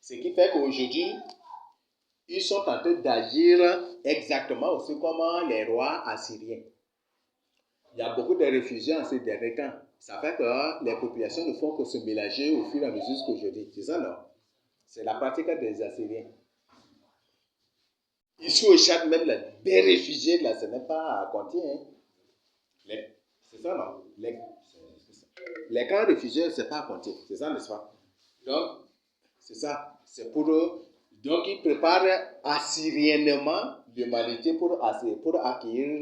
Ce qui fait qu'aujourd'hui, ils sont en train d'agir exactement aussi comme les rois assyriens. Il y a beaucoup de réfugiés en ces derniers temps. Ça fait que les populations ne font que se mélanger au fur et à mesure qu'aujourd'hui. C'est ça, non? C'est la pratique des Assyriens. Ici au Tchad, même des réfugiés, là, ce n'est pas à compter. Hein. C'est ça, non? Les camps réfugiés, ce n'est pas à compter. C'est ça, n'est-ce pas? Donc, c'est ça. C'est pour eux. Donc, ils préparent assyriennement l'humanité pour accueillir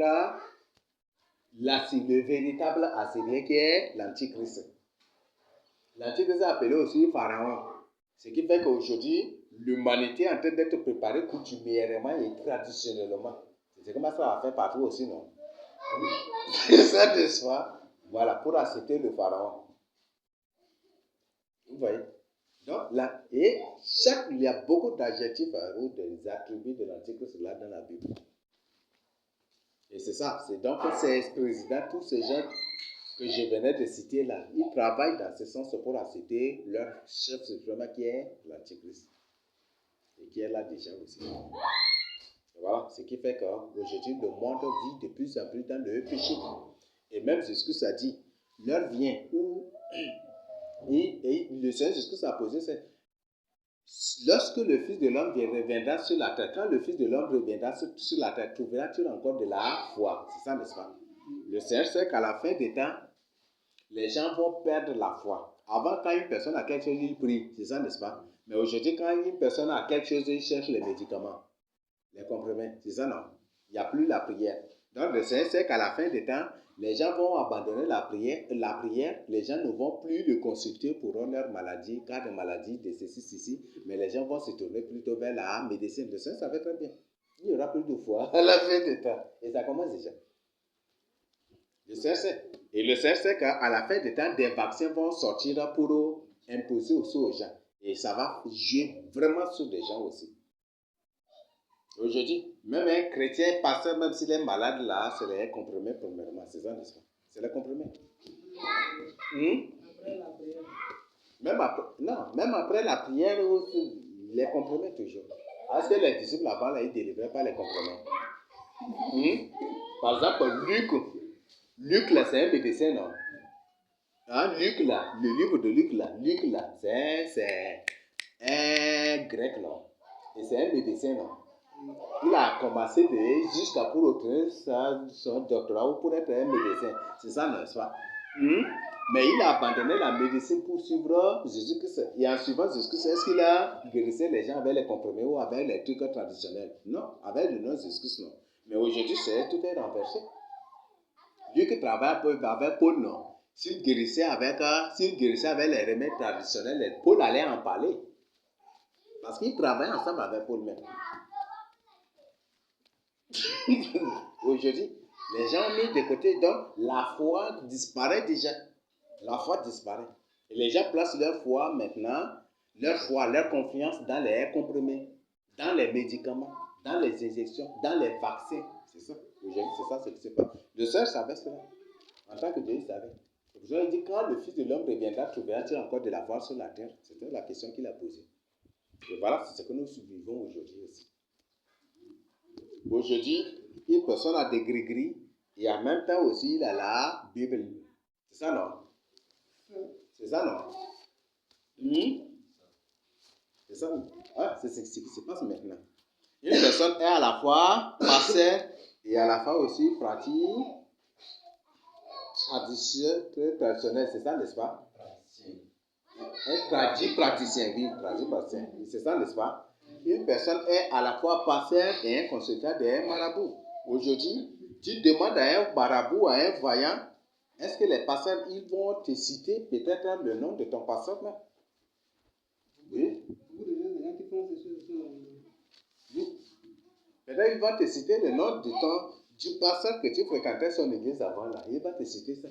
le véritable Assyrien qui est l'Antichrist. L'Antichrist est appelé aussi Pharaon. Ce qui fait qu'aujourd'hui, l'humanité est en train d'être préparée coutumièrement et traditionnellement. C'est comme ça va faire partout aussi, non? C'est ça, n'est-ce pas? Voilà, pour accepter le Pharaon. Vous voyez? Donc, là, et il y a beaucoup d'adjectifs ou des attributs de l'Antichrist là dans la Bible. Et c'est ça. C'est donc ces présidents, tous ces gens que je venais de citer là, ils travaillent dans ce sens pour accepter leur chef suprême qui est l'Antichrist. Et qui est là déjà aussi. Voilà, ce qui fait qu'aujourd'hui, le monde vit de plus en plus dans le péché. Et même Jésus a dit, l'heure vient où, et le Seigneur Jésus a posé, c'est lorsque le Fils de l'homme reviendra sur la terre, quand le Fils de l'homme reviendra sur la terre, trouvera-t-il encore de la foi? C'est ça, n'est-ce pas? Le Seigneur sait qu'à la fin des temps, les gens vont perdre la foi. Avant, quand une personne a quelque chose, il prie. C'est ça, n'est-ce pas? Mais aujourd'hui, quand une personne a quelque chose, il cherche les médicaments, les comprimés. C'est ça, non? Il n'y a plus la prière. Donc, le Seigneur sait qu'à la fin des temps, les gens vont abandonner la prière. Les gens ne vont plus le consulter pour leur maladie, cas de maladie, de ceci. Mais les gens vont se tourner plutôt vers la médecine. Le Seigneur savait très bien. Il n'y aura plus de foi à la fin des temps. Et ça commence déjà. Le Seigneur sait. Et le Seigneur sait qu'à la fin des temps, des vaccins vont sortir pour imposer aussi aux gens. Et ça va jouer vraiment sur les gens aussi. Aujourd'hui, même un chrétien, pasteur, même s'il est malade là, c'est les comprimés premièrement. C'est ça, n'est-ce pas? C'est les comprimés. Après la prière. Même après la prière, les comprimés toujours. Parce que les disciples là-bas, là, ils ne délivraient pas les comprimés. Par exemple, Luc là, c'est un médecin, non? Hein, Luc là, le livre de Luc là, c'est un grec, non? Et c'est un médecin, non? Il a commencé jusqu'à pour obtenir son doctorat ou pour être un médecin. C'est ça, n'est-ce pas? Mais il a abandonné la médecine pour suivre Jésus-Christ. Et en suivant Jésus-Christ, est-ce qu'il a guéri les gens avec les comprimés ou avec les trucs traditionnels? Non, avec le nom de Jésus-Christ, non. Mais aujourd'hui, tout est renversé. Lui qui travaille avec Paul, non. S'il guérissait avec les remèdes traditionnels, Paul allait en parler. Parce qu'il travaille ensemble avec Paul même. Aujourd'hui, les gens ont mis de côté, donc la foi disparaît déjà. La foi disparaît. Et les gens placent leur foi maintenant, leur confiance dans les comprimés, dans les médicaments, dans les injections, dans les vaccins. C'est ça. Aujourd'hui, c'est ça ce qui se passe. Le Seigneur savait cela. En tant que Dieu, il savait. Il dit, quand le Fils de l'homme reviendra, trouvera-t-il encore de la foi sur la terre? C'était la question qu'il a posée. Et voilà, c'est ce que nous vivons aujourd'hui aussi. Aujourd'hui, une personne a des gris-gris et en même temps aussi, il a la Bible. C'est ça, non? C'est ça, non? C'est ça. Ah, c'est ce qui se passe maintenant. Une personne est à la fois pasteur et à la fois aussi pratique. Traditionnel, c'est ça, n'est-ce pas? Un praticien, oui, praticien. C'est ça, n'est-ce pas? Une personne est à la fois pasteur et un consultant d'un marabout. Aujourd'hui, tu demandes à un marabout, à un voyant, est-ce que les pasteurs, ils vont te citer peut-être le nom de ton pasteur là? Oui. Beaucoup de gens qui font ces choses-là. Oui. Peut-être ils vont te citer le nom du pasteur que tu fréquentais son église avant là. Il va te citer ça.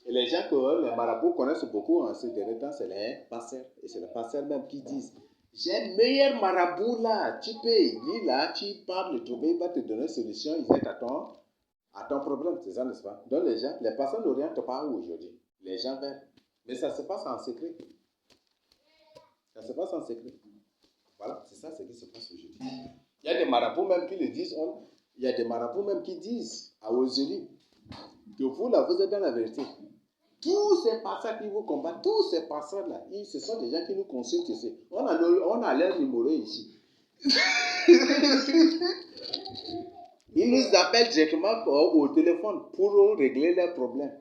Et les gens que les marabouts connaissent beaucoup en ces derniers temps, c'est les pasteurs. Et c'est les pasteurs même qui disent, j'ai un meilleur marabout là, tu payes, lui là, tu parles, le trouver, il va te donner une solution, il aide à ton problème, c'est ça, n'est-ce pas? Donc les personnes n'orientent pas aujourd'hui, les gens veulent. Mais ça se passe en secret. Ça se passe en secret. Voilà, c'est ça ce qui se passe aujourd'hui. Il y a des marabouts même qui le disent, il y a des marabouts même qui disent à Ozeli que vous là, vous êtes dans la vérité. Tous ces pasteurs qui vous combattent, tous ces pasteurs là, ce sont des gens qui nous consultent ici. On a leur numéro ici. Ils nous appellent directement au téléphone pour régler leurs problèmes.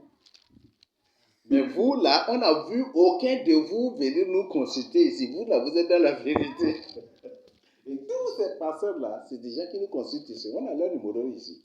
Mais vous, là, on n'a vu aucun de vous venir nous consulter ici. Vous, là, vous êtes dans la vérité. Et tous ces personnes-là, c'est des gens qui nous consultent ici. On a leur numéro ici.